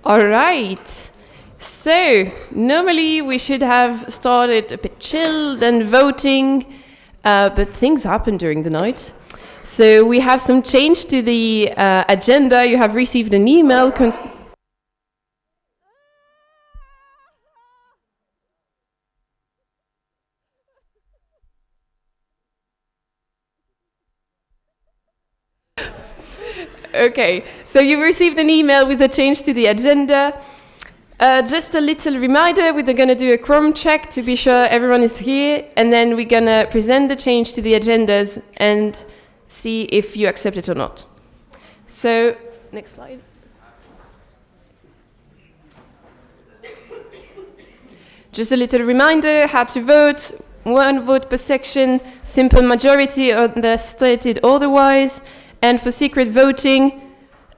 All right. So, normally we should have started a bit chilled and voting, but things happen during the night. So we have some change to the agenda. You have received an email. Okay, so you received an email with a change to the agenda. Just a little reminder, we're going to do a quorum check to be sure everyone is here, and then we're going to present the change to the agendas and see if you accept it or not. So, next slide. Just a little reminder, how to vote, 1 vote per section, simple majority unless stated otherwise, and for secret voting,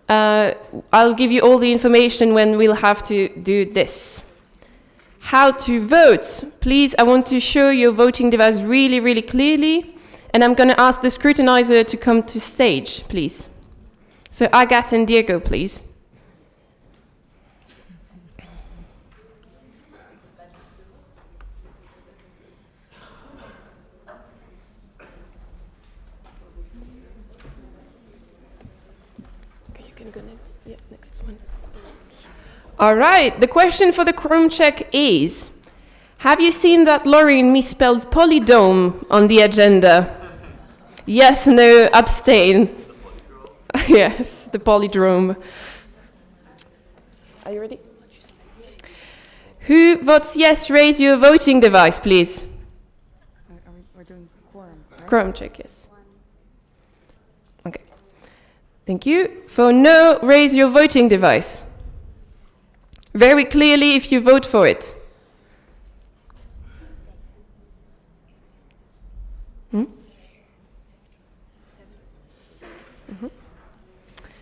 I'll give you all the information when we'll have to do this. How to vote. Please, I want to show your voting device really, really clearly, and I'm going to ask the scrutinizer to come to stage, please. So Agathe and Diego, please. All right, the question for the quorum check is, have you seen that Lauren misspelled polydome on the agenda? Yes, no, abstain. Yes, the polydrome. Are you ready? Who votes yes, raise your voting device, please. We're doing quorum, right? Quorum check, yes. Okay, thank you. For no, raise your voting device. Very clearly if you vote for it.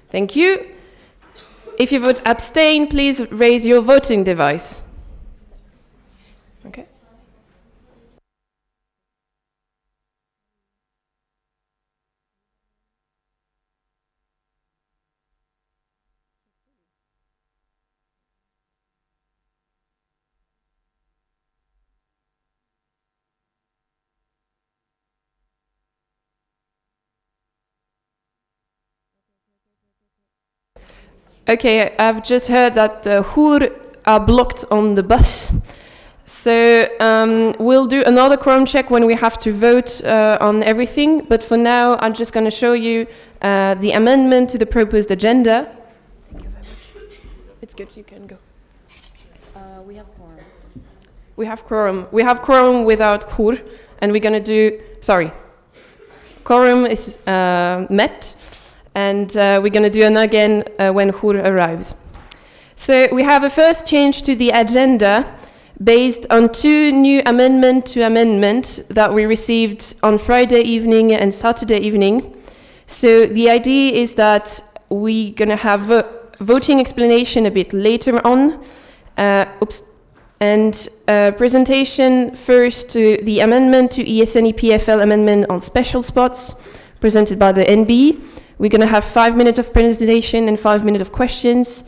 Thank you. If you vote abstain, please raise your voting device. Okay. Okay, I've just heard that Hoer are blocked on the bus. So we'll do another quorum check when we have to vote on everything. But for now, I'm just going to show you the amendment to the proposed agenda. Thank you very much. It's good, you can go. We have quorum. We have quorum. We have quorum without Hoer. And we're going to do, sorry, quorum is met. And we're going to do an again when Hoer arrives. So we have a first change to the agenda based on 2 new amendment to amendment that we received on Friday evening and Saturday evening. So the idea is that we're going to have voting explanation a bit later on. And presentation first to the amendment to ESN EPFL amendment on special spots presented by the NB. We're going to have 5 minutes of presentation and 5 minutes of questions,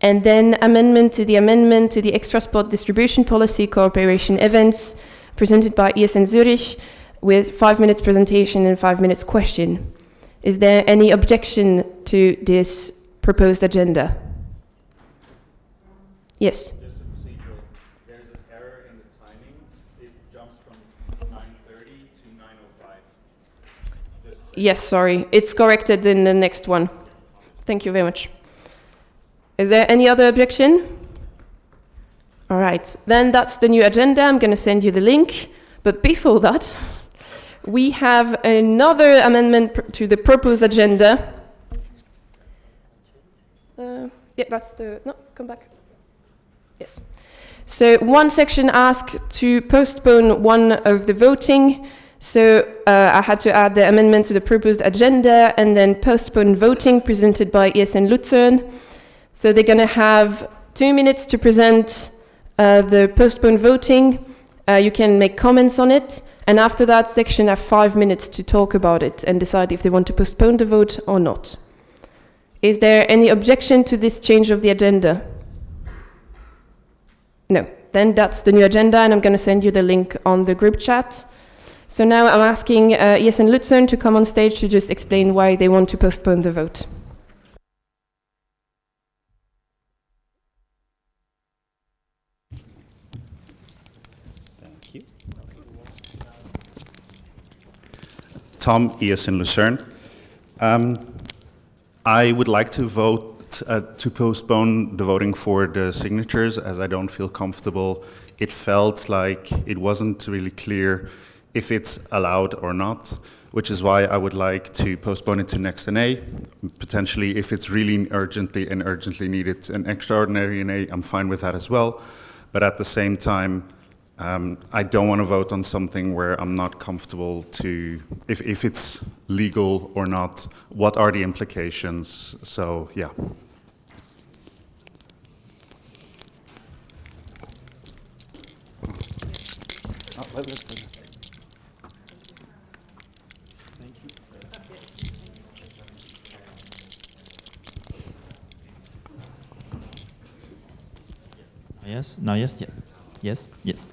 and then amendment to the extra spot distribution policy cooperation events presented by ESN Zurich with 5 minutes presentation and 5 minutes question. Is there any objection to this proposed agenda? Yes? Just a procedural. There's an error in the timings. It jumps from 9:30 to 9:05. Yes, sorry. It's corrected in the next one. Thank you very much. Is there any other objection? All right. Then that's the new agenda. I'm going to send you the link. But before that, we have another amendment to the proposed agenda. Yeah, that's the... No, come back. Yes. So one section asked to postpone one of the voting. So I had to add the amendment to the proposed agenda and then postpone voting presented by ESN Lausanne. So they're going to have 2 minutes to present the postponed voting. You can make comments on it. And after that section, have 5 minutes to talk about it and decide if they want to postpone the vote or not. Is there any objection to this change of the agenda? No. Then that's the new agenda, and I'm going to send you the link on the group chat. So now I'm asking II Lausanne to come on stage to just explain why they want to postpone the vote. Thank you. Tom, II Lausanne. I would like to vote to postpone the voting for the signatures, as I don't feel comfortable. It felt like it wasn't really clear if it's allowed or not, which is why I would like to postpone it to next NA. Potentially, if it's really urgently needed, an extraordinary NA, I'm fine with that as well. But at the same time, I don't want to vote on something where I'm not comfortable to, if it's legal or not, what are the implications? So, yeah. Yes, no, yes, yes, yes, yes.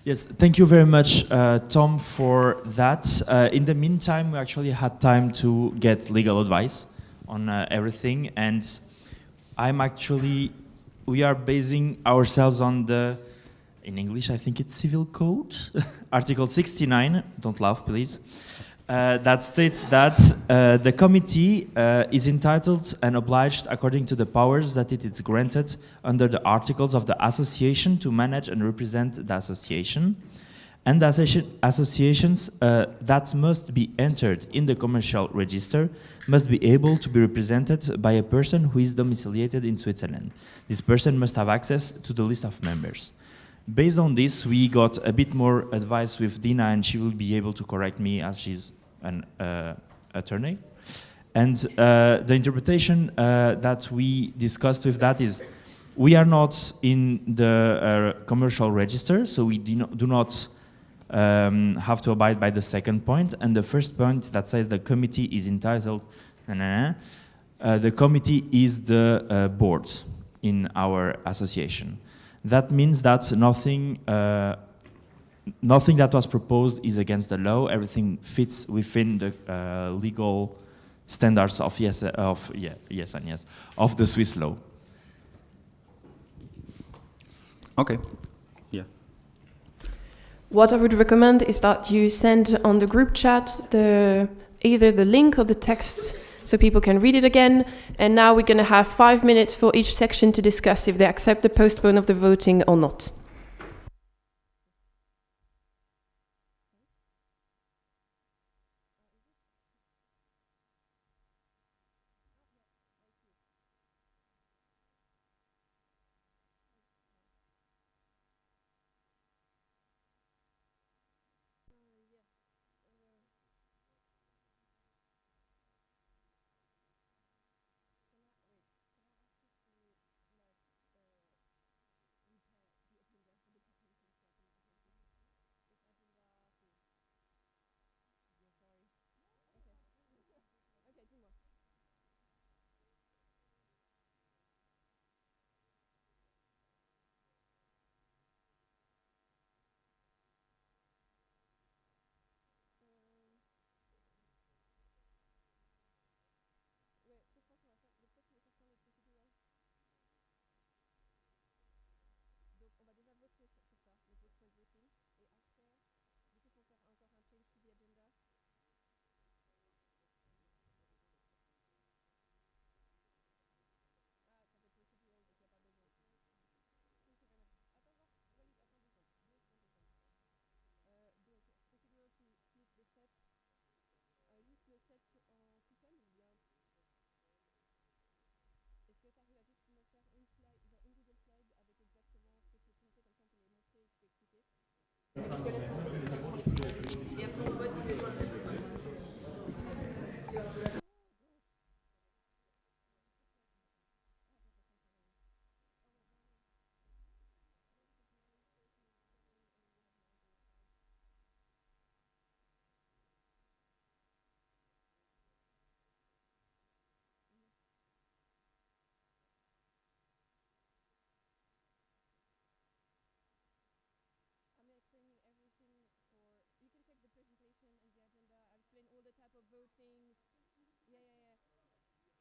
Yes, thank you very much, Tom, for that. In the meantime, we actually had time to get legal advice on everything, and we are basing ourselves on in English, I think it's Civil Code, Article 69, don't laugh, please, that states that the committee is entitled and obliged according to the powers that it is granted under the articles of the association to manage and represent the association. And the associations that must be entered in the commercial register must be able to be represented by a person who is domiciliated in Switzerland. This person must have access to the list of members. Based on this, we got a bit more advice with Dina, and she will be able to correct me as she's an attorney. And the interpretation that we discussed with that is, we are not in the commercial register, so we do not have to abide by the second point. And the first point that says the committee is entitled, the committee is the board in our association. That means that nothing that was proposed is against the law. Everything fits within the legal standards of of the Swiss law. Okay. Yeah. What I would recommend is that you send on the group chat either the link or the text so people can read it again. And now we're going to have 5 minutes for each section to discuss if they accept the postpone of the voting or not.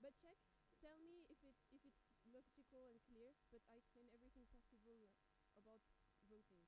But check, tell me if it's logical and clear. But I explain everything possible about voting.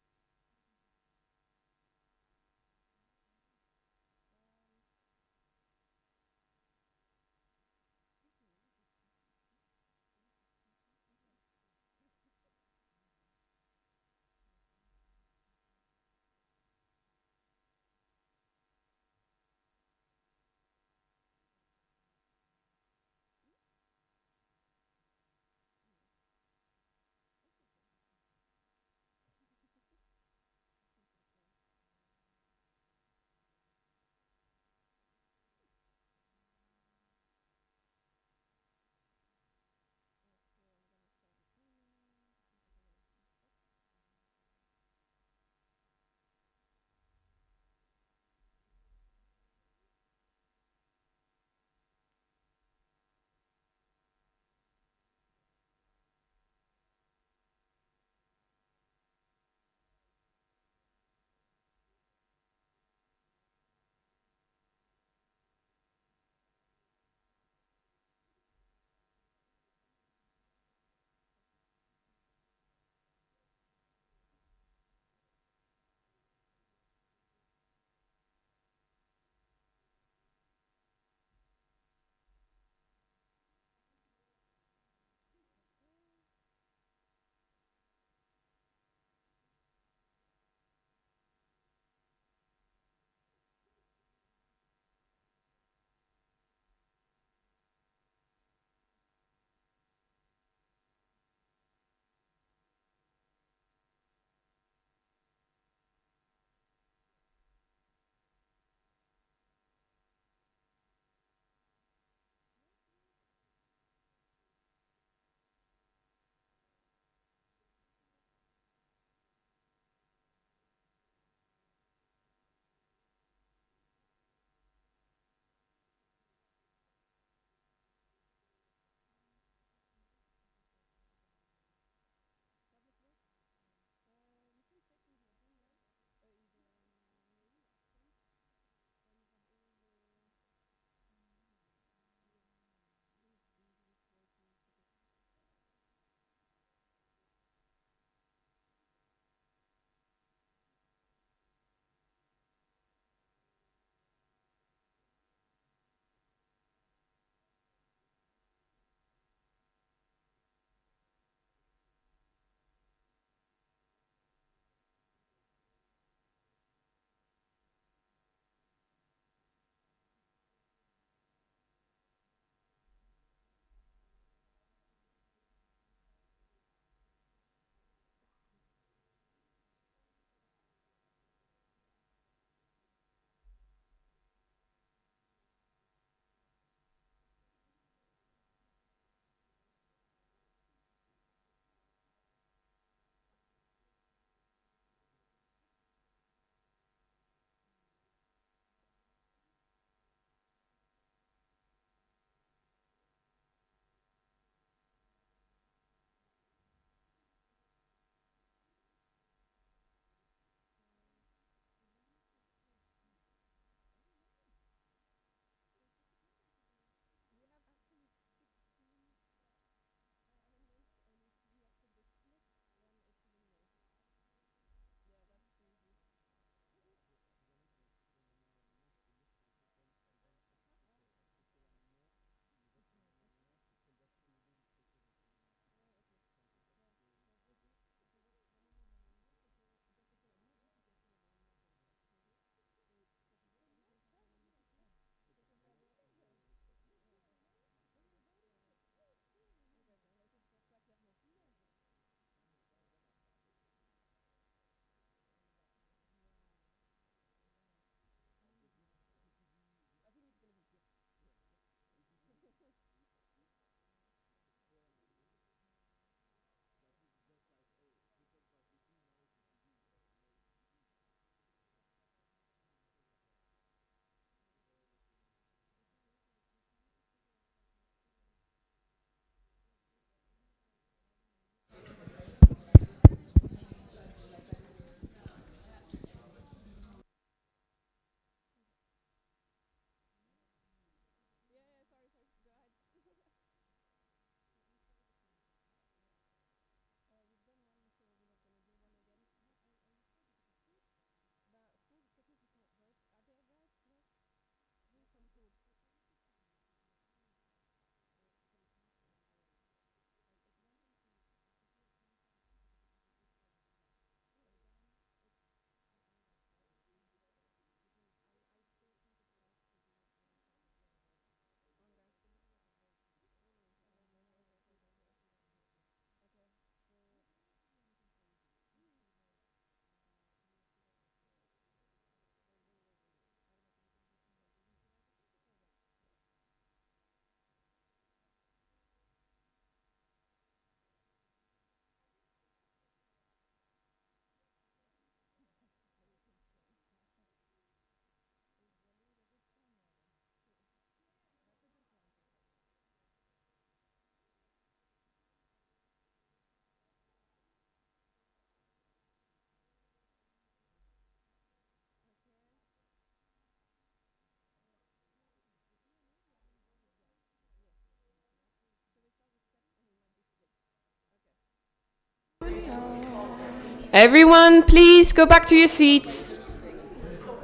Everyone, please go back to your seats.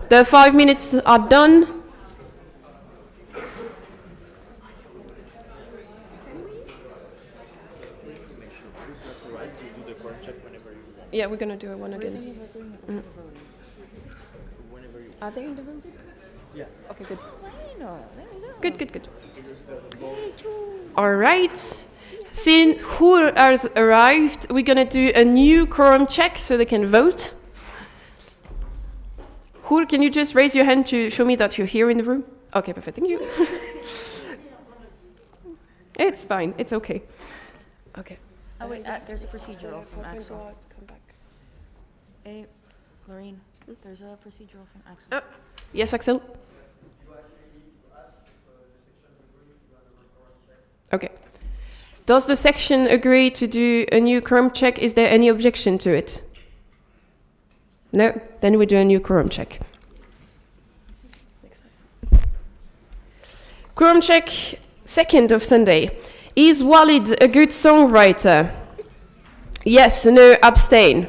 The 5 minutes are done. Yeah, we're gonna do it one again. Are they in the room? Yeah. Okay, good. Good. All right. Since who has arrived, we're gonna do a new quorum check so they can vote. Who, can you just raise your hand to show me that you're here in the room? Okay, perfect. Thank you. It's fine. It's okay. Okay. Oh wait, there's a procedural from Axel. Hey, Lorraine, there's a procedural from Axel. Yes, Axel. Okay. Does the section agree to do a new quorum check? Is there any objection to it? No? Then we do a new quorum check. Quorum check, 2nd of Sunday. Is Walid a good songwriter? Yes, no, abstain.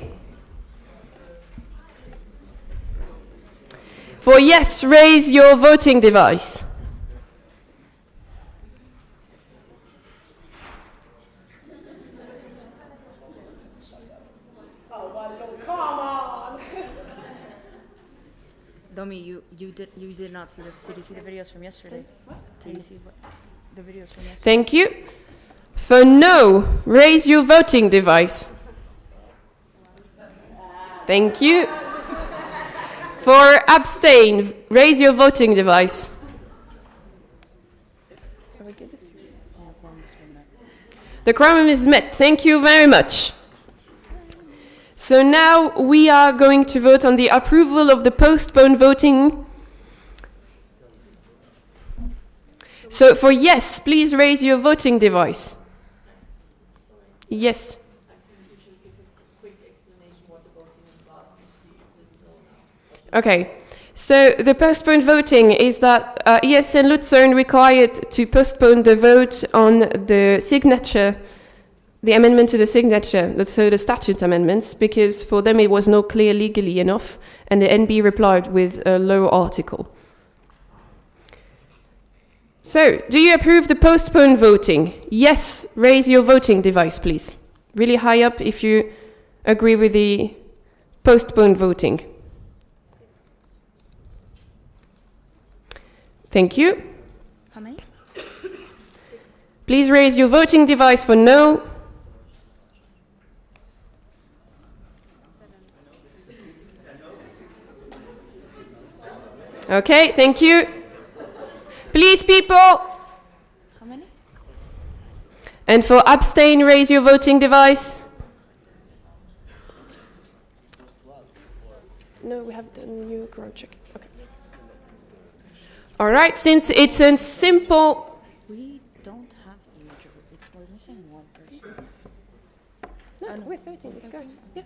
For yes, raise your voting device. Domi, you did not see did you see the videos from yesterday? What? Did you see the videos from yesterday? Thank you. For no, raise your voting device. Thank you. For abstain, raise your voting device. The quorum is met. Thank you very much. So now we are going to vote on the approval of the postponed voting. So for yes, please raise your voting device. Yes. Okay. So the postponed voting is that ESN Lucerne required to postpone the vote on the signature, the amendment to the signature, so the statute amendments, because for them it was not clear legally enough, and the NB replied with a low article. So, do you approve the postponed voting? Yes, raise your voting device, please. Really high up if you agree with the postponed voting. Thank you. How many? Please raise your voting device for no. Okay, thank you. Please, people. How many? And for abstain, raise your voting device. No, we have the new quorum check. Okay. All right, since it's a simple... We don't have the majority. We're missing one person. No, we're 13, it's good. Yeah.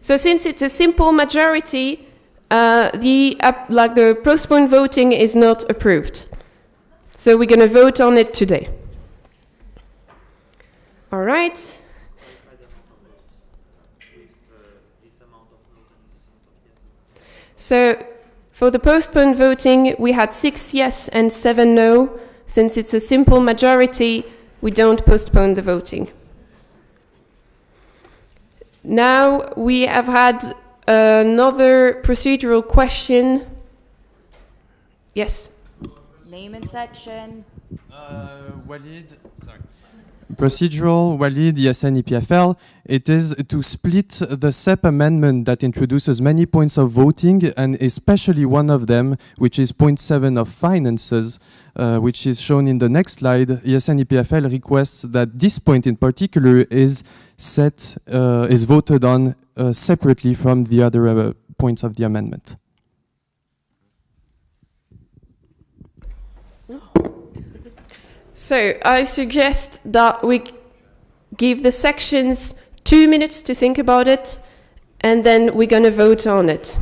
So since it's a simple majority, the postponed voting is not approved. So we're going to vote on it today. All right. So for the postponed voting, we had 6 yes and 7 no. Since it's a simple majority, we don't postpone the voting. Now we have had another procedural question. Yes. Name and section. Walid, sorry. Procedural, Walid, ESN, EPFL. It is to split the SEP amendment that introduces many points of voting, and especially one of them, which is point 7 of finances, which is shown in the next slide. ESN, EPFL requests that this point in particular is voted on separately from the other points of the amendment. So I suggest that we give the sections 2 minutes to think about it, and then we're going to vote on it.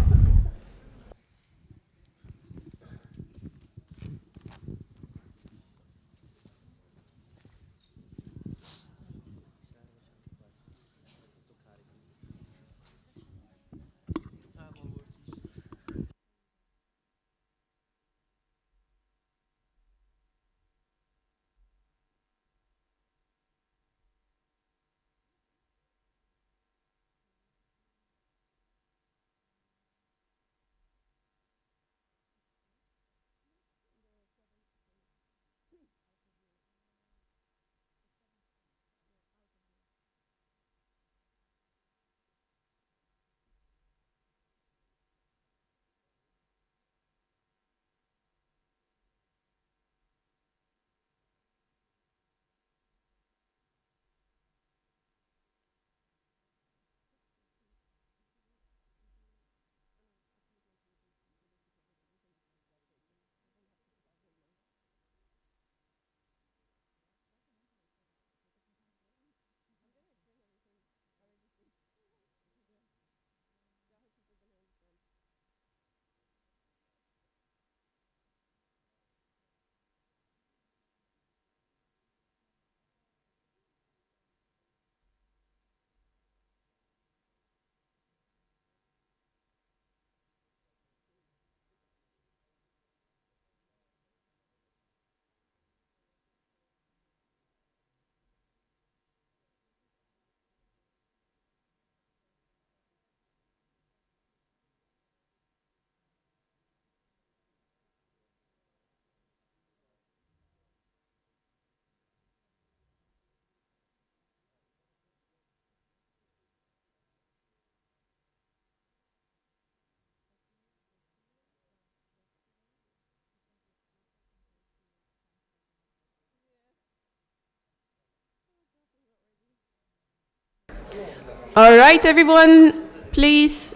All right, everyone, please.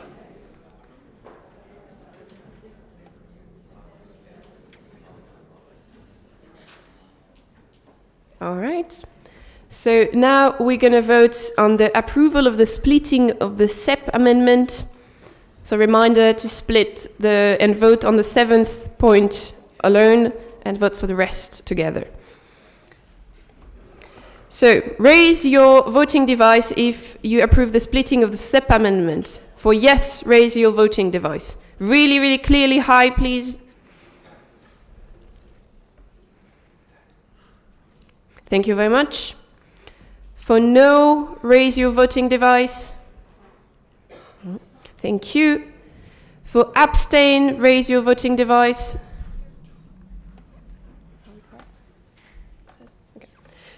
All right. So now we're going to vote on the approval of the splitting of the SEP amendment. So reminder to split and vote on the 7th point alone and vote for the rest together. So raise your voting device if you approve the splitting of the SEP amendment. For yes, raise your voting device. Really, really clearly high, please. Thank you very much. For no, raise your voting device. Thank you. For abstain, raise your voting device. Okay.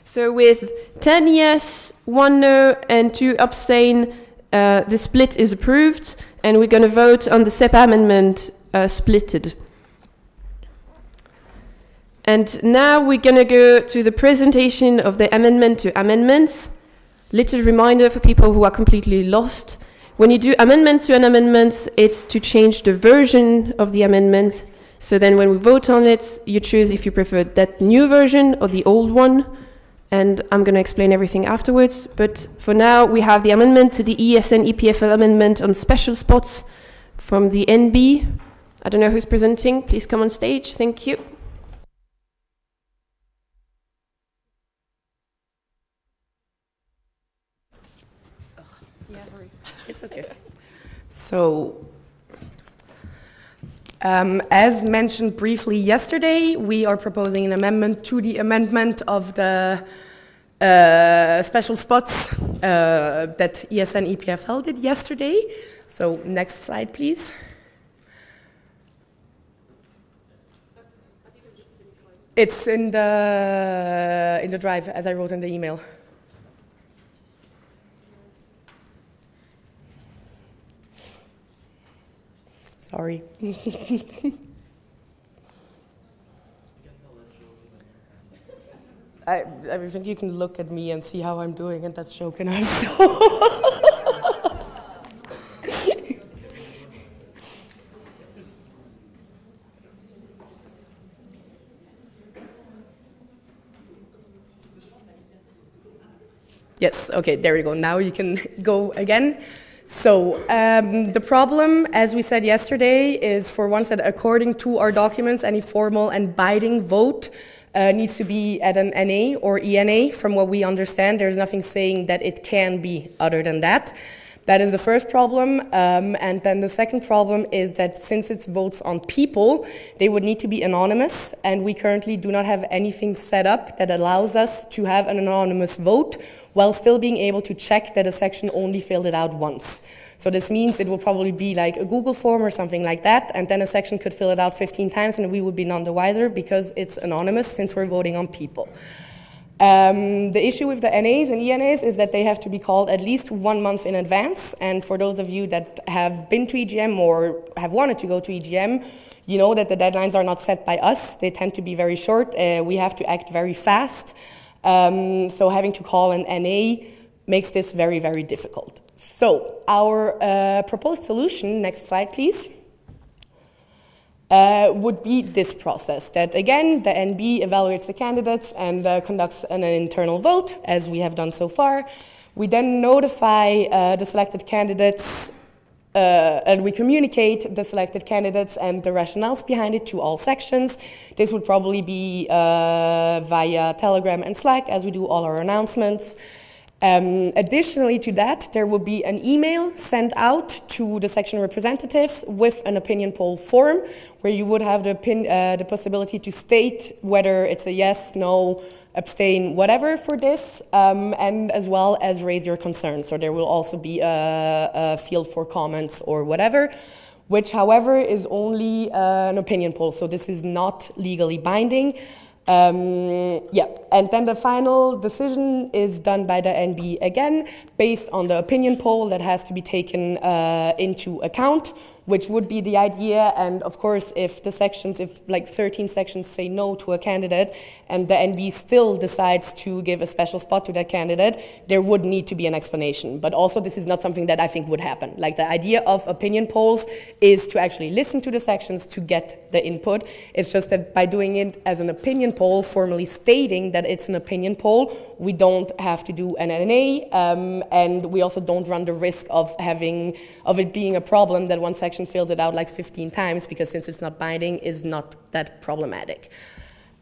So with 10 yes, 1 no, and 2 abstain, the split is approved, and we're going to vote on the SEP amendment splitted. And now we're going to go to the presentation of the amendment to amendments. Little reminder for people who are completely lost. When you do amendment to an amendment, it's to change the version of the amendment. So then when we vote on it, you choose if you prefer that new version or the old one. And I'm going to explain everything afterwards. But for now, we have the amendment to the ESN EPFL amendment on special spots from the NB. I don't know who's presenting. Please come on stage. Thank you. Yeah, sorry. It's okay. So, as mentioned briefly yesterday, we are proposing an amendment to the amendment of the special spots that ESN EPFL did yesterday. So, next slide, please. It's in the drive, as I wrote in the email. Sorry. I think you can look at me and see how I'm doing, and that's joke enough. Yes, okay, there we go. Now you can go again. So the problem, as we said yesterday, is for once that according to our documents, any formal and binding vote needs to be at an NA or ENA. From what we understand, there's nothing saying that it can be other than that. That is the first problem. And then the second problem is that since it's votes on people, they would need to be anonymous. And we currently do not have anything set up that allows us to have an anonymous vote while still being able to check that a section only filled it out once. So this means it will probably be like a Google form or something like that, and then a section could fill it out 15 times and we would be none the wiser because it's anonymous since we're voting on people. The issue with the NAs and ENAs is that they have to be called at least 1 month in advance, and for those of you that have been to EGM or have wanted to go to EGM, you know that the deadlines are not set by us. They tend to be very short. We have to act very fast. So having to call an NA makes this very, very difficult. So our proposed solution, next slide please, would be this process. That again, the NB evaluates the candidates and conducts an internal vote, as we have done so far. We then notify the selected candidates and we communicate the selected candidates and the rationales behind it to all sections. This would probably be via Telegram and Slack, as we do all our announcements. Additionally to that, there will be an email sent out to the section representatives with an opinion poll form, where you would have the possibility to state whether it's a yes, no, abstain, whatever for this, and as well as raise your concerns. So there will also be a field for comments or whatever, which however is only an opinion poll, so this is not legally binding. Yeah, and then the final decision is done by the NB again, based on the opinion poll that has to be taken into account, which would be the idea. And of course, if like 13 sections say no to a candidate and the NB still decides to give a special spot to that candidate, there would need to be an explanation. But also, this is not something that I think would happen. Like, the idea of opinion polls is to actually listen to the sections to get the input. It's just that by doing it as an opinion poll, formally stating that it's an opinion poll, we don't have to do an NA, and we also don't run the risk of it being a problem that one section fills it out like 15 times, because since it's not binding, is not that problematic.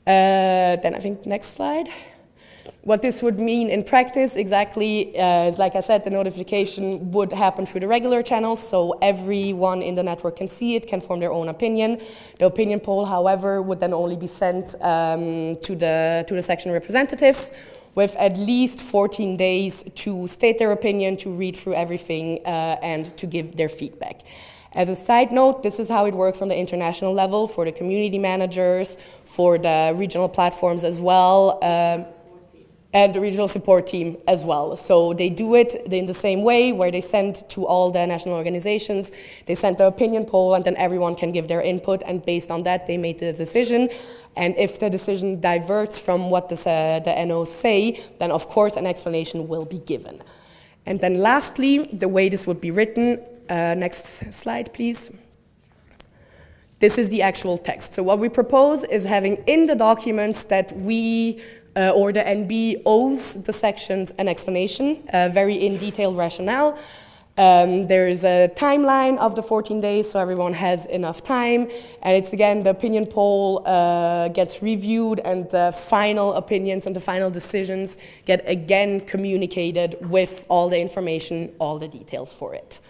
Then I think next slide. What this would mean in practice exactly is, like I said, the notification would happen through the regular channels, so everyone in the network can see it, can form their own opinion. The opinion poll, however, would then only be sent to the section representatives, with at least 14 days to state their opinion, to read through everything, and to give their feedback. As a side note, this is how it works on the international level for the community managers, for the regional platforms as well, and the regional support team as well. So they do it in the same way, where they send to all the national organizations, they send the opinion poll, and then everyone can give their input, and based on that, they make the decision. And if the decision diverts from what the NOs say, then of course an explanation will be given. And then lastly, the way this would be written, next slide, please. This is the actual text. So what we propose is having in the documents that we or the NB owes the sections an explanation, a very in detail rationale. There's a timeline of the 14 days, so everyone has enough time. And it's again, the opinion poll gets reviewed, and the final opinions and the final decisions get again communicated with all the information, all the details for it.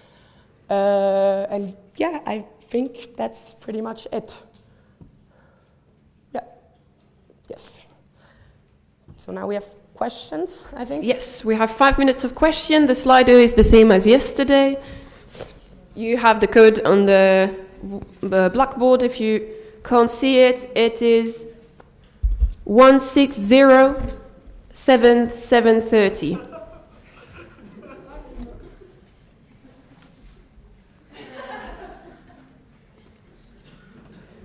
And yeah, I think that's pretty much it. Yeah. Yes. So now we have questions, I think. Yes, we have 5 minutes of question. The Slido is the same as yesterday. You have the code on the blackboard. If you can't see it, it is 160730.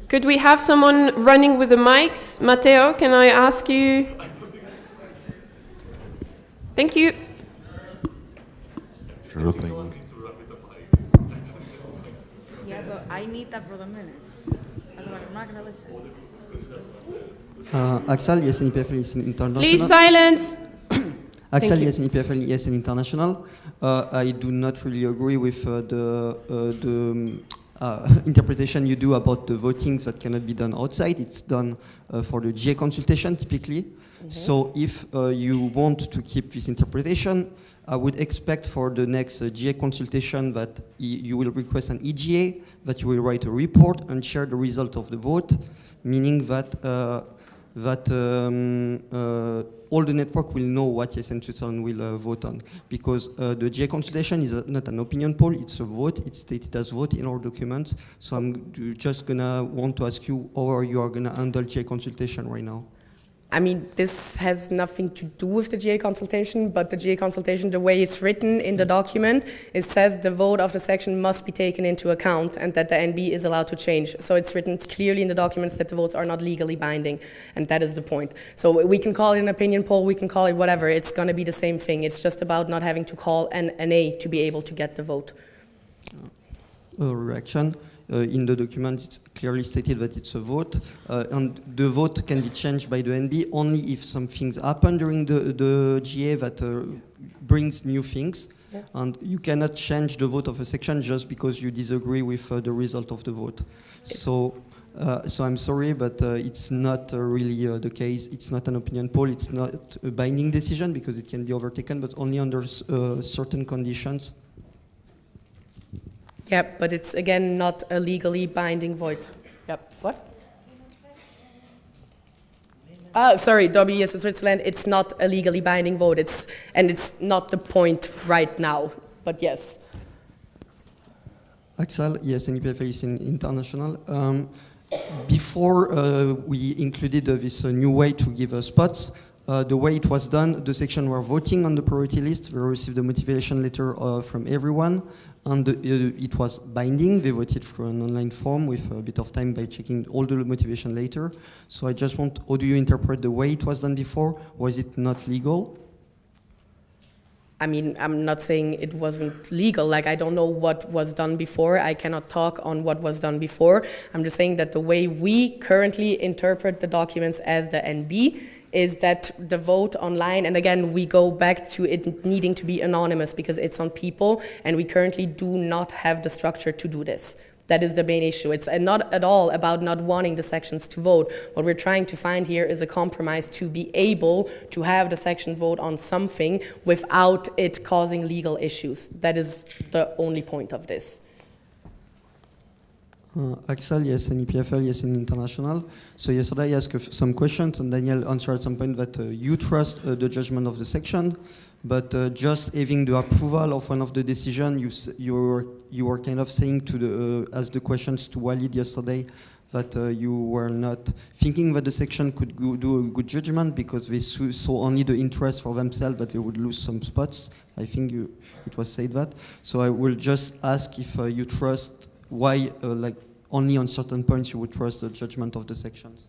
Could we have someone running with the mics? Matteo, can I ask you? Thank you. Sure thing. Yeah, but I need that for the minutes. Otherwise, I'm not going to listen. Axel, yes, EPFL is international. Please silence. Axel, yes, EPFL, yes, international. I do not really agree with the interpretation you do about the voting that cannot be done outside. It's done for the GA consultation, typically. So if you want to keep this interpretation, I would expect for the next GA consultation that you will request an EGA, that you will write a report and share the result of the vote, meaning that all the network will know what Yes and Switzerland will vote on. Because the GA consultation is not an opinion poll, it's a vote, it's stated as vote in our documents. So I'm just gonna want to ask you how you are gonna handle GA consultation right now. I mean, this has nothing to do with the GA consultation, but the GA consultation, the way it's written in the document, it says the vote of the section must be taken into account and that the NB is allowed to change. So it's written clearly in the documents that the votes are not legally binding, and that is the point. So we can call it an opinion poll, we can call it whatever, it's going to be the same thing. It's just about not having to call an NA to be able to get the vote. Reaction. In the document, it's clearly stated that it's a vote, and the vote can be changed by the NB only if some things happen during the GA that brings new things, yeah. And you cannot change the vote of a section just because you disagree with the result of the vote. So I'm sorry, but it's not really the case. It's not an opinion poll. It's not a binding decision because it can be overtaken, but only under certain conditions. Yep, but it's again not a legally binding vote. Yep, what? Sorry, Yes in Switzerland, it's not a legally binding vote. It's not the point right now, but yes. Axel, yes, NPFL is international. before we included this new way to give spots, the way it was done, the section were voting on the priority list. We received a motivation letter from everyone, and it was binding. They voted through an online form with a bit of time by checking all the motivation later. So I just want, how do you interpret the way it was done before? Was it not legal? I mean, I'm not saying it wasn't legal. Like, I don't know what was done before. I cannot talk on what was done before. I'm just saying that the way we currently interpret the documents as the NB is that the vote online, and again, we go back to it needing to be anonymous because it's on people, and we currently do not have the structure to do this. That is the main issue. It's not at all about not wanting the sections to vote. What we're trying to find here is a compromise to be able to have the sections vote on something without it causing legal issues. That is the only point of this. Axel, yes, and EPFL, yes, and International. So yesterday I asked some questions, and Daniel answered at some point that you trust the judgment of the section, but just having the approval of one of the decisions, you were kind of saying to the as the questions to Walid yesterday that you were not thinking that the section could do a good judgment because they saw only the interest for themselves, that they would lose some spots. I think it was said that. So I will just ask if you trust why, like, only on certain points you would trust the judgment of the sections.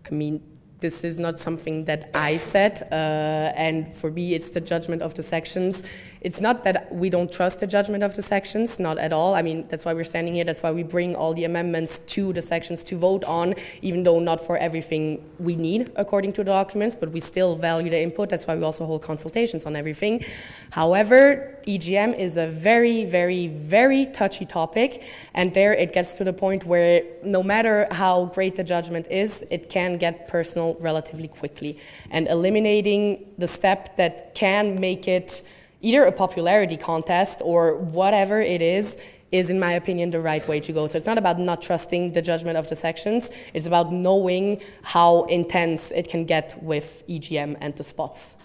I mean, this is not something that I said, and for me it's the judgment of the sections. It's not that we don't trust the judgment of the sections, not at all. I mean, that's why we're standing here, that's why we bring all the amendments to the sections to vote on, even though not for everything we need according to the documents, but we still value the input. That's why we also hold consultations on everything. However, EGM is a very, very, very touchy topic, and there it gets to the point where no matter how great the judgment is, it can get personal relatively quickly. And eliminating the step that can make it either a popularity contest or whatever it is in my opinion the right way to go. So it's not about not trusting the judgment of the sections, it's about knowing how intense it can get with EGM and the spots.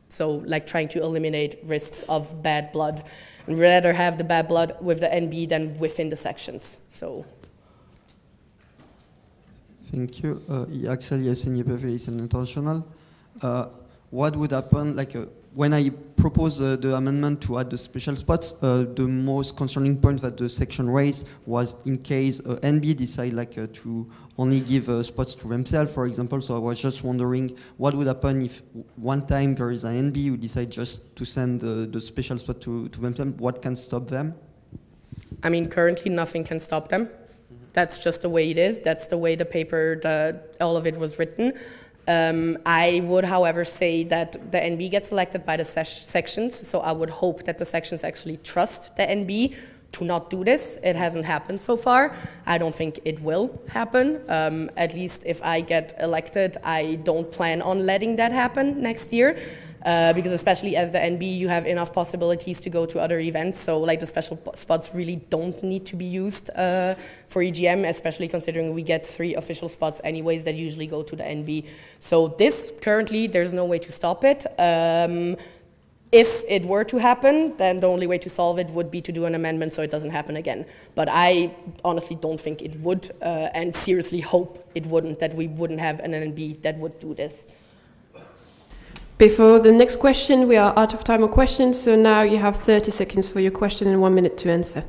So like trying to eliminate risks of bad blood, and rather have the bad blood with the NB than within the sections. So. Thank you. Axel, yes, and is an international. What would happen, like, when I proposed the amendment to add the special spots, the most concerning point that the section raised was in case NB decide to only give spots to themselves, for example. So I was just wondering what would happen if one time there is an NB who decide just to send the special spot to themselves. What can stop them? I mean, currently nothing can stop them. That's just the way it is. That's the way the paper, all of it was written. I would, however, say that the NB gets elected by the sections, so I would hope that the sections actually trust the NB to not do this. It hasn't happened so far. I don't think it will happen. At least if I get elected, I don't plan on letting that happen next year. Because especially as the NB, you have enough possibilities to go to other events. So like the special spots really don't need to be used for EGM, especially considering we get 3 official spots anyways that usually go to the NB. So this, currently, there's no way to stop it. If it were to happen, then the only way to solve it would be to do an amendment so it doesn't happen again. But I honestly don't think it would, and seriously hope it wouldn't, that we wouldn't have an NB that would do this. Before the next question, we are out of time of questions, so now you have 30 seconds for your question and 1 minute to answer.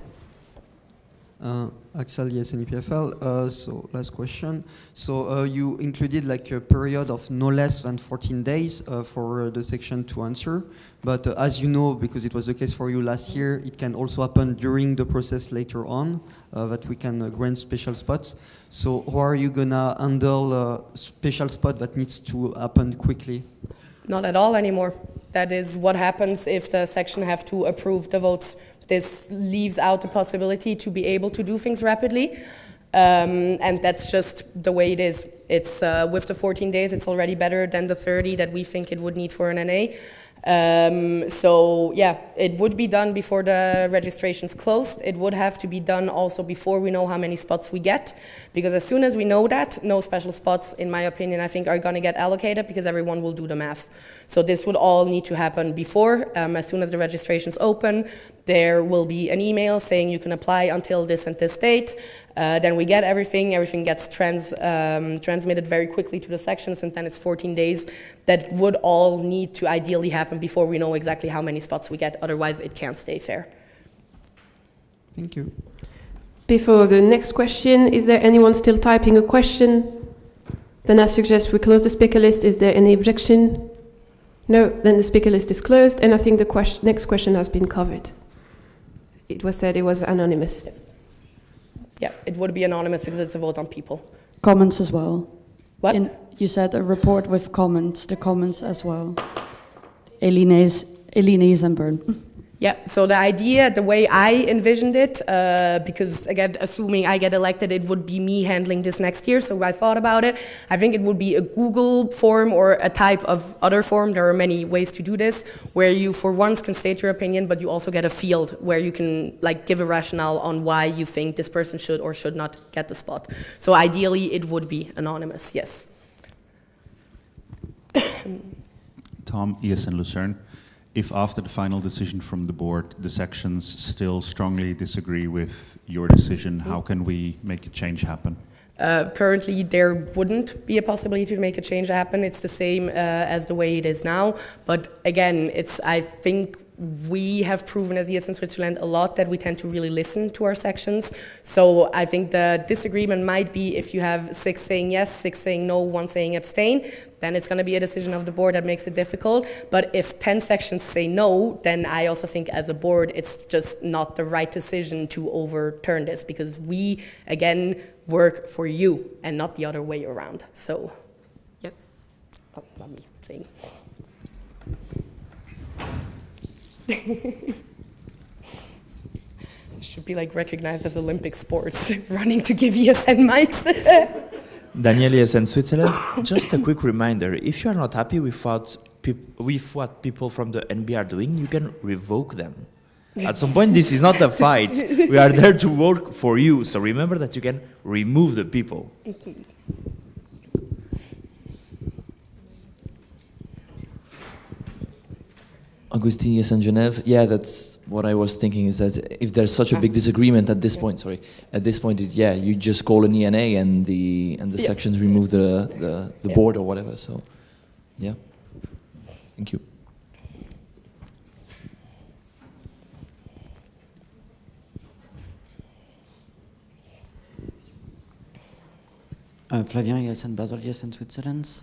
Axel, yes, and EPFL. So last question. So you included like a period of no less than 14 days for the section to answer. But as you know, because it was the case for you last year, it can also happen during the process later on that we can grant special spots. So how are you gonna handle a special spot that needs to happen quickly? Not at all anymore. That is what happens if the section have to approve the votes. This leaves out the possibility to be able to do things rapidly. And that's just the way it is. It's with the 14 days, it's already better than the 30 that we think it would need for an NA. So yeah, it would be done before the registration's closed. It would have to be done also before we know how many spots we get, because as soon as we know that, no special spots, in my opinion, I think are going to get allocated because everyone will do the math. So this would all need to happen before. As soon as the registration's open, there will be an email saying you can apply until this and this date. Then we get everything gets transmitted very quickly to the sections, and then it's 14 days. That would all need to ideally happen before we know exactly how many spots we get, otherwise it can't stay fair. Thank you. Before the next question, is there anyone still typing a question? Then I suggest we close the speaker list. Is there any objection? No, then the speaker list is closed, and I think the next question has been covered. It was said it was anonymous. Yes. Yeah, it would be anonymous because it's a vote on people. Comments as well. What? You said a report with comments, the comments as well. Eline and Bern. Yeah, so the idea, the way I envisioned it, because again, assuming I get elected, it would be me handling this next year, so I thought about it. I think it would be a Google form or a type of other form. There are many ways to do this, where you for once can state your opinion, but you also get a field where you can like give a rationale on why you think this person should or should not get the spot. So ideally, it would be anonymous, yes. Tom, II Lausanne. If after the final decision from the board, the sections still strongly disagree with your decision, how can we make a change happen? Currently, there wouldn't be a possibility to make a change happen. It's the same as the way it is now. But again, I think we have proven as IS in Switzerland a lot that we tend to really listen to our sections. So I think the disagreement might be if you have 6 saying yes, 6 saying no, 1 saying abstain, then it's going to be a decision of the board that makes it difficult. But if 10 sections say no, then I also think as a board it's just not the right decision to overturn this, because we, again, work for you and not the other way around. So, yes, not me saying. It should be like recognized as Olympic sports, running to give ESN mics. Daniel, ESN Switzerland, just a quick reminder, if you are not happy with what people from the NB are doing, you can revoke them. At some point, this is not a fight. We are there to work for you, so remember that you can remove the people. Augustine, yes, in Genève. Yeah, that's what I was thinking, is that if there's such a big disagreement at this point, you just call an ENA and the sections remove the board or whatever. So, yeah. Thank you. Flavien, yes, and Basel, yes, in Switzerland.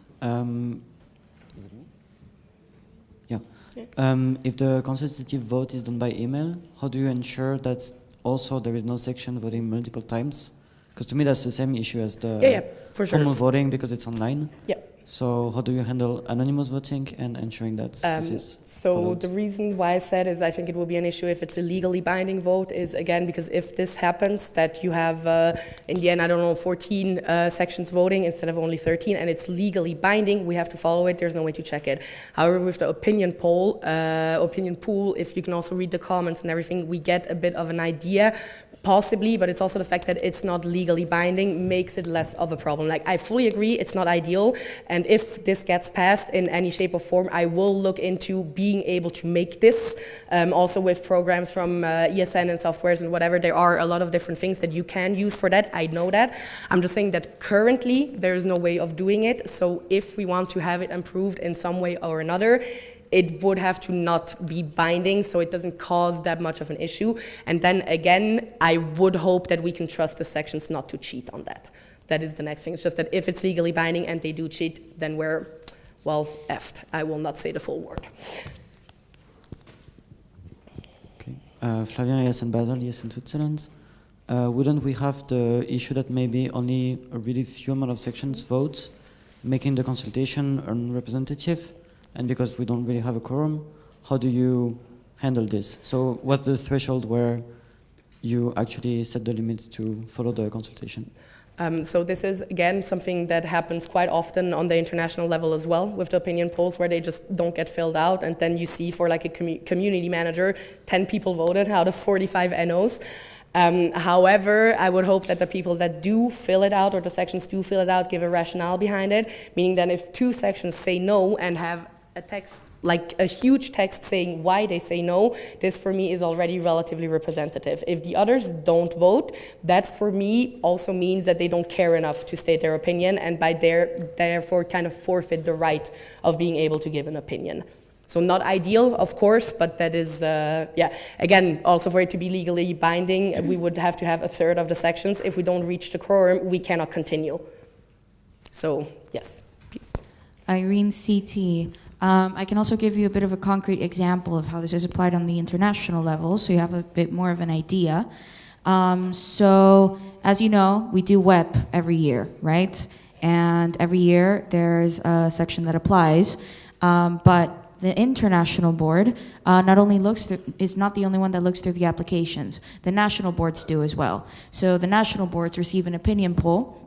If the consultative vote is done by email, how do you ensure that also there is no section voting multiple times? Because to me that's the same issue as the for sure. formal voting, because it's online. Yeah. So how do you handle anonymous voting and ensuring that this is followed? The reason why I said is I think it will be an issue if it's a legally binding vote is, again, because if this happens, that you have, in the end, 14 sections voting instead of only 13, and it's legally binding, we have to follow it, there's no way to check it. However, with the opinion pool, if you can also read the comments and everything, we get a bit of an idea. Possibly, but it's also the fact that it's not legally binding makes it less of a problem. Like, I fully agree, it's not ideal, and if this gets passed in any shape or form, I will look into being able to make this. Also with programs from ESN and softwares and whatever, there are a lot of different things that you can use for that, I know that. I'm just saying that currently, there's no way of doing it, so if we want to have it improved in some way or another, it would have to not be binding, so it doesn't cause that much of an issue. And then again, I would hope that we can trust the sections not to cheat on that. That is the next thing. It's just that if it's legally binding and they do cheat, then we're, well, effed. I will not say the full word. Okay. Flavien, yes, and Basel, yes, in Switzerland. Wouldn't we have the issue that maybe only a really few amount of sections vote, making the consultation unrepresentative? And because we don't really have a quorum, how do you handle this? So what's the threshold where you actually set the limit to follow the consultation? So this is, again, something that happens quite often on the international level as well, with the opinion polls where they just don't get filled out, and then you see for like a community manager, 10 people voted out of 45 NOs. However, I would hope that the people that do fill it out, or the sections do fill it out, give a rationale behind it, meaning that if 2 sections say no and have a text like a huge text saying why they say no, this for me is already relatively representative. If the others don't vote, that for me also means that they don't care enough to state their opinion, and by therefore kind of forfeit the right of being able to give an opinion. So not ideal, of course, but that is, yeah, again, also for it to be legally binding, we would have to have a third of the sections. If we don't reach the quorum, we cannot continue. So, yes, please. Irene CT. I can also give you a bit of a concrete example of how this is applied on the international level, so you have a bit more of an idea. So, as you know, we do WEP every year, right? And every year there's a section that applies, but the international board not only is not the only one that looks through the applications. The national boards do as well. So the national boards receive an opinion poll,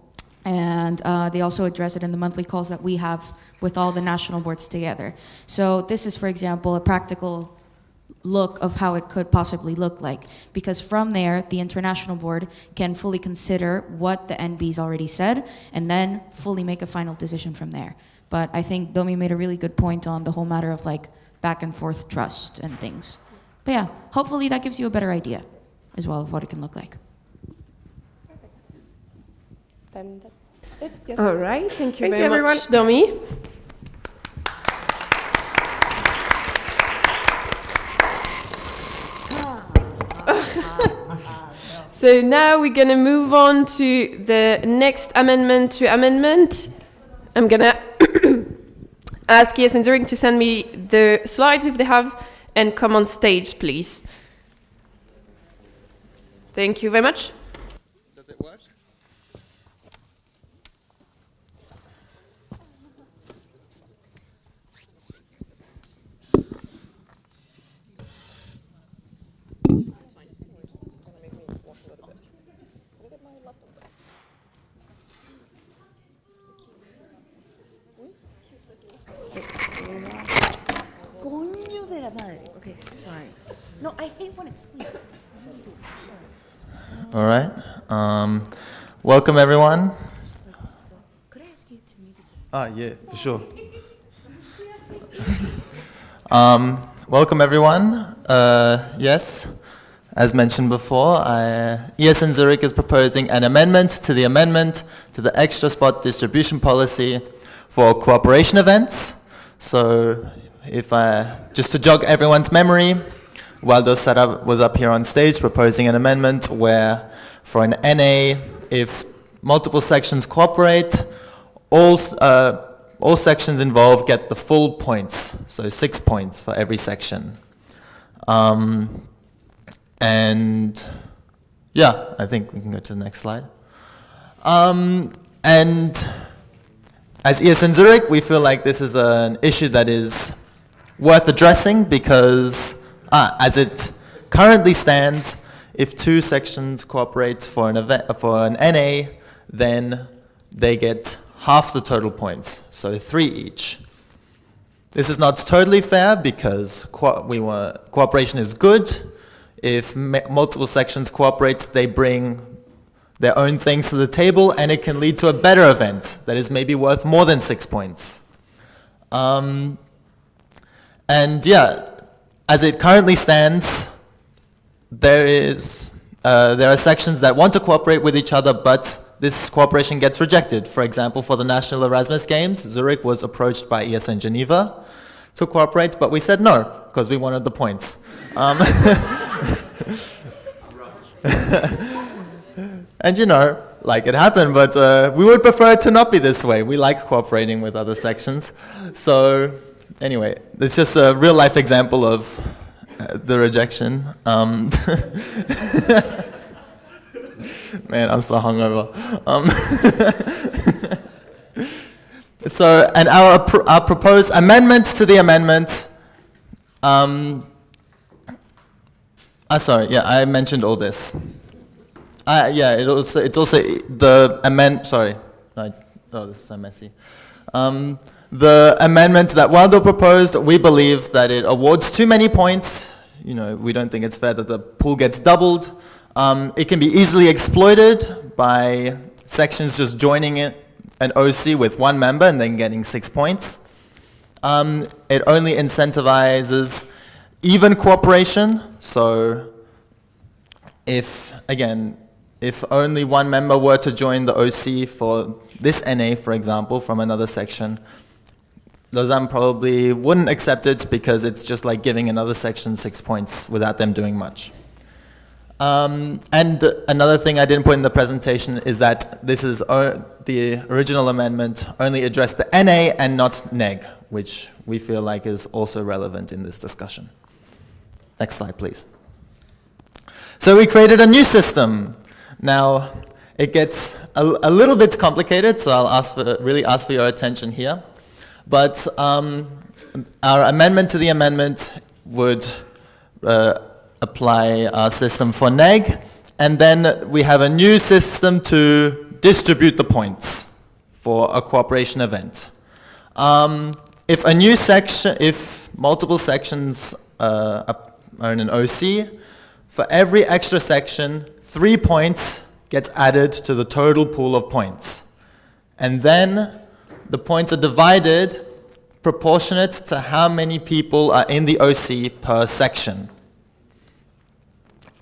and they also address it in the monthly calls that we have with all the national boards together. So this is, for example, a practical look of how it could possibly look like, because from there the international board can fully consider what the NB's already said and then fully make a final decision from there. But I think Domi made a really good point on the whole matter of like back and forth trust and things. But yeah, hopefully that gives you a better idea as well of what it can look like. Then that's it. Yes. All right, thank you very everyone. much, Domi. So now we're going to move on to the next amendment to amendment. I'm going to ask Yes and Zurich to send me the slides if they have, and come on stage, please. Thank you very much. Does it work? Coño de la madre. Okay, sorry. No, I hate when it squeaks. All right. Welcome, everyone. Could I ask you to maybe... Yeah, for sure. Welcome, everyone. Yes, as mentioned before, ESN Zurich is proposing an amendment to the extra spot distribution policy for cooperation events. So, just to jog everyone's memory, Waldo was up here on stage proposing an amendment where, for an NA, if multiple sections cooperate, all sections involved get the full points, so 6 points for every section. And yeah, I think we can go to the next slide. And as ESN Zurich, we feel like this is an issue that is worth addressing because, as it currently stands, if 2 sections cooperate for an NA, then they get half the total points, so 3 each. This is not totally fair because cooperation is good. If multiple sections cooperate, they bring their own things to the table, and it can lead to a better event that is maybe worth more than 6 points. And yeah, as it currently stands, there are sections that want to cooperate with each other, but this cooperation gets rejected. For example, for the National Erasmus Games, Zurich was approached by ESN Geneva to cooperate, but we said no, because we wanted the points. And you know, like it happened, but we would prefer it to not be this way. We like cooperating with other sections. So anyway, it's just a real life example of the rejection. Man, I'm so hungover. So, and our proposed amendment to the amendment. Sorry, yeah, I mentioned all this. Yeah, it's also the amend. Sorry, oh, this is so messy. The amendment that Waldo proposed, we believe that it awards too many points. You know, we don't think it's fair that the pool gets doubled. It can be easily exploited by sections just joining an OC with 1 member and then getting 6 points. It only incentivizes even cooperation. So if only one member were to join the OC for this NA, for example, from another section, Lausanne probably wouldn't accept it because it's just like giving another section 6 points without them doing much. And another thing I didn't put in the presentation is that this is the original amendment only addressed the NA and not neg, which we feel like is also relevant in this discussion. Next slide, please. So we created a new system. Now, it gets a little bit complicated, so I'll really ask for your attention here. But our amendment to the amendment would apply our system for neg, and then we have a new system to distribute the points for a cooperation event. If multiple sections are in an OC, for every extra section, 3 points gets added to the total pool of points. And then the points are divided proportionate to how many people are in the OC per section.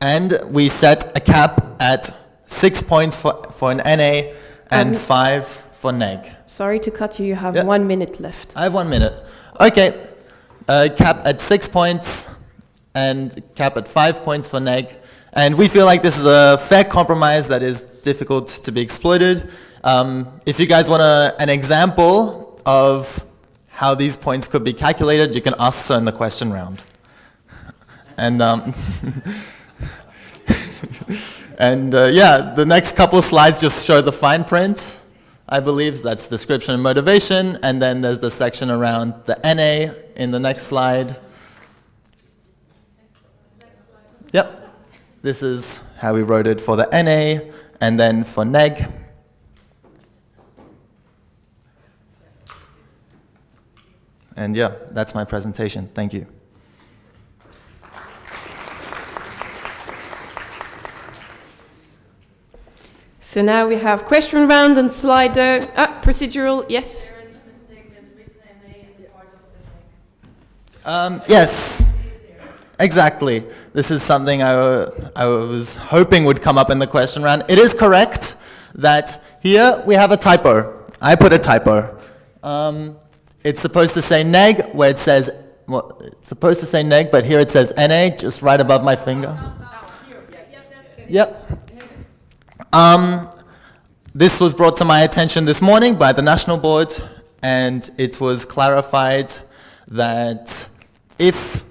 And we set a cap at 6 points for an NA and 5 for neg. Sorry to cut you, you have 1 minute left. I have 1 minute. Okay, cap at 6 points and cap at 5 points for neg. And we feel like this is a fair compromise that is difficult to be exploited. If you guys want an example of how these points could be calculated, you can ask so in the question round. And yeah, the next couple of slides just show the fine print, I believe. That's description and motivation, and then there's the section around the NA in the next slide. Yep, this is how we wrote it for the NA, and then for neg. And yeah, that's my presentation. Thank you. So now we have question round and Slido. Procedural, yes? Yes, exactly. This is something I was hoping would come up in the question round. It is correct that here we have a typo. I put a typo. It's supposed to say neg, where it says, well, it's supposed to say neg, but here it says NA, just right above my finger. Yep. This was brought to my attention this morning by the National Board, and it was clarified that if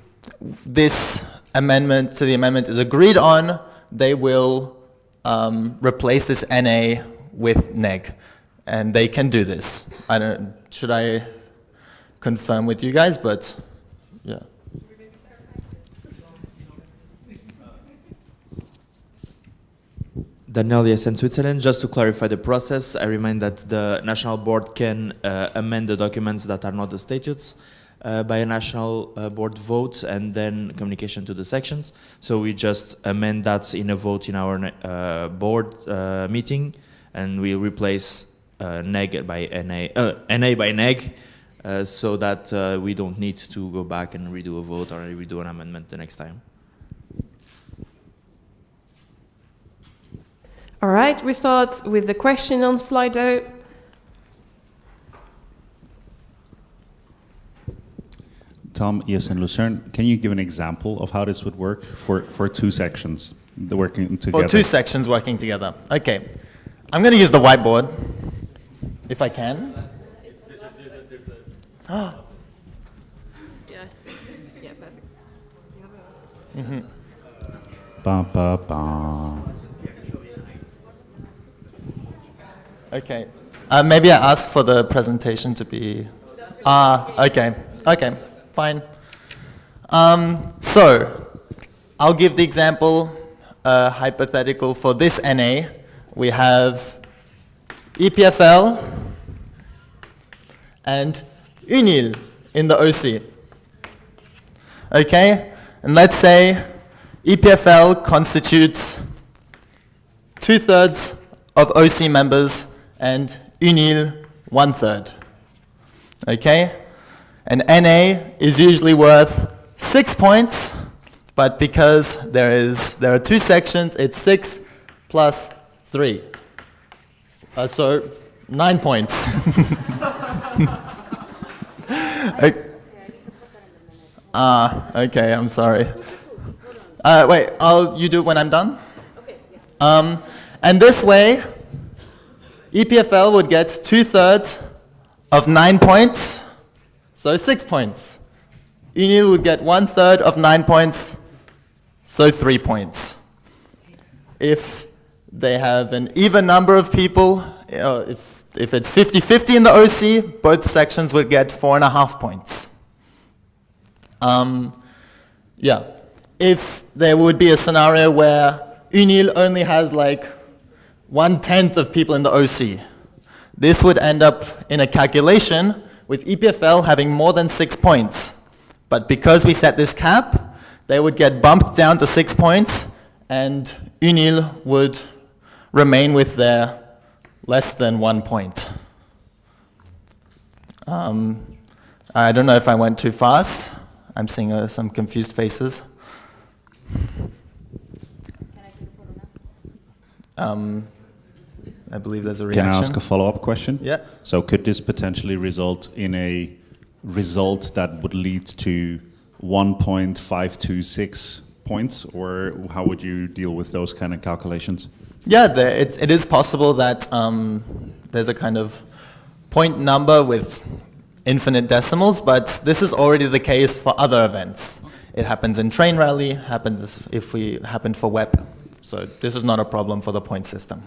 this amendment to the amendment is agreed on, they will replace this NA with neg, and they can do this. Should I confirm with you guys? But yeah. Daniel, ISN Switzerland. Just to clarify the process, I remind that the National Board can amend the documents that are not the statutes by a National Board vote and then communication to the sections. So we just amend that in a vote in our board meeting, and we replace neg by NA by neg, so that we don't need to go back and redo a vote or redo an amendment the next time. All right, we start with the question on Slido. Tom, ISN Lucerne, can you give an example of how this would work for two sections working together? For two sections working together. Okay. I'm going to use the whiteboard, if I can. Yeah. Yeah, perfect. Mm-hmm. Ba, ba, ba. Okay. Maybe I ask for the presentation to be... okay. Okay, fine. So, I'll give the example hypothetical for this NA. We have EPFL and UNIL in the OC. Okay? And let's say EPFL constitutes 2/3 of OC members and UNIL 1/3. Okay? And NA is usually worth 6 points, but because there are two sections, it's 6 plus 3. So 9 points. Okay, I'm sorry. Wait, you do it when I'm done? Okay. And this way, EPFL would get 2/3 of 9 points, so 6 points. UNIL would get 1/3 of 9 points, so 3 points. If they have an even number of people, if it's 50-50 in the OC, both sections would get 4.5 points. Yeah. If there would be a scenario where UNIL only has like 1/10 of people in the OC, this would end up in a calculation with EPFL having more than 6 points. But because we set this cap, they would get bumped down to 6 points, and UNIL would remain with their less than 1 point. I don't know if I went too fast. I'm seeing some confused faces. I believe there's a reaction. Can I ask a follow-up question? Yeah. So could this potentially result in a result that would lead to 1.526 points, or how would you deal with those kind of calculations? Yeah, it is possible that there's a kind of point number with infinite decimals, but this is already the case for other events. It happens in train rally, happens if we happen for web. So this is not a problem for the point system.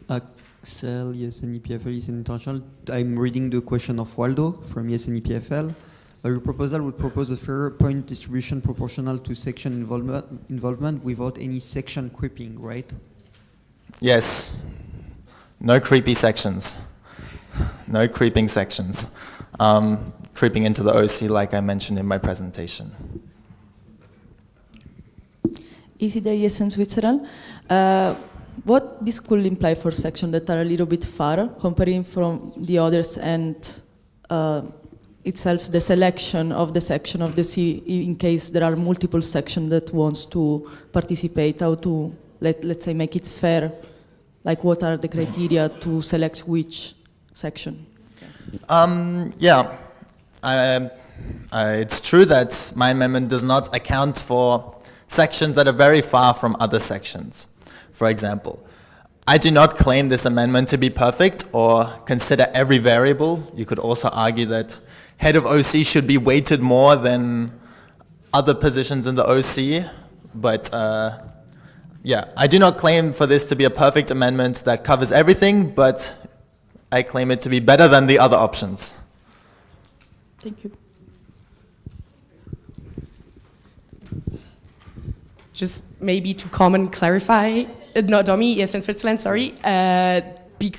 Axel, ESN EPFL, ESN International. I'm reading the question of Waldo from ESN EPFL. Your proposal would propose a fair point distribution proportional to section involvement without any section creeping, right? Yes. No creepy sections. No creeping sections. Creeping into the OC like I mentioned in my presentation. Easy Day, ESN Switzerland. What this could imply for sections that are a little bit far, comparing from the others, and itself the selection of the section of the C in case there are multiple sections that wants to participate, how to, let's say, make it fair, like what are the criteria to select which section? Yeah, it's true that my amendment does not account for sections that are very far from other sections. For example, I do not claim this amendment to be perfect or consider every variable. You could also argue that head of OC should be weighted more than other positions in the OC, but yeah, I do not claim for this to be a perfect amendment that covers everything, but I claim it to be better than the other options. Thank you. Just maybe to comment, clarify, not Domi, yes, in Switzerland, sorry.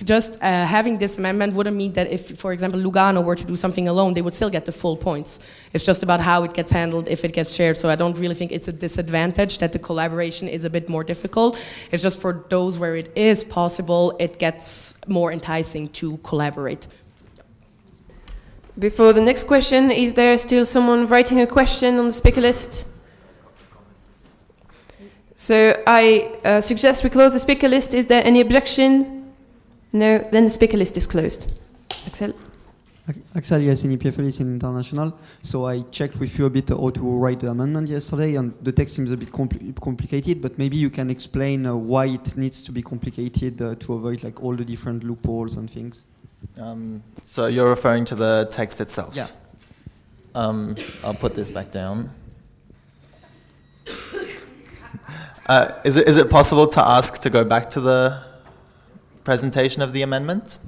Just having this amendment wouldn't mean that if, for example, Lugano were to do something alone, they would still get the full points. It's just about how it gets handled, if it gets shared. So I don't really think it's a disadvantage that the collaboration is a bit more difficult. It's just for those where it is possible, it gets more enticing to collaborate. Before the next question, is there still someone writing a question on the speaker list? So I suggest we close the speaker list. Is there any objection? No, then the speaker list is closed. Axel? Axel, yes, in EPFL is in International. So I checked with you a bit how to write the amendment yesterday, and the text seems a bit complicated, but maybe you can explain why it needs to be complicated to avoid like all the different loopholes and things. So you're referring to the text itself? Yeah. I'll put this back down. Is it possible to ask to go back to the presentation of the amendment?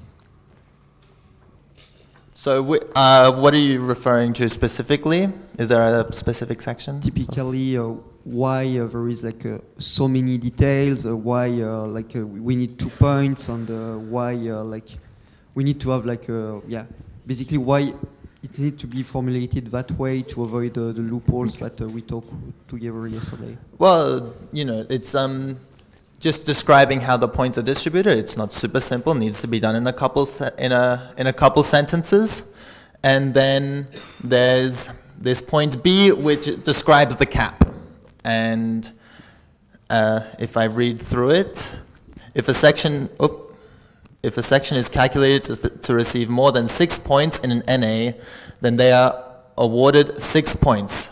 So what are you referring to specifically? Is there a specific section? Typically, why there is like so many details, why like we need 2 points, and why like we need to have like yeah, basically why it needs to be formulated that way to avoid the loopholes that we talked together yesterday. Well, you know, it's just describing how the points are distributed. It's not super simple. It needs to be done in a couple sentences. And then there's this point B, which describes the cap. And if I read through it, if a section is calculated to receive more than 6 points in an NA, then they are awarded 6 points.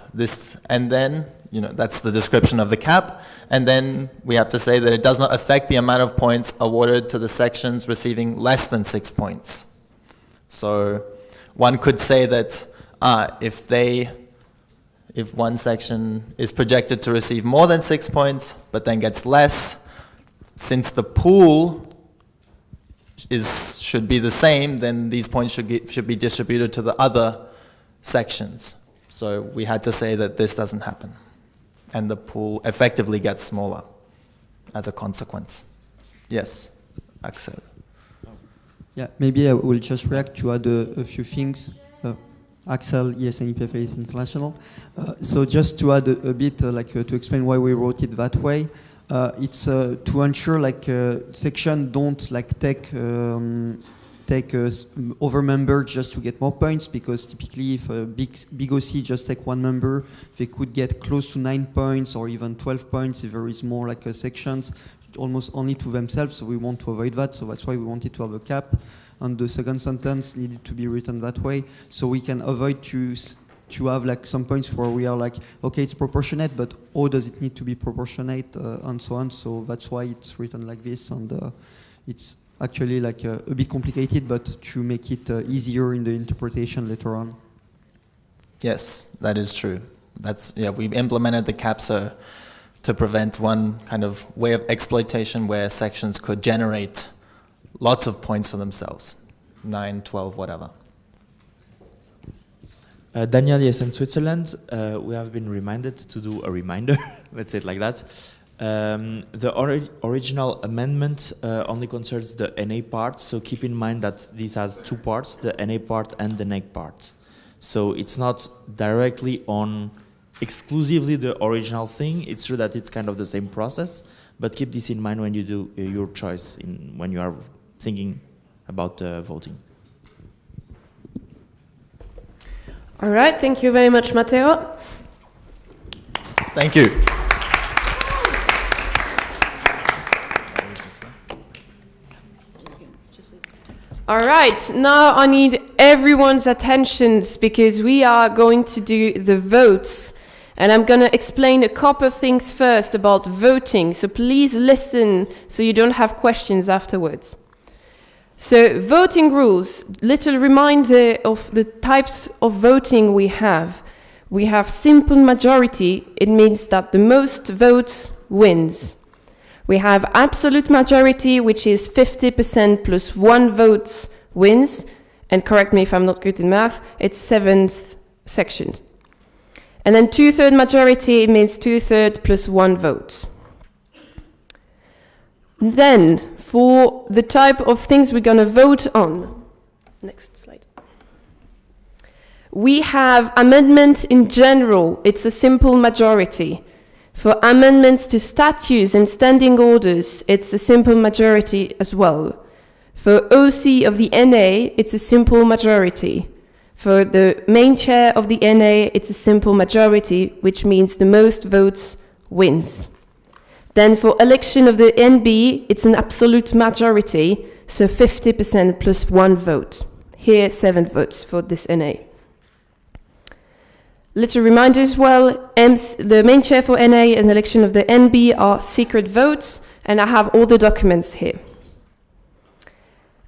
And then, that's the description of the cap. And then we have to say that it does not affect the amount of points awarded to the sections receiving less than 6 points. So one could say that if one section is projected to receive more than 6 points, but then gets less, since the pool should be the same, then these points should be distributed to the other sections. So we had to say that this doesn't happen, and the pool effectively gets smaller as a consequence. Yes, Axel. Yeah, maybe I will just react to add a few things. Axel, ESN IPFL International. So just to add a bit, to explain why we wrote it that way, it's to ensure section don't take over member just to get more points, because typically if a big OC just take one member, they could get close to 9 points or even 12 points if there is more sections, almost only to themselves. So we want to avoid that. So that's why we wanted to have a cap. And the second sentence needed to be written that way, so we can avoid to have some points where we are okay, it's proportionate, but how does it need to be proportionate, and so on. So that's why it's written like this, and it's actually a bit complicated, but to make it easier in the interpretation later on. Yes, that is true. We implemented the cap to prevent one kind of way of exploitation where sections could generate lots of points for themselves, 9, 12, whatever. Daniel, yes, in Switzerland, we have been reminded to do a reminder, let's say it like that. The original amendment only concerns the NA part, so keep in mind that this has two parts, the NA part and the NEG part. So it's not directly on exclusively the original thing. It's true that it's kind of the same process, but keep this in mind when you do your choice, when you are thinking about voting. All right, thank you very much, Matteo. Thank you. All right, now I need everyone's attentions because we are going to do the votes. And I'm going to explain a couple of things first about voting. So please listen so you don't have questions afterwards. So voting rules, little reminder of the types of voting we have. We have simple majority. It means that the most votes wins. We have absolute majority, which is 50% plus 1 vote wins. And correct me if I'm not good in math, it's 7th section. And then 2/3 majority, it means 2/3 plus 1 vote. Then, for the type of things we're going to vote on, next slide. We have amendment in general, it's a simple majority. For amendments to statutes and standing orders, it's a simple majority as well. For OC of the NA, it's a simple majority. For the main chair of the NA, it's a simple majority, which means the most votes wins. Then for election of the NB, it's an absolute majority, so 50% plus 1 vote. Here, 7 votes for this NA. Little reminder as well, the main chair for NA and election of the NB are secret votes, and I have all the documents here.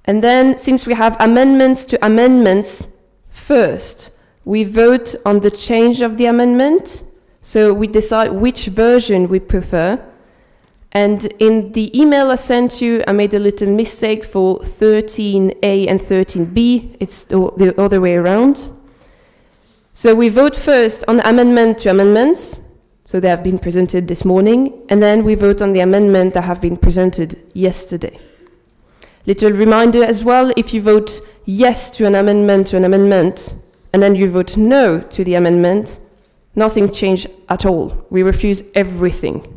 And then, since we have amendments to amendments, first, we vote on the change of the amendment, so we decide which version we prefer. And in the email I sent you, I made a little mistake for 13A and 13B. It's the other way around. So we vote first on the amendment to amendments. So they have been presented this morning. And then we vote on the amendment that have been presented yesterday. Little reminder as well, if you vote yes to an amendment, and then you vote no to the amendment, nothing changed at all. We refuse everything.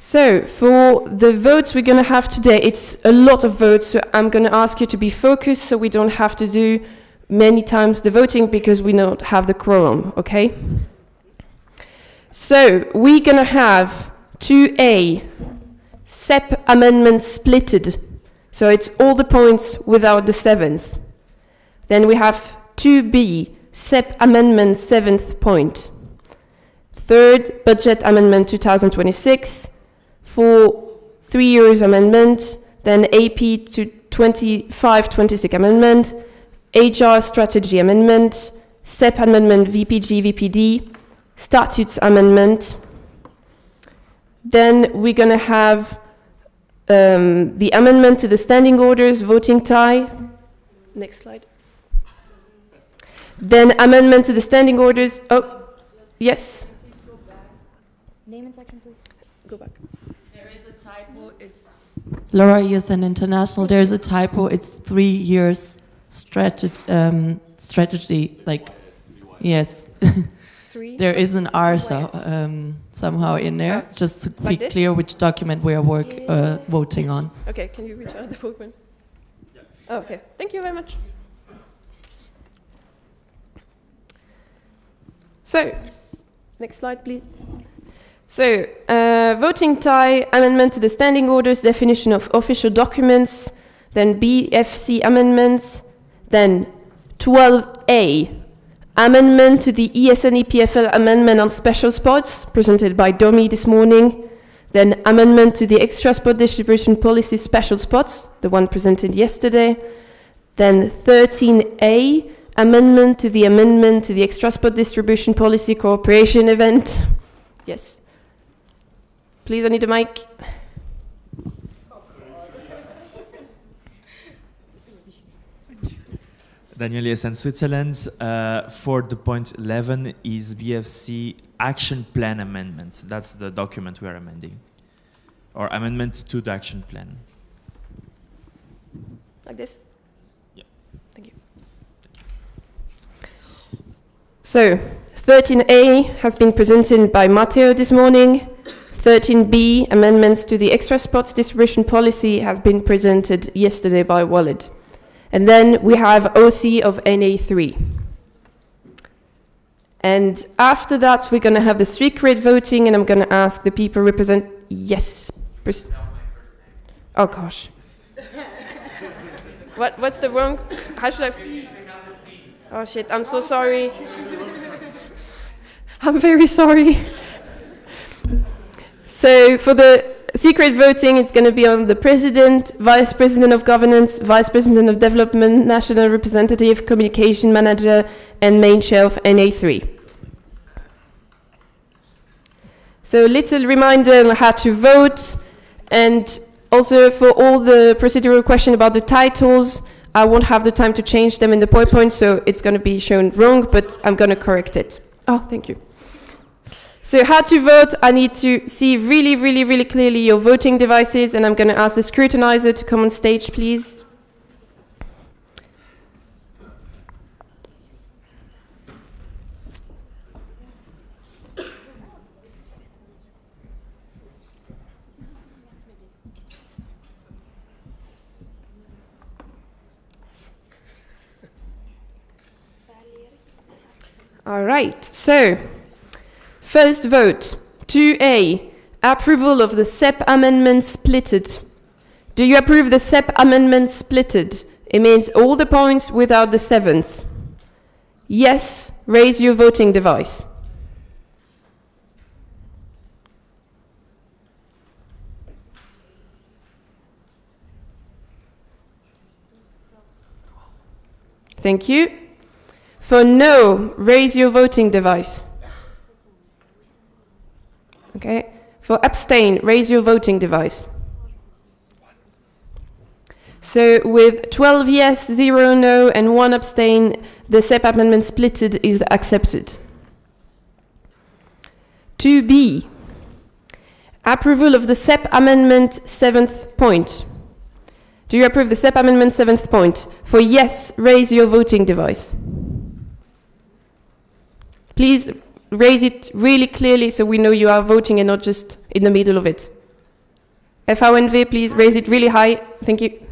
So for the votes we're going to have today, it's a lot of votes, so I'm going to ask you to be focused so we don't have to do many times the voting because we don't have the quorum, okay? So we're going to have 2A, SEP amendment splitted. So it's all the points without the 7th. Then we have 2B, SEP amendment 7th point. Third, budget amendment 2026. For 3 years amendment, then AP to 25-26 amendment, HR strategy amendment, SEP amendment VPG, VPD, statutes amendment. Then we're going to have the amendment to the standing orders, voting tie. Next slide. Then amendment to the standing orders. Oh, yes. Name and section, please. Go back. Typo, it's Laura ESN International. There's a typo. It's 3 years strategy. Like, yes. There is an R somehow in there, just to be clear which document we are voting on. Okay, can you reach out the document? Yeah. Oh, okay, thank you very much. So, next slide, please. So, voting tie, amendment to the standing orders, definition of official documents, then BFC amendments, then 12A, amendment to the ESN EPFL amendment on special spots, presented by Domi this morning, then amendment to the extra spot distribution policy special spots, the one presented yesterday, then 13A, amendment to the extra spot distribution policy cooperation event. Yes. Please, I need a mic. Daniel Jessen, Switzerland. For the point 11 is BFC action plan amendment. That's the document we are amending. Or amendment to the action plan. Like this? Yeah. Thank you. So, 13A has been presented by Matteo this morning. 13B, amendments to the extra spots distribution policy, has been presented yesterday by Walid. And then we have OC of NA3. And after that, we're going to have the secret voting, and I'm going to ask the people represent... Yes. Oh, gosh. What's the wrong... How should I... Oh, shit, I'm so sorry. I'm very sorry. So for the secret voting, it's going to be on the President, Vice President of Governance, Vice President of Development, National Representative, Communication Manager, and Main Chair of NA3. So little reminder on how to vote, and also for all the procedural question about the titles, I won't have the time to change them in the PowerPoint, so it's going to be shown wrong, but I'm going to correct it. Oh, thank you. So how to vote, I need to see really, really, really clearly your voting devices, and I'm going to ask the scrutinizer to come on stage, please. All right, so first vote, 2A, approval of the SEP amendment splitted. Do you approve the SEP amendment splitted? It means all the points without the 7th. Yes, raise your voting device. Thank you. For no, raise your voting device. Okay. For abstain, raise your voting device. So with 12 yes, 0 no, and 1 abstain, the SEP amendment splitted is accepted. 2B, approval of the SEP amendment 7th point. Do you approve the SEP amendment 7th point? For yes, raise your voting device. Please raise it really clearly so we know you are voting and not just in the middle of it. FONV, please raise it really high. Thank you.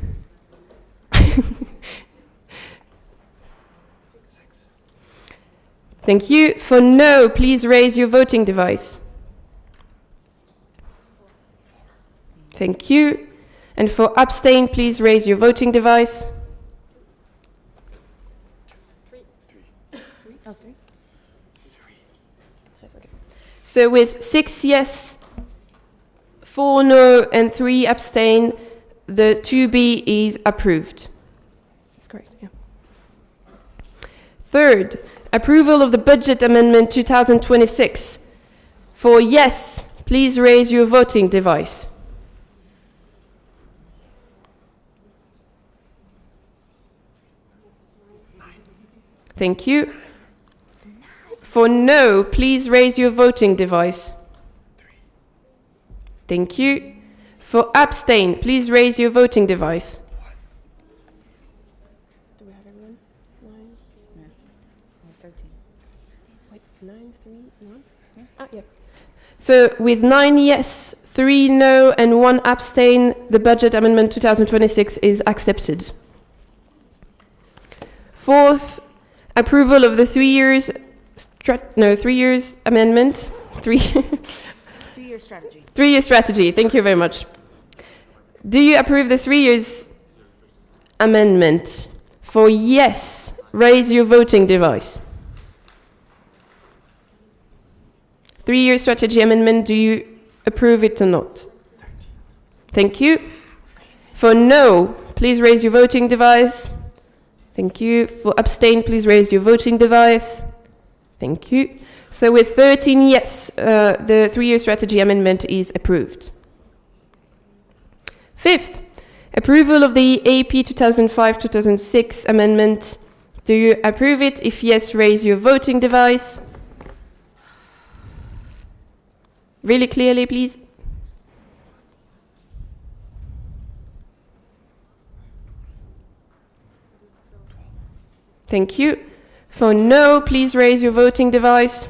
Thank you. For no, please raise your voting device. Thank you. And for abstain, please raise your voting device. So with 6 yes, 4 no, and 3 abstain, the 2B is approved. That's correct, yeah. Third, approval of the budget amendment 2026. For yes, please raise your voting device. Thank you. For no, please raise your voting device. Thank you. For abstain, please raise your voting device. Do we have everyone? 9? Yeah. 13. Wait, 9, 3, 1? Yeah. Ah, yeah. So with 9 yes, 3 no, and 1 abstain, the budget amendment 2026 is accepted. Fourth, approval of the 3 years 3 years amendment. 3-year strategy. 3-year strategy. Thank you very much. Do you approve the 3 years amendment? For yes, raise your voting device. 3-year strategy amendment, do you approve it or not? Thank you. For no, please raise your voting device. Thank you. For abstain, please raise your voting device. Thank you. So with 13 yes, the 3-year strategy amendment is approved. Fifth, approval of the AP 2005-2006 amendment. Do you approve it? If yes, raise your voting device. Really clearly, please. Thank you. For no, please raise your voting device.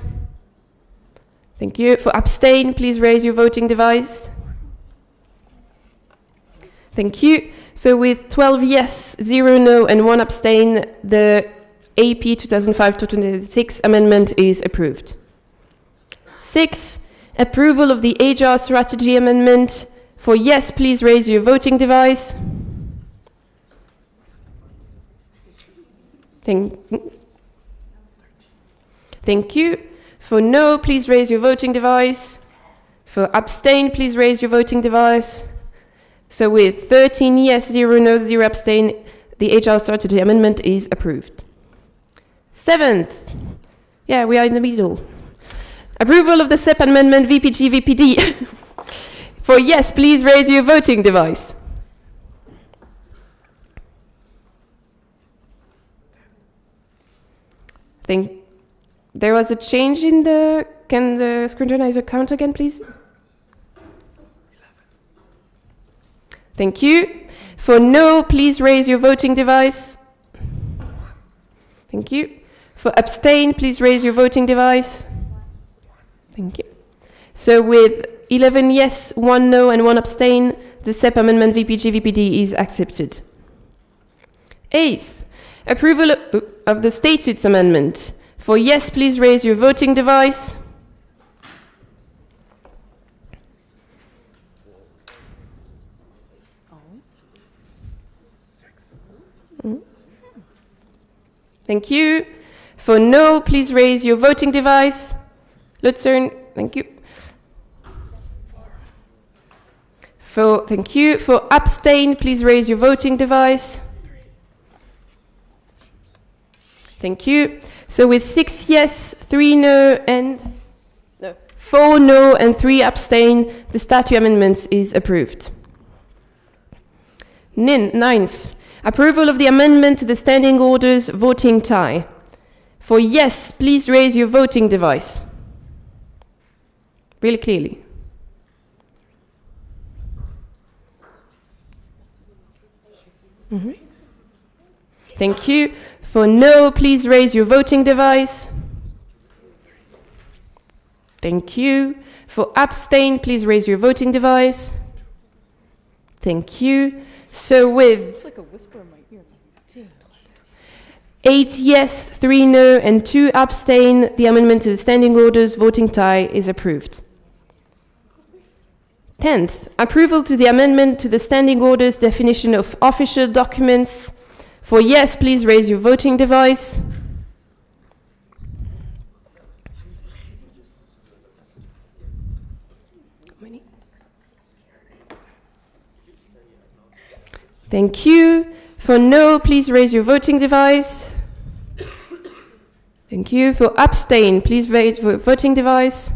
Thank you. For abstain, please raise your voting device. Thank you. So with 12 yes, 0 no, and 1 abstain, the AP 2005-2006 amendment is approved. Sixth, approval of the HR strategy amendment. For yes, please raise your voting device. Thank you. For no, please raise your voting device. For abstain, please raise your voting device. So with 13 yes, 0 no, 0 abstain, the HR strategy amendment is approved. Seventh, yeah, we are in the middle. Approval of the SEP amendment VPG VPD. For yes, please raise your voting device. There was a change in the... Can the scrutinizer count again, please? Thank you. For no, please raise your voting device. Thank you. For abstain, please raise your voting device. Thank you. So with 11 yes, 1 no, and 1 abstain, the SEP amendment VPG VPD is accepted. Eighth, approval of the statutes amendment. For yes, please raise your voting device. Thank you. For no, please raise your voting device. Lutzern, thank you. Thank you. For abstain, please raise your voting device. Thank you. So with 6 yes, 3 no, and 4 no, and 3 abstain, the statute amendments is approved. Ninth, approval of the amendment to the standing orders voting tie. For yes, please raise your voting device. Really clearly. Thank you. For no, please raise your voting device. Thank you. For abstain, please raise your voting device. Thank you. So with It's like a whisper in my ear. 8 yes, 3 no, and 2 abstain, the amendment to the standing orders voting tie is approved. 10th, approval to the amendment to the standing orders definition of official documents. For yes, please raise your voting device. Thank you. For no, please raise your voting device. Thank you. For abstain, please raise your voting device.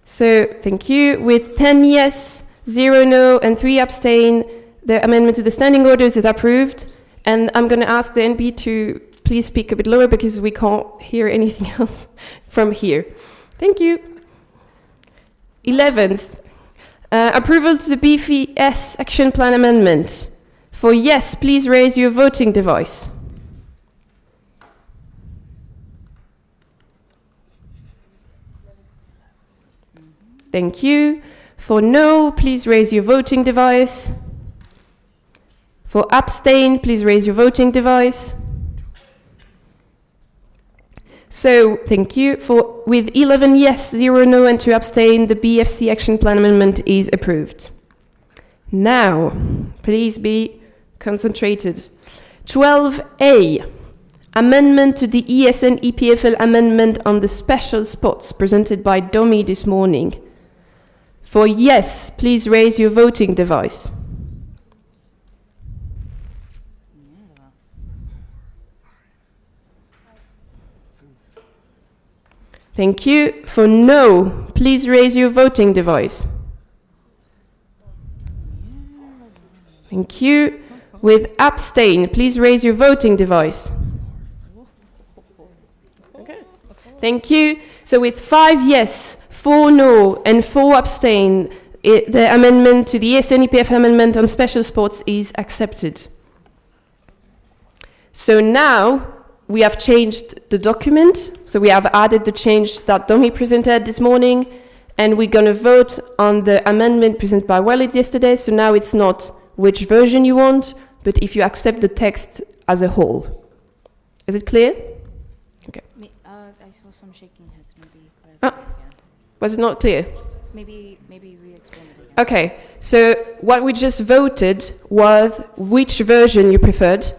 So, thank you. With 10 yes, 0 no, and 3 abstain, the amendment to the standing orders is approved. And I'm going to ask the NB to please speak a bit lower because we can't hear anything else from here. Thank you. 11th, approval to the BFS Action Plan Amendment. For yes, please raise your voting device. Thank you. For no, please raise your voting device. For abstain, please raise your voting device. So, thank you. With 11 yes, 0 no, and 2 abstain, the BFC Action Plan Amendment is approved. Now, please be concentrated. 12A, amendment to the ESN EPFL amendment on the special spots presented by Domi this morning. For yes, please raise your voting device. Thank you. For no, please raise your voting device. Thank you. With abstain, please raise your voting device. Okay. Thank you. So with 5 yes, 4 no, and 4 abstain, the amendment to the ESN-EPF amendment on special sports is accepted. So now we have changed the document. So we have added the change that Domi presented this morning, and we're going to vote on the amendment presented by Walid yesterday. So now it's not which version you want, but if you accept the text as a whole. Is it clear? Okay. I saw some shaking heads. Maybe clarify again. Was it not clear? Maybe re-explain it again. Okay. So what we just voted was which version you preferred,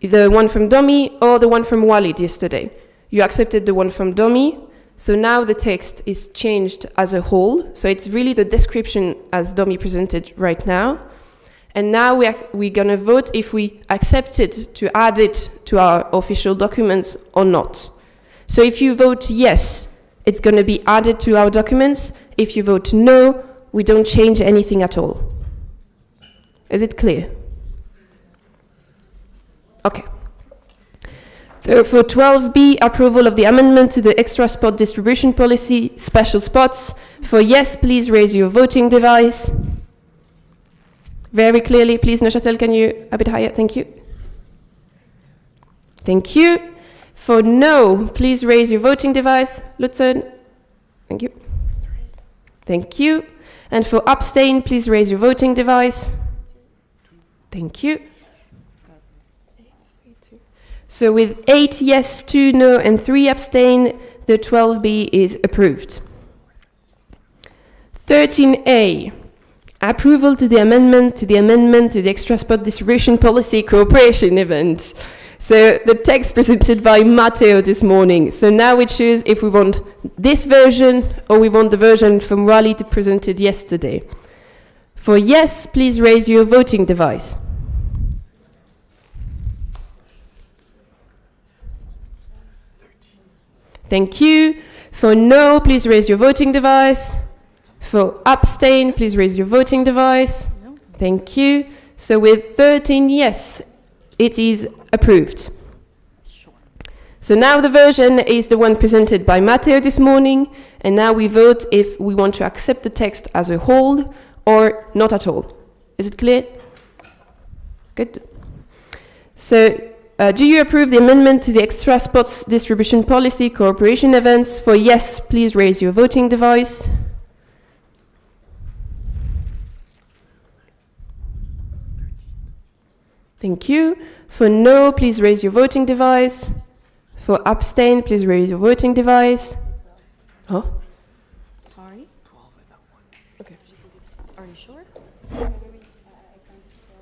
the one from Domi or the one from Walid yesterday. You accepted the one from Domi. So now the text is changed as a whole. So it's really the description as Domi presented right now. And now we're going to vote if we accept it to add it to our official documents or not. So if you vote yes, it's going to be added to our documents. If you vote no, we don't change anything at all. Is it clear? Okay. So for 12B, approval of the amendment to the extra spot distribution policy, special spots. For yes, please raise your voting device. Very clearly, please, Neuchâtel, can you a bit higher? Thank you. Thank you. For no, please raise your voting device. Lutzen. Thank you. Thank you. And for abstain, please raise your voting device. Thank you. So with 8 yes, 2 no, and 3 abstain, the 12B is approved. 13A. Approval to the amendment to the extra spot distribution policy cooperation event. So the text presented by Matteo this morning. So now we choose if we want this version or we want the version from Walid presented yesterday. For yes, please raise your voting device. Thank you. For no, please raise your voting device. For abstain, please raise your voting device. No. Thank you. So with 13 yes, it is approved. Sure. So now the version is the one presented by Matteo this morning, and now we vote if we want to accept the text as a whole or not at all. Is it clear? Good. So do you approve the amendment to the extra spots distribution policy cooperation events? For yes, please raise your voting device. Thank you. For no, please raise your voting device. For abstain, please raise your voting device. Oh? Sorry? 12 and not 1. Okay. Are you sure?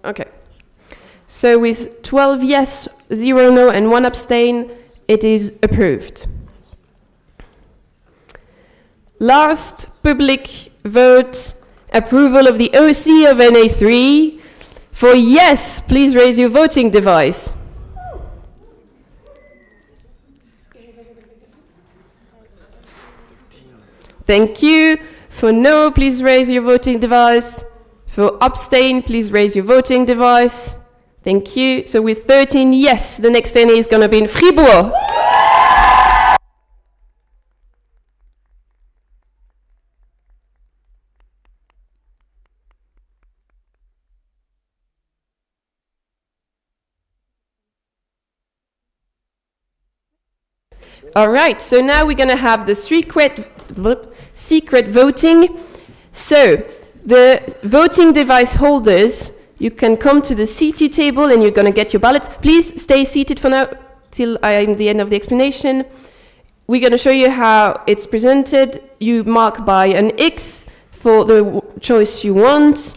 Okay. So with 12 yes, 0 no, and 1 abstain, it is approved. Last public vote, approval of the OC of NA3. For yes, please raise your voting device. Thank you. For no, please raise your voting device. For abstain, please raise your voting device. Thank you. So with 13 yes, the next NA is going to be in Fribourg. All right, so now we're going to have the secret voting. So the voting device holders, you can come to the CT table and you're going to get your ballots. Please stay seated for now till I'm the end of the explanation. We're going to show you how it's presented. You mark by an X for the choice you want.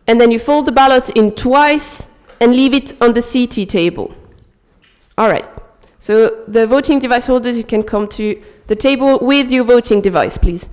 And then you fold the ballot in twice and leave it on the CT table. All right. So the voting device holders, you can come to the table with your voting device, please.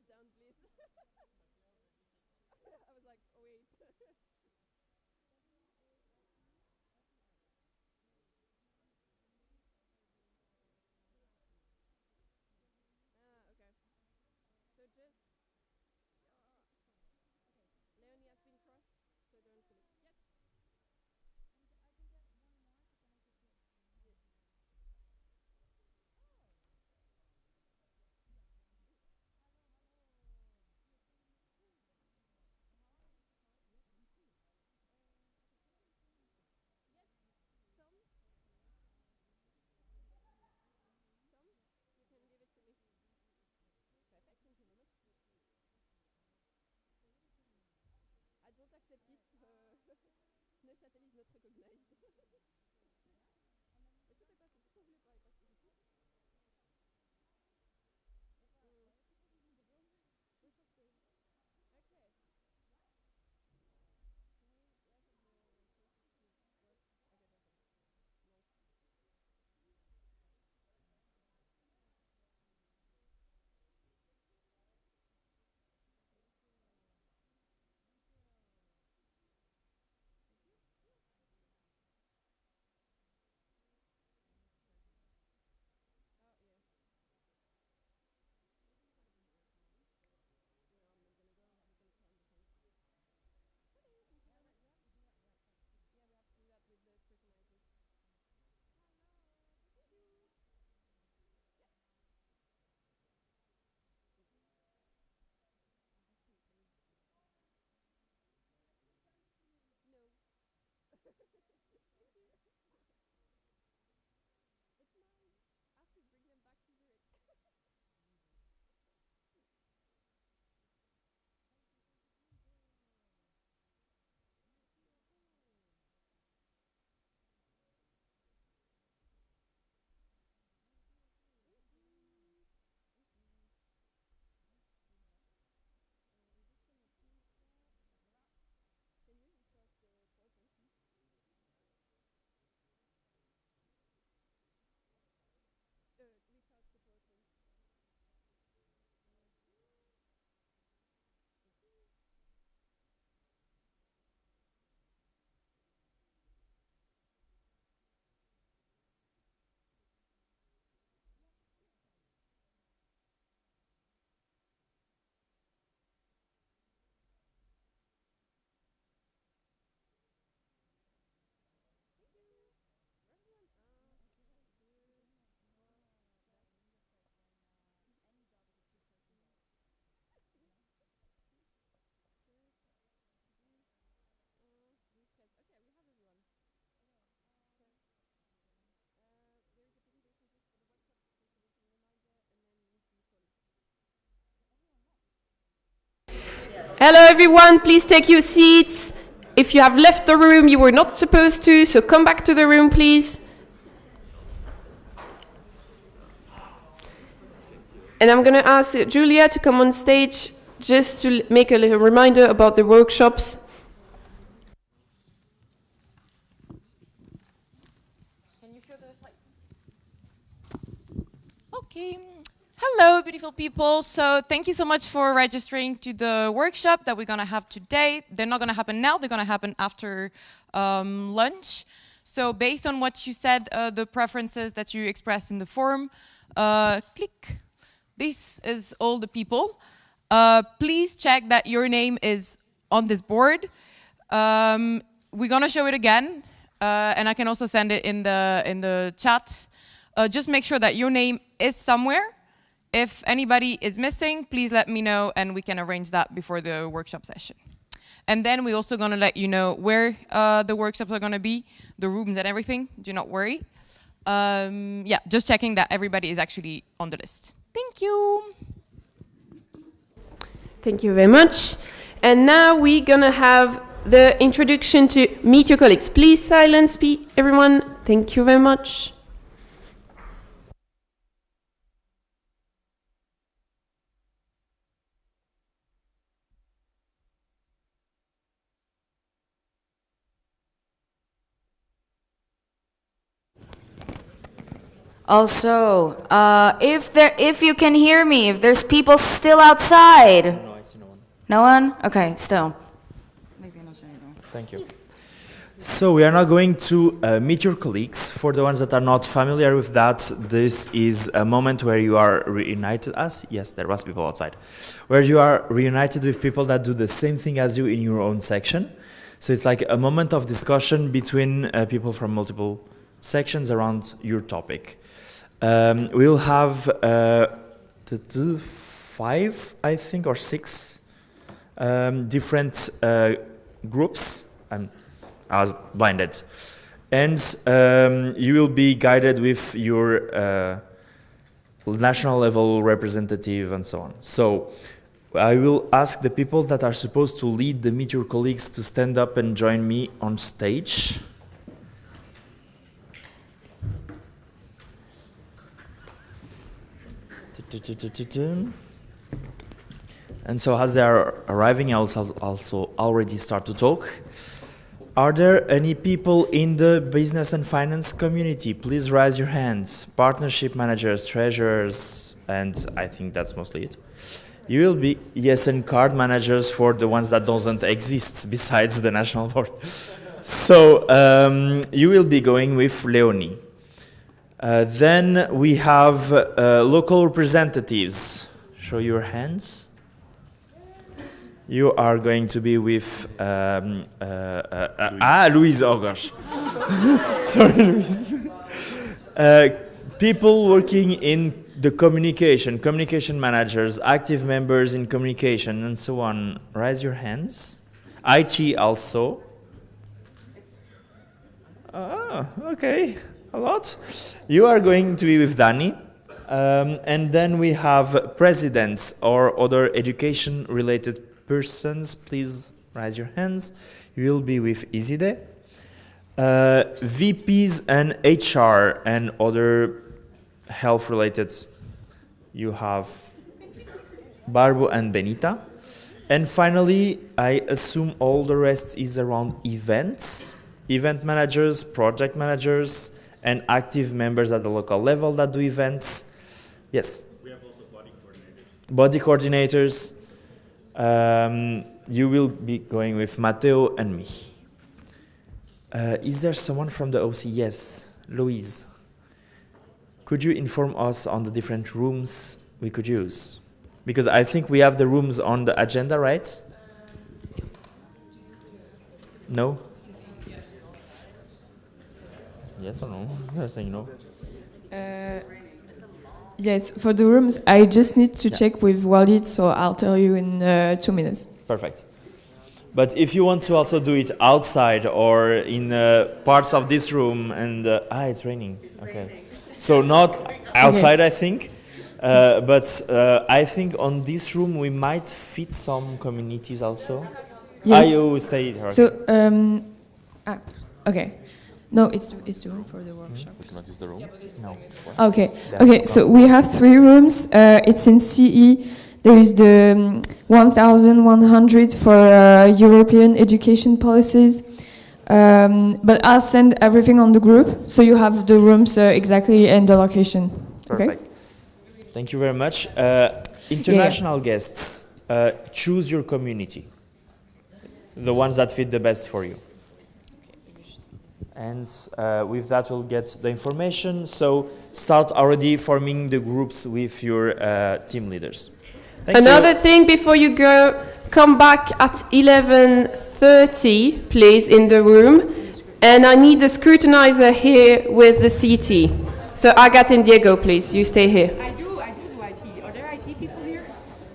down, please. I was like, oh, wait. Okay. So just Leonie has been crossed, so don't kill it. Yes. Some, you can give it to me. Perfect, thank you very much. I don't accept it. Neuchâtel is not recognized. Et tout est passé, tout ce qu'on voulait pas est passé du coup. Okay. Oh, yeah. Yeah, we have to do that with the precognizers. Thank you. Yeah. No. Thank you. It's mine. I have to bring them back to Zurich. Can you recharge the portal, please? Recharge the portal. Thank you. For everyone. Good. Any job is a good person. Good. Stress. Okay, we have everyone. Okay. There is a presentation just for the workshop, presentation reminder, and then we need to call it. Hello everyone, please take your seats. If you have left the room, you were not supposed to, so come back to the room, please. And I'm going to ask Julia to come on stage just to make a little reminder about the workshops. Can you show the slide? Okay. Hello, beautiful people. So thank you so much for registering to the workshop that we're going to have today. They're not going to happen now. They're going to happen after lunch. So based on what you said, the preferences that you expressed in the form, click. This is all the people. Please check that your name is on this board. We're going to show it again. And I can also send it in the chat. Just make sure that your name is somewhere. If anybody is missing, please let me know and we can arrange that before the workshop session. And then we're also gonna let you know where the workshops are gonna be, the rooms and everything, do not worry. Yeah, just checking that everybody is actually on the list. Thank you. Thank you very much. And now we're gonna have the introduction to Meet Your Colleagues. Please silence everyone. Thank you very much. Also, if you can hear me, if there's people still outside. No, I see no one. No one? Okay, still. Thank you. So we are now going to meet your colleagues. For the ones that are not familiar with that, this is a moment where you are reunited. Yes, there was people outside. Where you are reunited with people that do the same thing as you in your own section. So it's like a moment of discussion between people from multiple sections around your topic. We'll have 5, I think, or 6 different groups. I was blinded. And you will be guided with your national level representative and so on. So I will ask the people that are supposed to lead the Meet Your Colleagues to stand up and join me on stage. And so as they are arriving, I will also already start to talk. Are there any people in the business and finance community? Please raise your hands. Partnership managers, treasurers, and I think that's mostly it. You will be ESN card managers for the ones that doesn't exist besides the national board. So you will be going with Leonie. Then we have local representatives. Show your hands. You are going to be with Louise. Oh gosh, sorry, Louise. People working in the communication managers, active members in communication, and so on. Raise your hands. IT also. Okay, a lot. You are going to be with Dani. And then we have presidents or other education-related persons. Please raise your hands. You will be with Izide. VPs and HR and other health-related. You have Barbu and Benita. And finally, I assume all the rest is around events. Event managers, project managers, and active members at the local level that do events. Yes? We have also body coordinators. Body coordinators. You will be going with Matteo and me. Is there someone from the OC? Yes, Louise. Could you inform us on the different rooms we could use? Because I think we have the rooms on the agenda, right? No? Yes or no? You're saying no. Yes, for the rooms, I just need to check with Walid, so I'll tell you in 2 minutes. Perfect. But if you want to also do it outside or in parts of this room, and it's raining. Okay, so not outside, I think, but I think on this room we might fit some communities also. Yes. You stay here. So, okay. No, it's the room for the workshop. What is the room? No. Okay. Okay. So we have 3 rooms. It's in CE. There is the 1100 for European education policies. But I'll send everything on the group, so you have the rooms exactly and the location. Perfect. Okay? Thank you very much. International guests, choose your community. The ones that fit the best for you. And with that, we'll get the information. So start already forming the groups with your team leaders. Another thing before you go, come back at 11:30, please, in the room. And I need the scrutinizer here with the CT. So Agathe and Diego, please, you stay here. I do IT. Are there IT people here?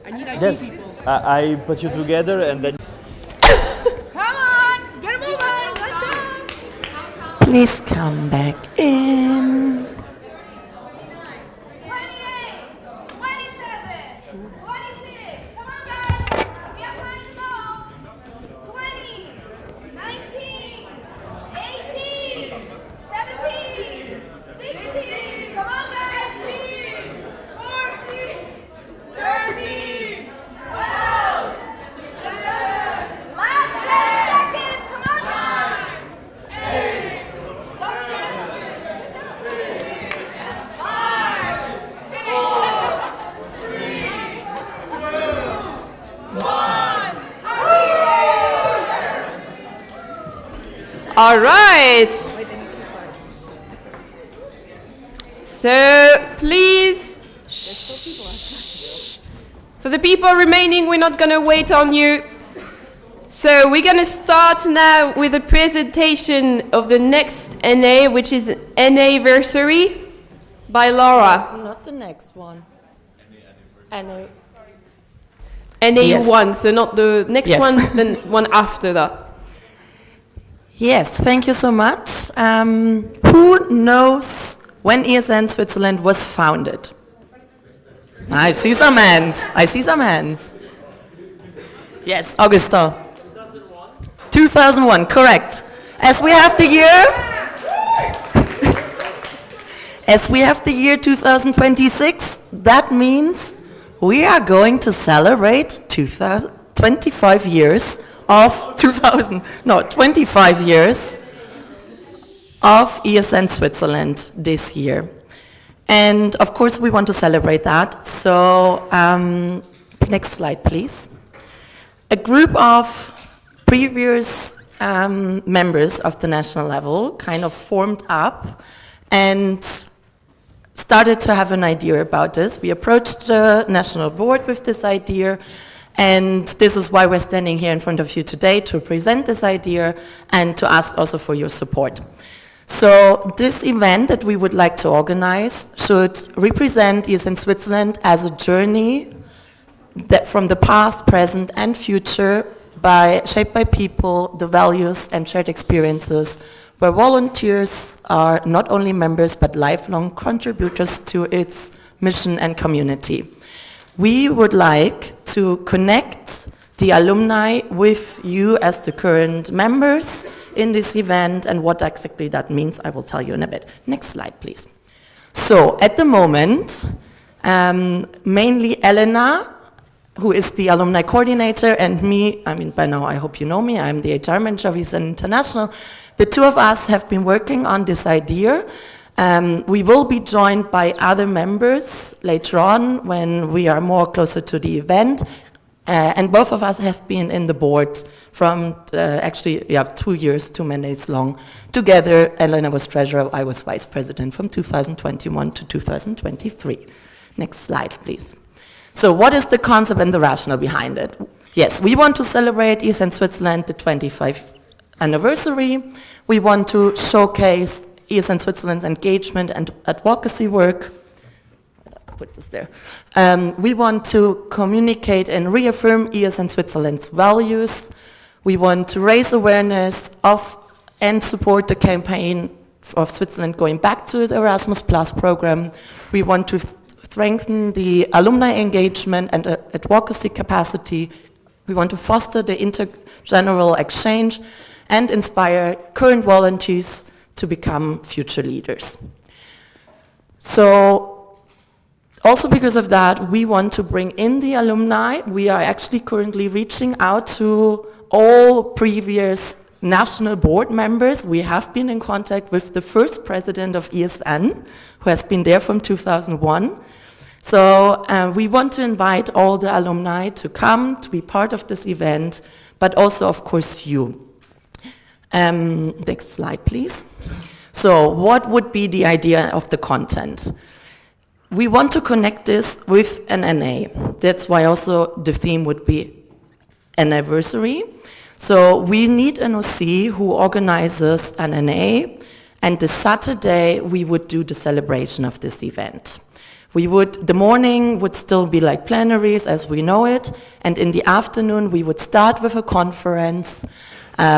I need IT Yes, people. I put you together and then... Come on, get moving, let's go. Please come back in. 10, 9, 8, 7, 6, 5, 4, 3, 2, 1. right. So please, for the people remaining, we're not going to wait on you. So we're going to start now with a presentation of the next NA, which is NA-versary by Laura. Not the next one. NA. NA1, so not the next Yes. one, the one after that. Yes, thank you so much. Who knows when ESN Switzerland was founded? I see some hands. I see some hands. Yes, Augustin. 2001, correct. As we have the year 2026, that means we are going to celebrate 25 years of 25 years of ESN Switzerland this year. And of course we want to celebrate that. So next slide, please. A group of previous members of the national level kind of formed up and started to have an idea about this. We approached the national board with this idea, and this is why we're standing here in front of you today, to present this idea and to ask also for your support. So this event that we would like to organize should represent ESN Switzerland as a journey that from the past, present and future, shaped by people, the values and shared experiences, where volunteers are not only members but lifelong contributors to its mission and community. We would like to connect the alumni with you as the current members in this event, and what exactly that means I will tell you in a bit. Next slide, please. So at the moment, mainly Elena, who is the alumni coordinator, and me, I mean, by now I hope you know me, I'm the HR manager of ESN International. The two of us have been working on this idea. We will be joined by other members later on when we are more closer to the event. And both of us have been in the board from actually 2 years, 2 mandates long. Together, Elena was treasurer, I was vice president from 2021 to 2023. Next slide, please. So what is the concept and the rationale behind it? Yes, we want to celebrate ESN Switzerland the 25th anniversary. We want to showcase ESN Switzerland's engagement and advocacy work. Put this there. We want to communicate and reaffirm ESN Switzerland's values. We want to raise awareness of and support the campaign of Switzerland going back to the Erasmus Plus program. We want to strengthen the alumni engagement and advocacy capacity. We want to foster the intergeneral exchange and inspire current volunteers to become future leaders. So, also because of that, we want to bring in the alumni. We are actually currently reaching out to all previous national board members. We have been in contact with the first president of ESN, who has been there from 2001. So we want to invite all the alumni to come, to be part of this event, but also, of course, you. Next slide, please. So what would be the idea of the content? We want to connect this with an NA. That's why also the theme would be anniversary. So we need an OC who organizes an NA, and this Saturday we would do the celebration of this event. The morning would still be like plenaries as we know it, and in the afternoon we would start with a conference.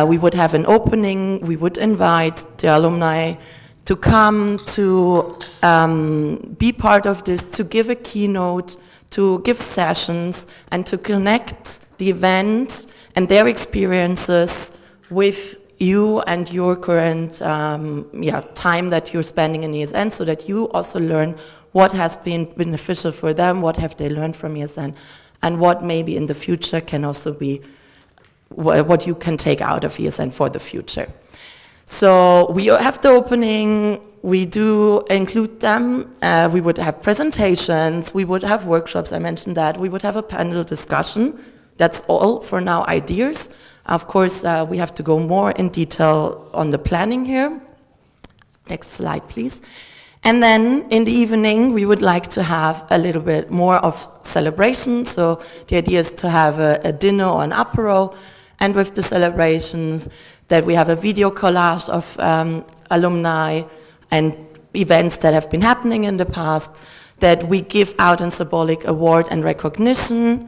We would have an opening. We would invite the alumni to come to be part of this, to give a keynote, to give sessions, and to connect the event and their experiences with you and your current time that you're spending in ESN, so that you also learn what has been beneficial for them, what have they learned from ESN, and what maybe in the future can also be what you can take out of ESN for the future. So we have the opening, we do include them, we would have presentations, we would have workshops, I mentioned that, we would have a panel discussion. That's all for now ideas. Of course, we have to go more in detail on the planning here. Next slide, please. And then in the evening, we would like to have a little bit more of celebration. So the idea is to have a dinner or an apéro, and with the celebrations, that we have a video collage of alumni and events that have been happening in the past, that we give out a symbolic award and recognition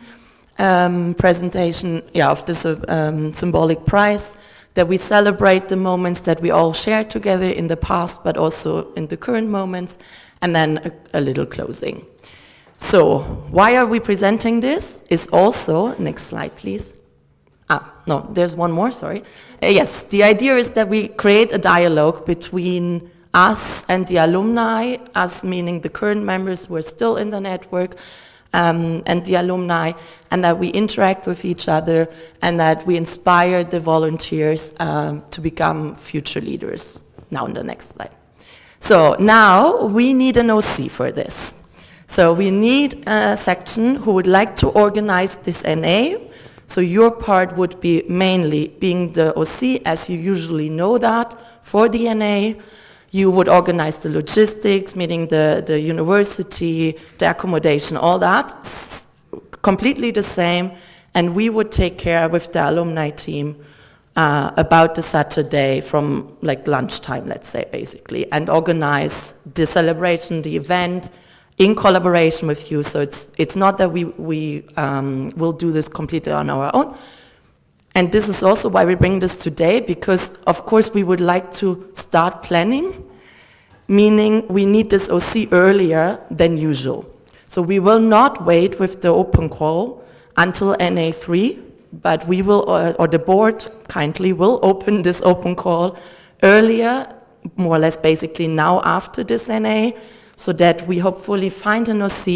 presentation of the symbolic prize, that we celebrate the moments that we all shared together in the past, but also in the current moments, and then a little closing. So, why are we presenting this? Is also, next slide please. No, there's one more, sorry. Yes, the idea is that we create a dialogue between us and the alumni, us meaning the current members who are still in the network, and the alumni, and that we interact with each other, and that we inspire the volunteers to become future leaders. Now on the next slide. So now we need an OC for this. So we need a section who would like to organize this NA. So your part would be mainly being the OC, as you usually know that, for the NA. You would organize the logistics, meaning the university, the accommodation, all that, completely the same. And we would take care with the alumni team about the Saturday from like lunchtime, let's say, basically, and organize the celebration, the event, in collaboration with you. So it's not that we will do this completely on our own. And this is also why we bring this today, because of course we would like to start planning, meaning we need this OC earlier than usual. So we will not wait with the open call until NA3, but we will, or the board kindly will open this open call earlier, more or less basically now after this NA, so that we hopefully find an OC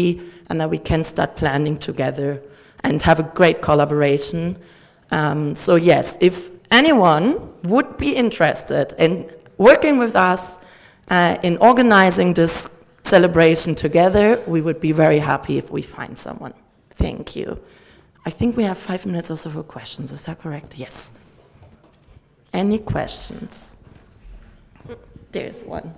and that we can start planning together and have a great collaboration. So yes, if anyone would be interested in working with us in organizing this celebration together, we would be very happy if we find someone. Thank you. I think we have 5 minutes also for questions, is that correct? Yes. Any questions? There's one.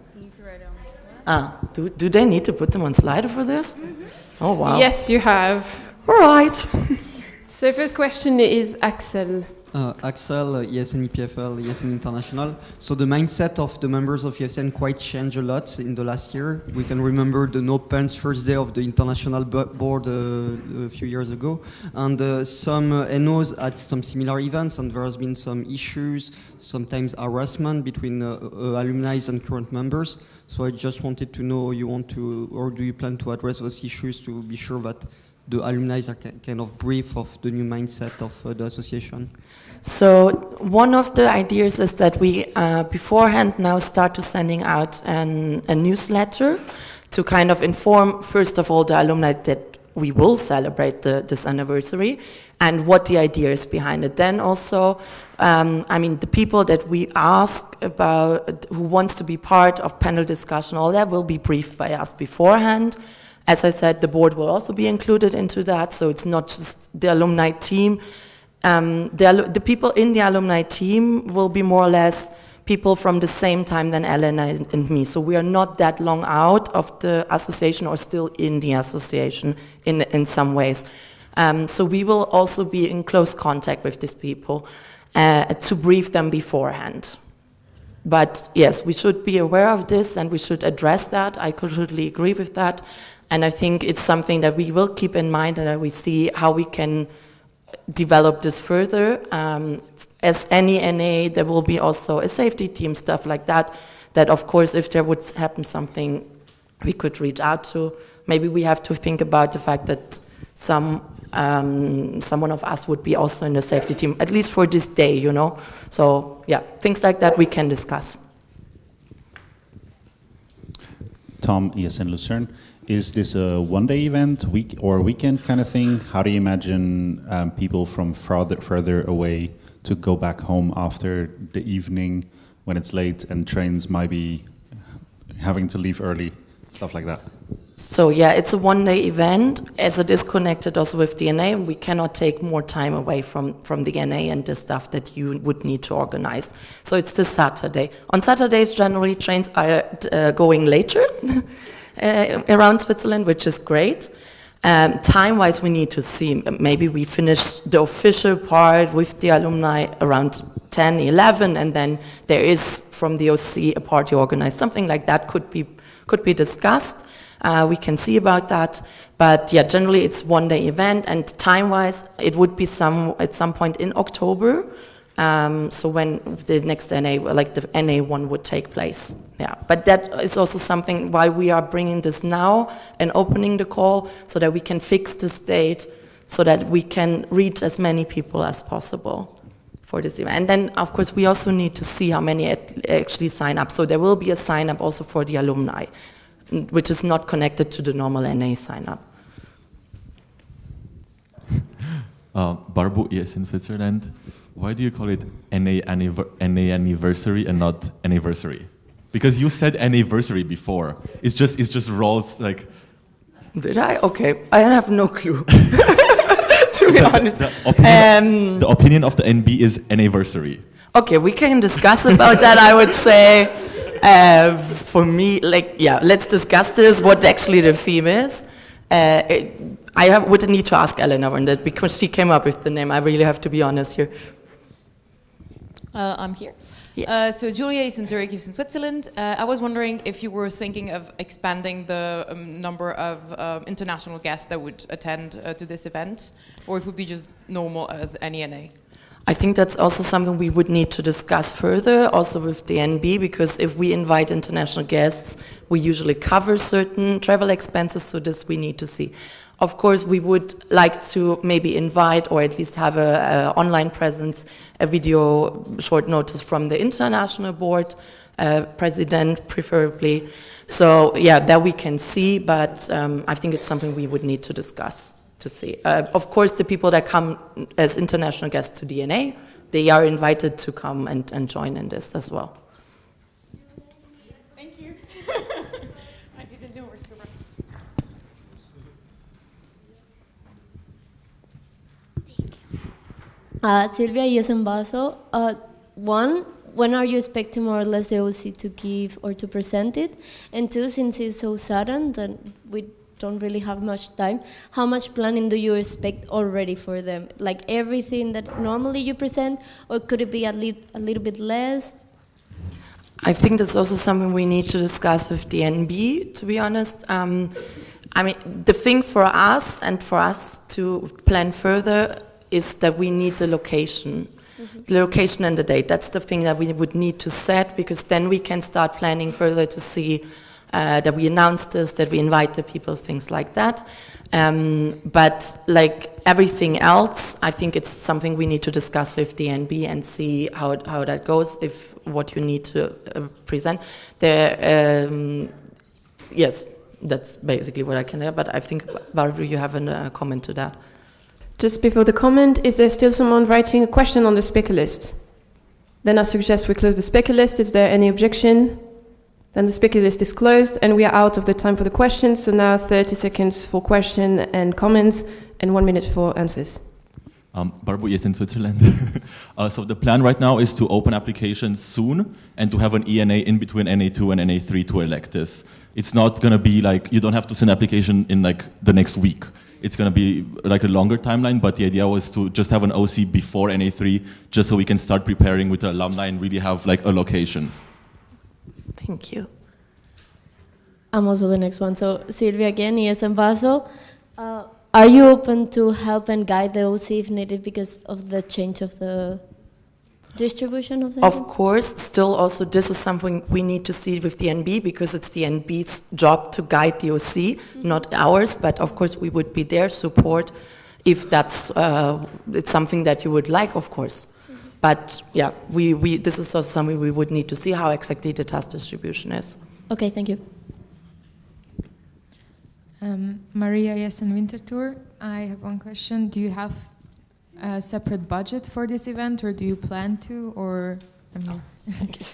Do they need to put them on Slido for this? Mm-hmm. Oh, wow. Yes, you have. All right. So first question is Axel. Axel, ESN EPFL, ESN International. So the mindset of the members of ESN quite changed a lot in the last year. We can remember the no pants first day of the international board a few years ago. And some NOs had some similar events, and there has been some issues, sometimes harassment between alumni and current members. So I just wanted to know, do you plan to address those issues to be sure that the alumni are kind of brief of the new mindset of the association? So one of the ideas is that we beforehand now start to sending out a newsletter to kind of inform, first of all, the alumni that we will celebrate this anniversary and what the idea is behind it. Then also, the people that we ask about, who wants to be part of panel discussion, all that will be briefed by us beforehand. As I said, the board will also be included into that, so it's not just the alumni team. The people in the alumni team will be more or less people from the same time than Elena and me. So we are not that long out of the association or still in the association in some ways. So we will also be in close contact with these people to brief them beforehand. But yes, we should be aware of this and we should address that. I completely agree with that. And I think it's something that we will keep in mind and that we see how we can develop this further. As any NA, there will be also a safety team, stuff like that, that of course if there would happen something we could reach out to. Maybe we have to think about the fact that someone of us would be also in the safety team, at least for this day, you know. So yeah, things like that we can discuss. Tom, ESN Lucerne. Is this a one-day event, week or weekend kind of thing? How do you imagine people from further away to go back home after the evening when it's late and trains might be having to leave early, stuff like that? So yeah, it's a one-day event, as it is connected also with DNA, and we cannot take more time away from DNA and the stuff that you would need to organize. So it's this Saturday. On Saturdays, generally, trains are going later around Switzerland, which is great. Time-wise, we need to see. Maybe we finish the official part with the alumni around 10, 11, and then there is, from the OC, a party organized. Something like that could be discussed. We can see about that, but yeah, generally it's one-day event, and time-wise, it would be at some point in October. So when the next NA, like the NA one, would take place. Yeah, but that is also something why we are bringing this now and opening the call so that we can fix this date, so that we can reach as many people as possible for this event. And then, of course, we also need to see how many actually sign up. So there will be a sign up also for the alumni, which is not connected to the normal NA sign-up. Barbu, yes, in Switzerland. Why do you call it NA anniversary and not anniversary? Because you said anniversary before. It's just rolls like. Did I? Okay, I have no clue. To be honest. The opinion of the NB is anniversary. Okay, we can discuss about that, I would say. For me, like, yeah, let's discuss this, what actually the theme is. Would need to ask Elena on that, because she came up with the name. I really have to be honest here. I'm here. Yes. So Julia is in Zurich, is in Switzerland. I was wondering if you were thinking of expanding the number of international guests that would attend to this event, or if it would be just normal as any NA. I think that's also something we would need to discuss further, also with the NB, because if we invite international guests, we usually cover certain travel expenses, so this we need to see. Of course, we would like to maybe invite, or at least have a online presence, a video short notice from the international board, president preferably. So yeah, that we can see, but I think it's something we would need to discuss to see. Of course, the people that come as international guests to DNA, they are invited to come and join in this as well. Thank you. I didn't know where to run. Silvia, yes, in Basel. One, when are you expecting more or less the OC to give or to present it? And two, since it's so sudden, then we don't really have much time, how much planning do you expect already for them? Like everything that normally you present, or could it be a little bit less? I think that's also something we need to discuss with the NB, to be honest. I mean, the thing for us and for us to plan further is that we need the location. The location and the date. That's the thing that we would need to set, because then we can start planning further to see that we announce this, that we invite the people, things like that. But like everything else, I think it's something we need to discuss with DNB and see how that goes, if what you need to present. Yes, that's basically what I can say, but I think, Barbara, you have a comment to that. Just before the comment, is there still someone writing a question on the speaker list? Then I suggest we close the speaker list. Is there any objection? Then the speaker list is closed, and we are out of the time for the questions. So now 30 seconds for question and comments, and 1 minute for answers. Barbu, yes, in Switzerland. So the plan right now is to open applications soon and to have an ENA in between NA2 and NA3 to elect this. It's not going to be like, you don't have to send application in like the next week. It's going to be like a longer timeline, but the idea was to just have an OC before NA3, just so we can start preparing with the alumni and really have like a location. Thank you. I'm also the next one. So Silvia again, ESM Basel. Are you open to help and guide the OC if needed because of the change of the distribution of the Of course, still also this is something we need to see with the NB, because it's the NB's job to guide the OC, not ours, but of course we would be their support if that's it's something that you would like, of course. But yeah, this is also something we would need to see how exactly the task distribution is. Okay, thank you. Maria Jessen Winterthur. I have one question. Do you have a separate budget for this event, or do you plan to? Or thank you.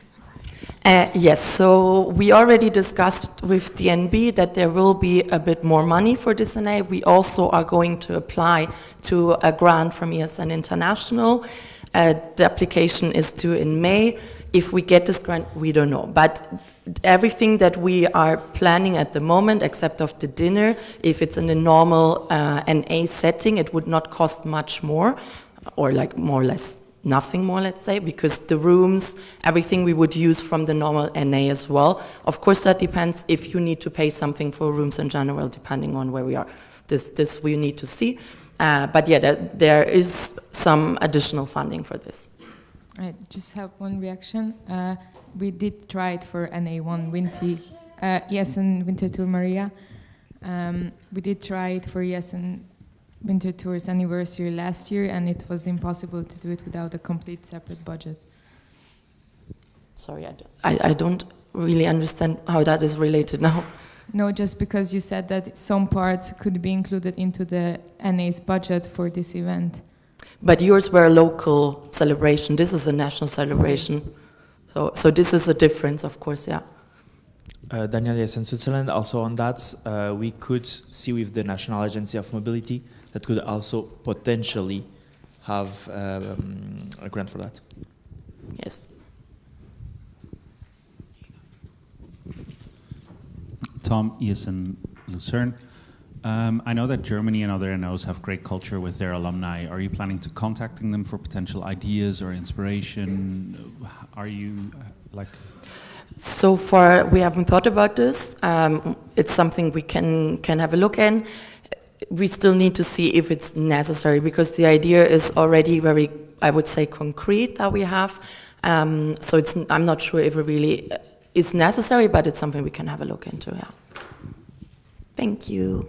Yes, so we already discussed with DNB that there will be a bit more money for this NA. We also are going to apply to a grant from ESN International. The application is due in May. If we get this grant, we don't know. But everything that we are planning at the moment, except of the dinner, if it's in a normal NA setting, it would not cost much more, or like more or less nothing more, let's say, because the rooms, everything we would use from the normal NA as well. Of course, that depends if you need to pay something for rooms in general, depending on where we are. This we need to see. But yeah, there is some additional funding for this. I just have one reaction. We did try it for NA1 Winty, yes, and Winter Tour Maria. We did try it for yes and Winter Tour's anniversary last year, and it was impossible to do it without a complete separate budget. Sorry, I don't really understand how that is related now. No, just because you said that some parts could be included into the NA's budget for this event. But yours were a local celebration. This is a national celebration. So this is a difference, of course, yeah. Daniel, yes, in Switzerland, also on that, we could see with the National Agency of Mobility that could also potentially have a grant for that. Yes. Tom ESN Lucerne. I know that Germany and other NOs have great culture with their alumni. Are you planning to contacting them for potential ideas or inspiration? Are you like... So far, we haven't thought about this. It's something we can have a look in. We still need to see if it's necessary, because the idea is already very, I would say, concrete that we have. So I'm not sure if it really is necessary, but it's something we can have a look into, yeah. Thank you.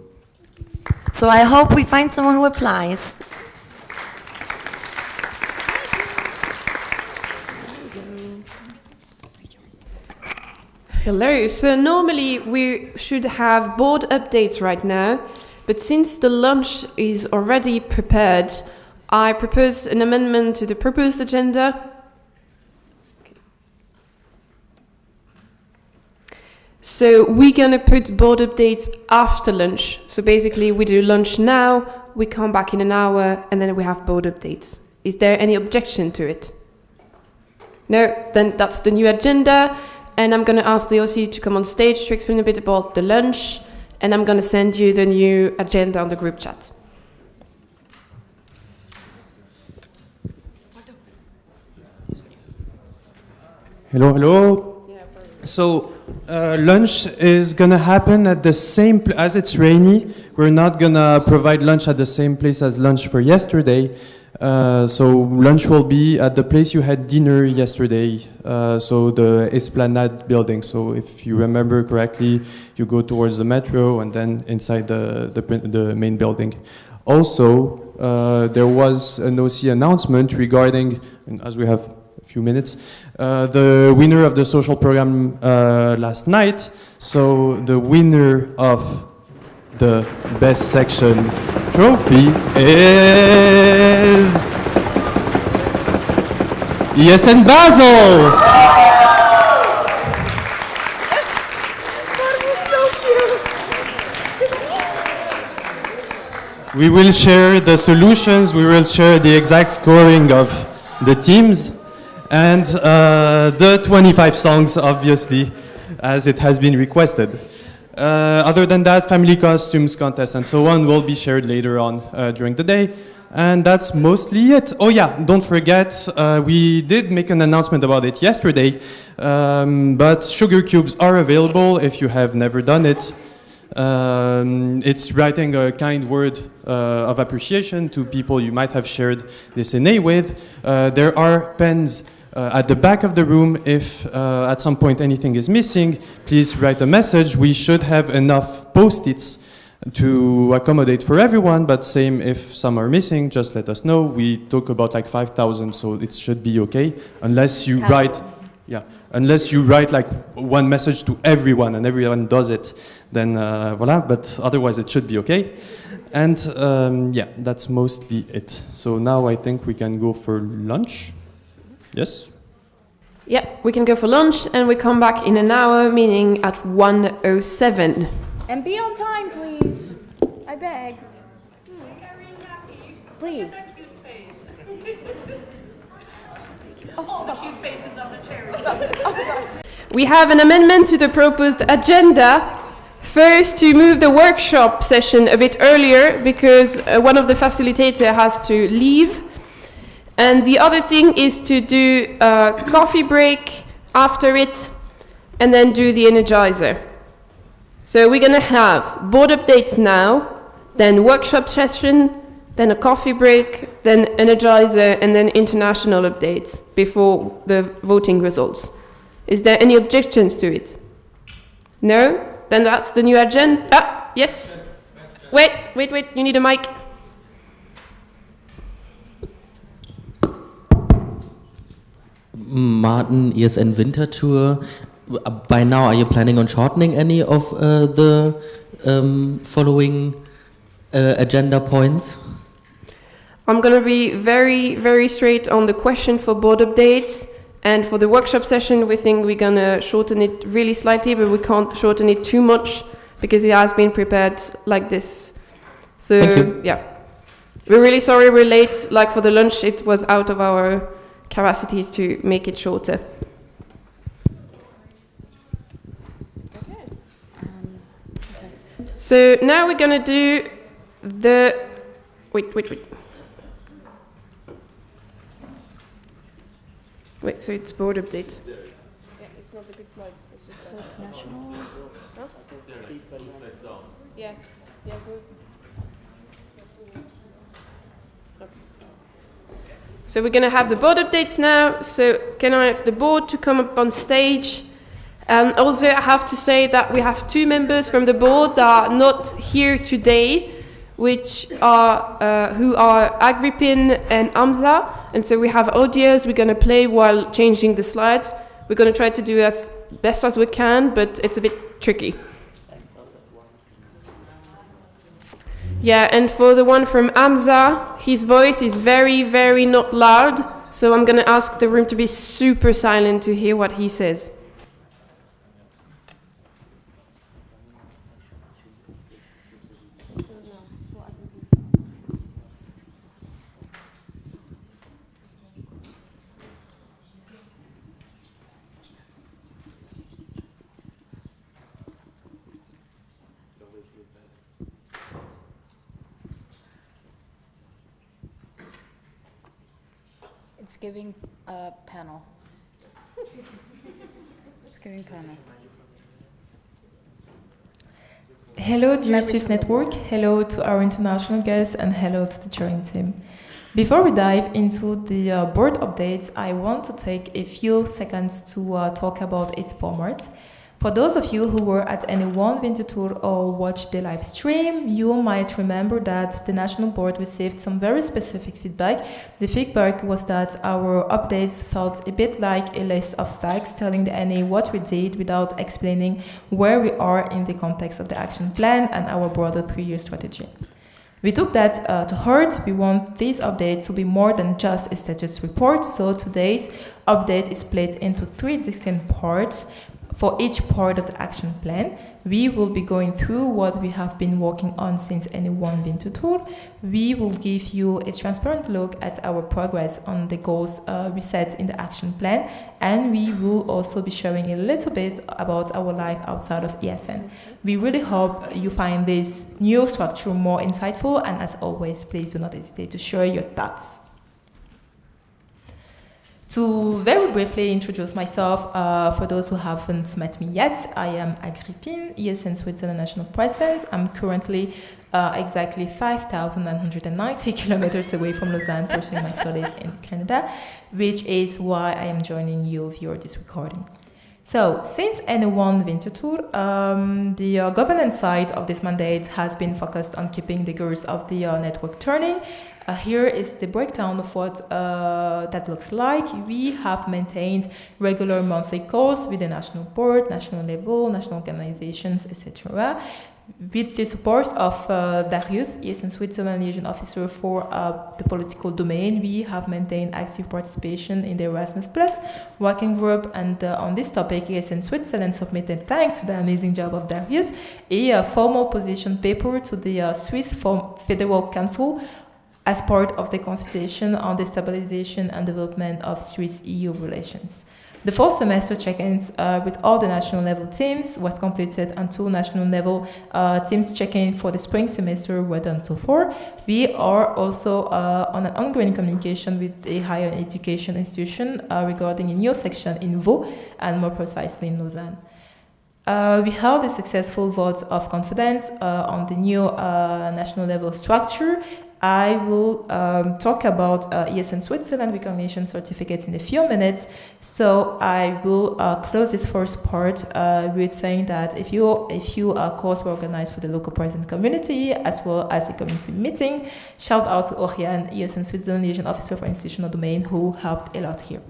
So I hope we find someone who applies. Hello. So normally we should have board updates right now, but since the lunch is already prepared, I propose an amendment to the proposed agenda. So we're gonna put board updates after lunch. So basically we do lunch now, we come back in an hour, and then we have board updates. Is there any objection to it? No, then that's the new agenda. And I'm gonna ask the OC to come on stage to explain a bit about the lunch, and I'm gonna send you the new agenda on the group chat. Hello, hello. So lunch is gonna happen at the same as it's rainy. We're not gonna provide lunch at the same place as lunch for yesterday. So lunch will be at the place you had dinner yesterday. So the Esplanade building. So if you remember correctly, you go towards the metro and then inside the main building. Also, there was an OC announcement regarding, and as we have a few minutes, the winner of the social program last night. So the winner of the best section trophy is ESN Basel. We will share the solutions, we will share the exact scoring of the teams, and the 25 songs, obviously, as it has been requested. Other than that, family costumes, contests, and so on will be shared later on during the day. And that's mostly it. Oh yeah, don't forget, we did make an announcement about it yesterday, but sugar cubes are available if you have never done it. It's writing a kind word of appreciation to people you might have shared this NA with. There are pens at the back of the room. If at some point anything is missing, please write a message. We should have enough post-its to accommodate for everyone, but same if some are missing, just let us know. We talk about like 5,000, so it should be okay, unless you write, unless you write like one message to everyone and everyone does it, then voila, but otherwise it should be okay. And yeah, that's mostly it. So now I think we can go for lunch. Yes? Yeah, we can go for lunch and we come back in an hour, meaning at 1:07. And be on time, please. I beg. Please. Oh, the cute faces of the cherries. We have an amendment to the proposed agenda. First, to move the workshop session a bit earlier because one of the facilitators has to leave. And the other thing is to do a coffee break after it and then do the energizer. So we're going to have board updates now, then workshop session, then a coffee break, then energizer, and then international updates before the voting results. Is there any objections to it? No? Then that's the new agenda. Ah, yes. Wait, you need a mic. Martin, ESN Winter Tour. By now, are you planning on shortening any of the following agenda points? I'm going to be very, very straight on the question for board updates. And for the workshop session, we think we're going to shorten it really slightly, but we can't shorten it too much because it has been prepared like this. So, yeah. We're really sorry we're late. Like for the lunch, it was out of our capacities to make it shorter. So now we're going to do the... Wait. Wait, so it's board updates. Yeah, it's not the good slides. It's just so it's national. Huh? Yeah, good. Okay. So we're going to have the board updates now. So can I ask the board to come up on stage? And also I have to say that we have two members from the board that are not here today, which are who are Agripin and Amza. And so we have audios we're going to play while changing the slides. We're going to try to do as best as we can, but it's a bit tricky. Yeah, and for the one from Amza, his voice is very, very not loud. So I'm going to ask the room to be super silent to hear what he says. It's giving panel. It's giving panel. Hello, dear Swiss Network. Hello to our international guests and hello to the jury team. Before we dive into the board updates, I want to take a few seconds to talk about its format. For those of you who were at any one Winter Tour or watched the live stream, you might remember that the National Board received some very specific feedback. The feedback was that our updates felt a bit like a list of facts telling the NA what we did without explaining where we are in the context of the action plan and our broader 3-year strategy. We took that to heart. We want these updates to be more than just a status report, so today's update is split into 3 distinct parts. For each part of the action plan, we will be going through what we have been working on since any one Winter Tour. We will give you a transparent look at our progress on the goals we set in the action plan, and we will also be sharing a little bit about our life outside of ESN. We really hope you find this new structure more insightful, and as always, please do not hesitate to share your thoughts. To very briefly introduce myself, for those who haven't met me yet, I am Agripin, ESN Switzerland National President. I'm currently exactly 5,990 kilometers away from Lausanne, pursuing my studies in Canada, which is why I am joining you via this recording. So, since N1 Winter Tour, the governance side of this mandate has been focused on keeping the gears of the network turning. Here is the breakdown of what that looks like. We have maintained regular monthly calls with the national board, national level, national organizations, etc. With the support of Darius, ESN Switzerland liaison officer for the political domain, we have maintained active participation in the Erasmus Plus working group, and on this topic, ESN Switzerland submitted, thanks to the amazing job of Darius, a formal position paper to the Swiss Federal Council as part of the consultation on the stabilization and development of Swiss-EU relations. The fall semester check-ins with all the national level teams was completed, and 2 national level teams check-in for the spring semester were done so far. We are also on an ongoing communication with a higher education institution regarding a new section in Vaud, and more precisely in Lausanne. We held a successful vote of confidence on the new national level structure. I will talk about ESN Switzerland recognition certificates in a few minutes. So I will close this first part with saying that if you course were organized for the local present community as well as a community meeting, shout out to Oriane, ESN Switzerland liaison officer for institutional domain, who helped a lot here.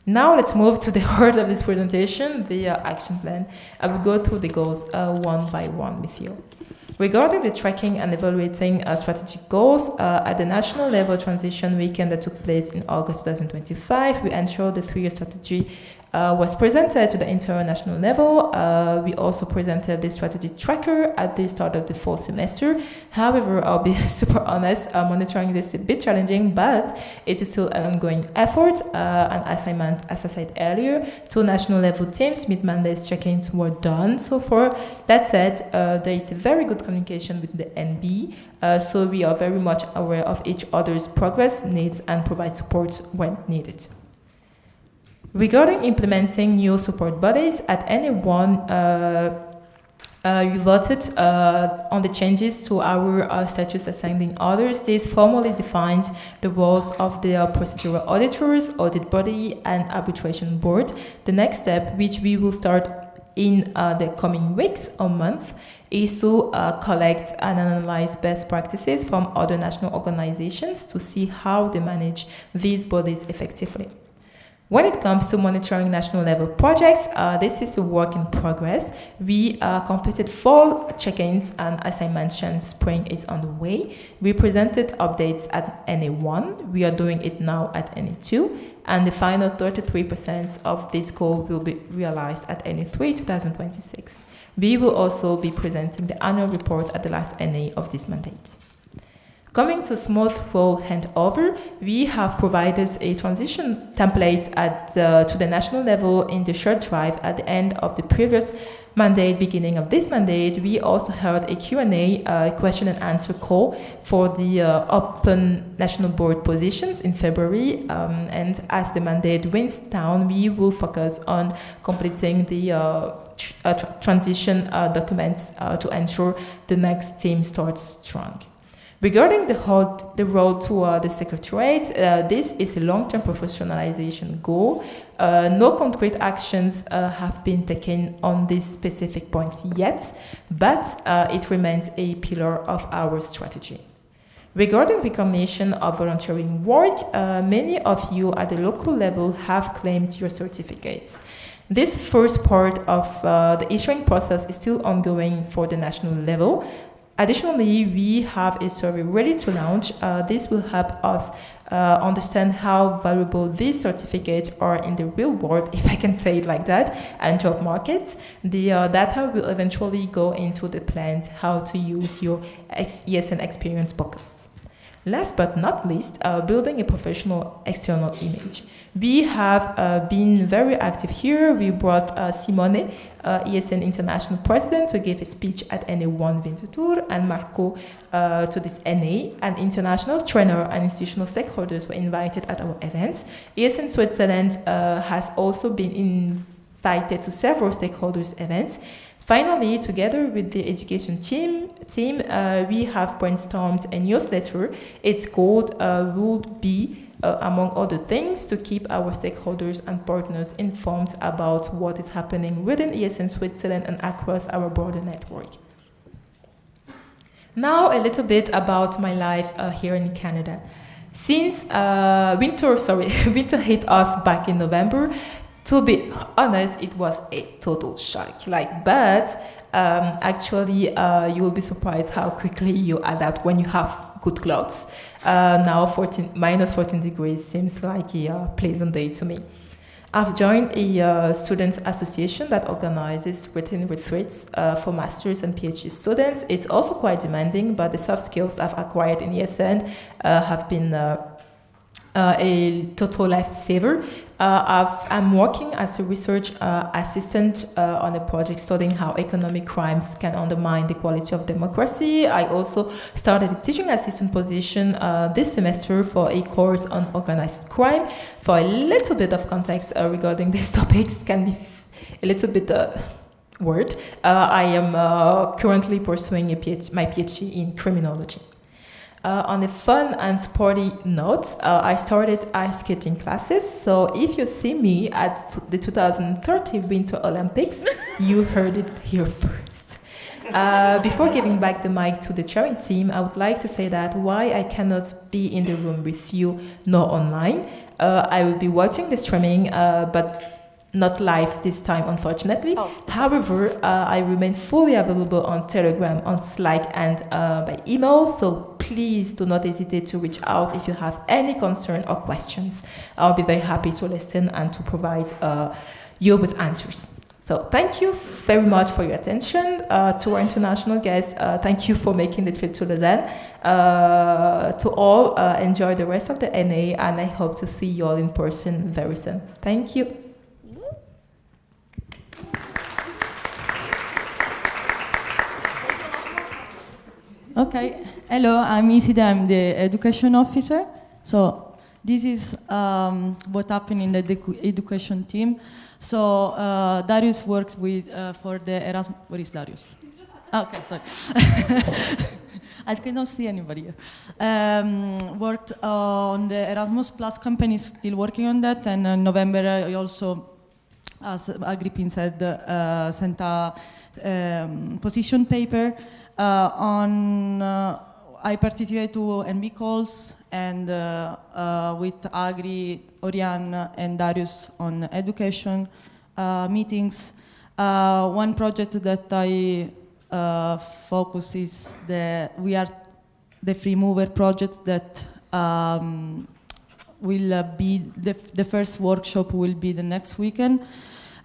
Now let's move to the heart of this presentation, the action plan. I will go through the goals one by one with you. Regarding the tracking and evaluating strategic goals, at the national level transition weekend that took place in August 2025, we ensured the 3-year strategy was presented to the international level. We also presented the strategy tracker at the start of the fall semester. However, I'll be super honest, monitoring this is a bit challenging, but it is still an ongoing effort. And as I said earlier, 2 national level teams mid-mandates check-ins were done so far. That said, there is a very good communication with the NB, so we are very much aware of each other's progress, needs, and provide support when needed. Regarding implementing new support bodies, at NA1, we voted on the changes to our statutes assigning others. This formally defined the roles of the procedural auditors, audit body, and arbitration board. The next step, which we will start in the coming weeks or month, is to collect and analyze best practices from other national organizations to see how they manage these bodies effectively. When it comes to monitoring national level projects, this is a work in progress. We completed fall check-ins, and as I mentioned, spring is on the way. We presented updates at NA1. We are doing it now at NA2, and the final 33% of this goal will be realized at NA3 2026. We will also be presenting the annual report at the last NA of this mandate. Coming to smooth role handover, we have provided a transition template to the national level in the shared drive at the end of the previous mandate, beginning of this mandate. We also held a Q&A, question and answer call for the open national board positions in February. And as the mandate winds down, we will focus on completing the transition documents to ensure the next team starts strong. Regarding the road to the secretariat, this is a long-term professionalization goal. No concrete actions have been taken on these specific points yet, but it remains a pillar of our strategy. Regarding recognition of volunteering work, many of you at the local level have claimed your certificates. This first part of the issuing process is still ongoing for the national level. Additionally, we have a survey ready to launch. This will help us understand how valuable these certificates are in the real world, if I can say it like that, and job market. The data will eventually go into the plan how to use your ESN experience booklets. Last but not least, building a professional external image. We have been very active here. We brought Simone, ESN International President, to give a speech at NA1 Winterthur, and Marco to this NA, and international trainer and institutional stakeholders were invited at our events. ESN Switzerland has also been invited to several stakeholders' events. Finally, together with the education team, we have brainstormed a newsletter. Its goal would be, among other things, to keep our stakeholders and partners informed about what is happening within ESN Switzerland and across our broader network. Now, a little bit about my life here in Canada. Since winter hit us back in November, to be honest, it was a total shock. But Actually, you will be surprised how quickly you adapt when you have good clothes. Now minus 14 degrees seems like a pleasant day to me. I've joined a students association that organizes written retreats for masters and PhD students. It's also quite demanding, but the soft skills I've acquired in ESN have been a total lifesaver. I'm working as a research assistant on a project studying how economic crimes can undermine the quality of democracy. I also started a teaching assistant position this semester for a course on organized crime. For a little bit of context regarding these topics, can be a little bit weird. I am currently pursuing my PhD in criminology. On a fun and sporty note, I started ice skating classes. So if you see me at the 2030 Winter Olympics, you heard it here first. Before giving back the mic to the chairing team, I would like to say that why I cannot be in the room with you nor online. I will be watching the streaming, but not live this time, unfortunately. However, I remain fully available on Telegram, on Slack, and by email, so please do not hesitate to reach out if you have any concern or questions. I'll be very happy to listen and to provide you with answers. So thank you very much for your attention. To our international guests, thank you for making the trip to Lausanne. To all, enjoy the rest of the NA, and I hope to see you all in person very soon. Thank you. Okay, hello, I'm Isidre, I'm the education officer. So this is what happened in the education team. So Darius works with for the Erasmus. Where is Darius? Okay, sorry. I cannot see anybody here. Worked on the Erasmus Plus company, still working on that. And in November, I also, as Agrippin said, sent a position paper I participate to NB calls and with Agri, Oriane, and Darius on education meetings. One project that I focus is we are the free mover project that will be the first workshop will be the next weekend,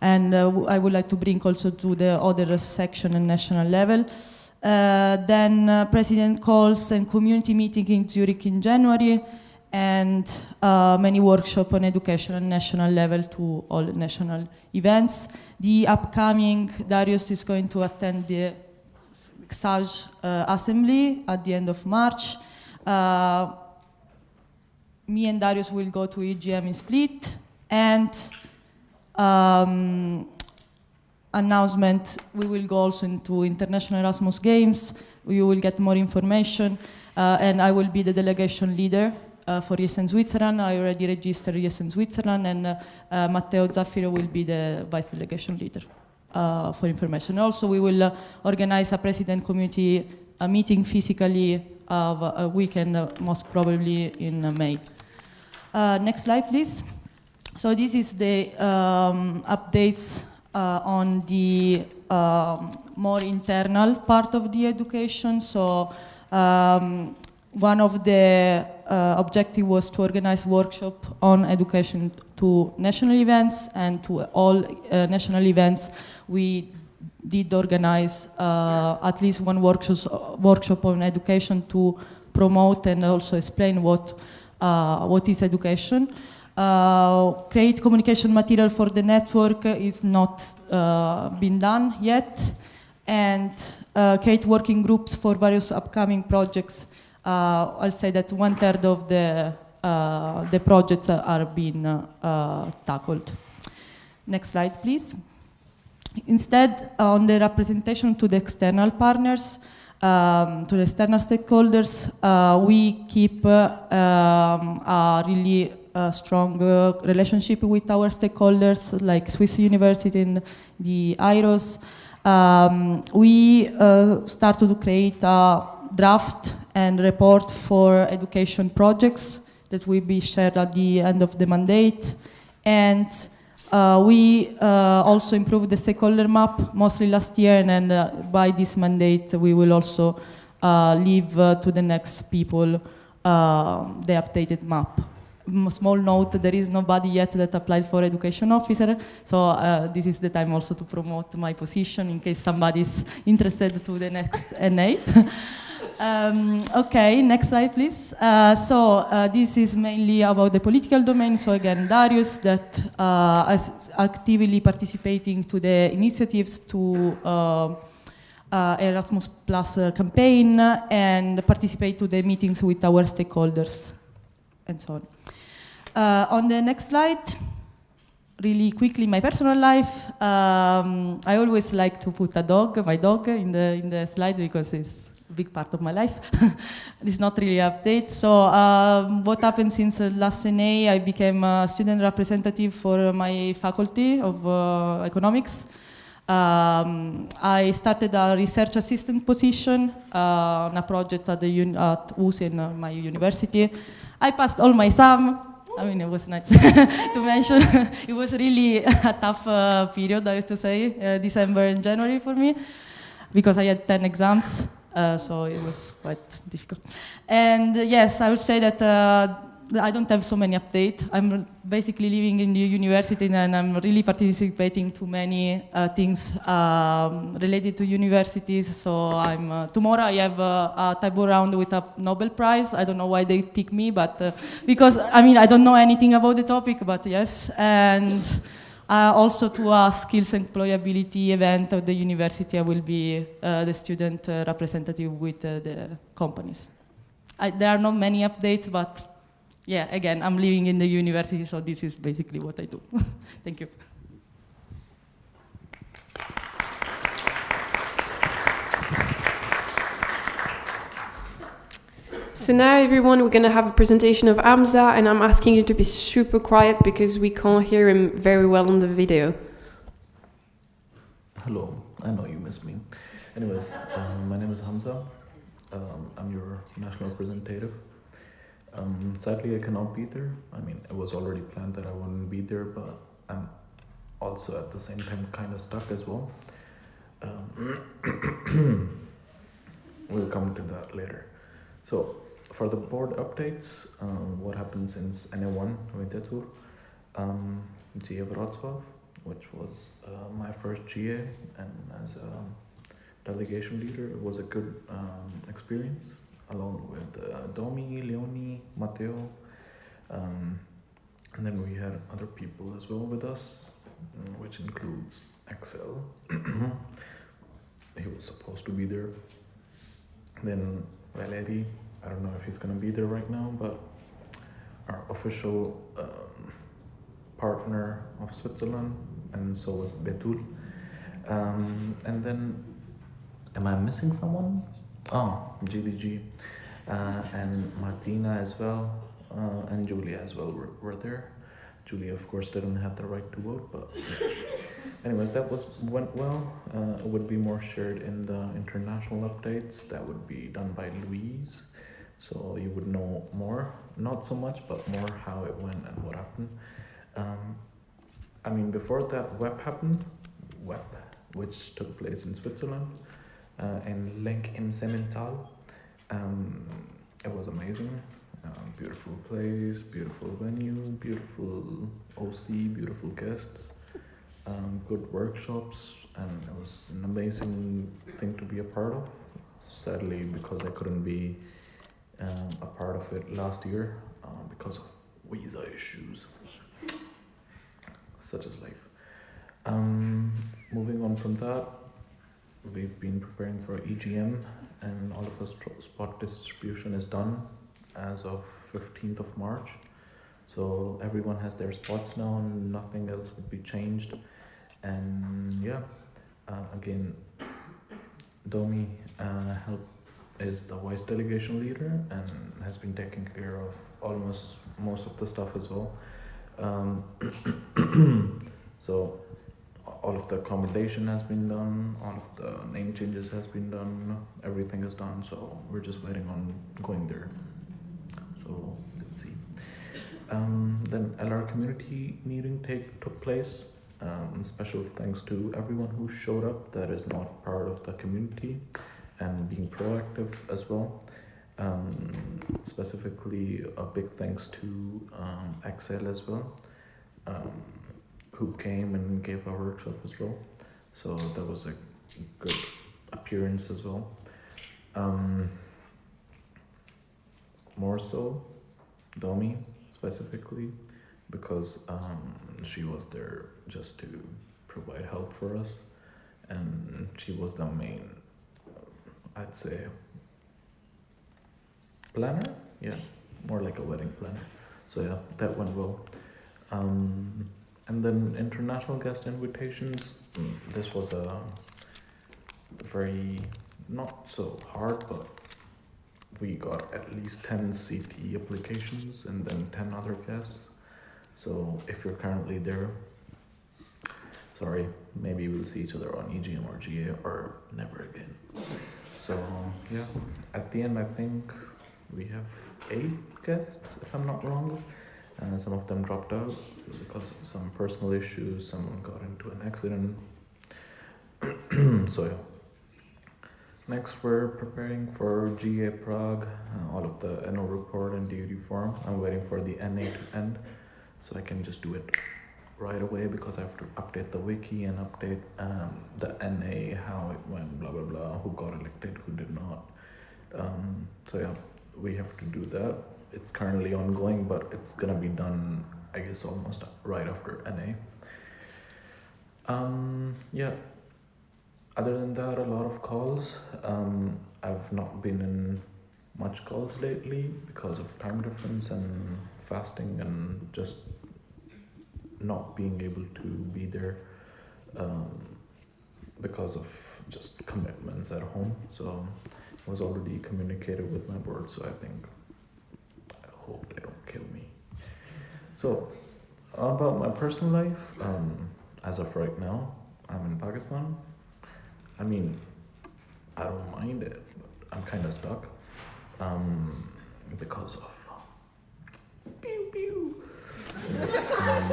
and I would like to bring also to the other section and national level. Then president calls and community meeting in Zurich in January, and many workshops on education and national level to all national events. The upcoming, Darius is going to attend the XAJ assembly at the end of March. Me and Darius will go to EGM in Split, and announcement, we will go also into International Erasmus Games. We will get more information, and I will be the delegation leader for ESN Switzerland. I already registered ESN Switzerland, and Matteo Zaffiro will be the vice delegation leader for information. Also, we will organize a president community meeting physically of a weekend, most probably in May. Next slide, please. So this is the updates on the more internal part of the education. So one of the objectives was to organize workshop on education to national events, and to all national events we did organize at least one workshop on education to promote and also explain what is education. Create communication material for the network is not been done yet, and create working groups for various upcoming projects. I'll say that 1/3 of the projects are being tackled. Next slide, please. Instead, on the representation to the external partners, to the external stakeholders, we keep a really strong relationship with our stakeholders, like Swiss University and the IROS. We started to create a draft and report for education projects that will be shared at the end of the mandate. And we also improved the stakeholder map mostly last year, and then by this mandate we will also leave to the next people the updated map. Small note, there is nobody yet that applied for education officer, so this is the time also to promote my position in case somebody is interested to the next NA. Okay, next slide, please. This is mainly about the political domain. So again, Darius that is actively participating to the initiatives to Erasmus Plus campaign and participate to the meetings with our stakeholders and so on. On the next slide, really quickly, my personal life. I always like to put my dog, in the slide because it's big part of my life. It's not really an update. So what happened since last NA, I became a student representative for my faculty of economics. I started a research assistant position on a project at II Lausanne, my university. I passed all my exams. I mean, it was nice to mention. It was really a tough period, I have to say, December and January for me, because I had 10 exams. So it was quite difficult. And yes, I would say that I don't have so many updates. I'm basically living in the university and I'm really participating to many things related to universities. So tomorrow I have a table round with a Nobel Prize. I don't know why they pick me, but because I don't know anything about the topic, but yes. And also to a skills employability event of the university, I will be the student representative with the companies. There are not many updates, but yeah, again, I'm living in the university, so this is basically what I do. Thank you. So now, everyone, we're going to have a presentation of Hamza, and I'm asking you to be super quiet because we can't hear him very well on the video. Hello, I know you miss me. Anyways, my name is Hamza. I'm your national representative. Sadly, I cannot be there. I mean, it was already planned that I wouldn't be there, but I'm also at the same time kind of stuck as well. We'll come to that later. So, for the board updates, what happened since NA1 Winter Tour, GA Wrocław, which was my first GA, and as a delegation leader, it was a good experience, along with Domi, Leonie, Matteo, and then we had other people as well with us, which includes Axel. He was supposed to be there. Then Valeri, I don't know if he's gonna be there right now, but our official partner of Switzerland, and so was Betul. And then, am I missing someone? Oh, GDG, and Martina as well, and Julia as well were there. Julia, of course, didn't have the right to vote, but anyways, went well. It would be more shared in the international updates. That would be done by Louise, so you would know more, not so much, but more how it went and what happened. I mean, before that WEP happened, which took place in Switzerland, in Lenk im Semmental. It was amazing. Beautiful place, beautiful venue, beautiful OC, beautiful guests, good workshops, and it was an amazing thing to be a part of. Sadly, because I couldn't be a part of it last year because of visa issues. Such as life. Moving on from that, we've been preparing for EGM, and all of the spot distribution is done as of 15th of March. So everyone has their spots now, and nothing else would be changed. And yeah, again, Domi is the vice delegation leader and has been taking care of almost most of the stuff as well. So all of the accommodation has been done, all of the name changes has been done, everything is done, so we're just waiting on going there. So let's see. Then LR community meeting took place. Special thanks to everyone who showed up that is not part of the community and being proactive as well. Specifically, a big thanks to Excel as well, who came and gave a workshop as well. So that was a good appearance as well. More so, Domi specifically, because she was there just to provide help for us, and she was the main, I'd say, planner? Yeah, more like a wedding planner. So yeah, that went well. And then international guest invitations, this was a very, not so hard, but we got at least 10 CT applications and then 10 other guests. So if you're currently there, sorry, maybe we'll see each other on EGM or GA or never again. So yeah, at the end I think we have 8 guests, if I'm not wrong. And some of them dropped out because of some personal issues, someone got into an accident. So yeah. Next, we're preparing for GA Prague, all of the NO report and duty form. I'm waiting for the NA to end, so I can just do it right away because I have to update the wiki and update the NA, how it went, blah, blah, blah, who got elected, who did not. So yeah, we have to do that. It's currently ongoing, but it's gonna be done, I guess, almost right after NA. Yeah. Other than that, a lot of calls. I've not been in much calls lately because of time difference and fasting and just not being able to be there because of just commitments at home. So I was already communicated with my board, so I hope they don't kill me. So about my personal life, as of right now, I'm in Pakistan. I mean, I don't mind it, but I'm kind of stuck because of pew pew.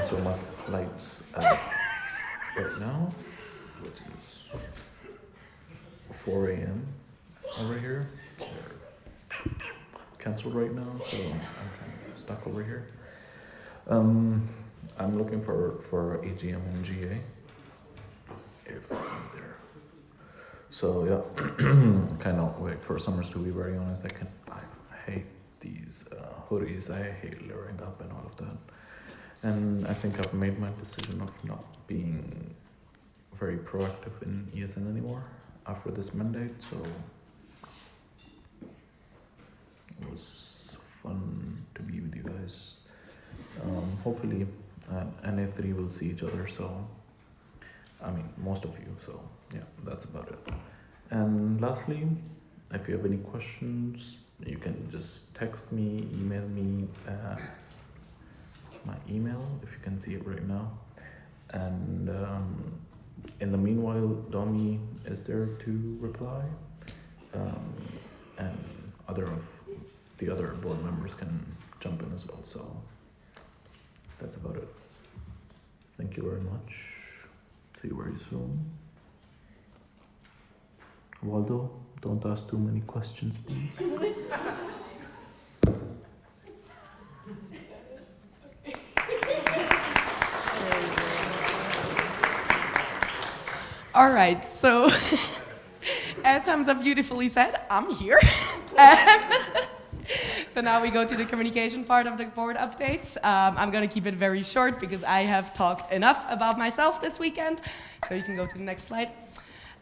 So my flight's right now, which is 4 a.m. over here. They're canceled right now, so I'm kind of stuck over here. I'm looking for AGM and GA if I'm there. So yeah, kind of wait for summers, to be very honest. I hate these hoodies. I hate layering up and all of that. And I think I've made my decision of not being very proactive in ESN anymore after this mandate. So it was fun to be with you guys. Hopefully NA3 will see each other. So I mean, most of you. So yeah, that's about it. And lastly, if you have any questions, you can just text me, email me. My email, if you can see it right now. And in the meanwhile, Domi is there to reply. And the other board members can jump in as well. So that's about it. Thank you very much. See you very soon. Waldo, don't ask too many questions, please. All right, so as Hamza beautifully said, I'm here. So now we go to the communication part of the board updates. I'm going to keep it very short because I have talked enough about myself this weekend. So you can go to the next slide.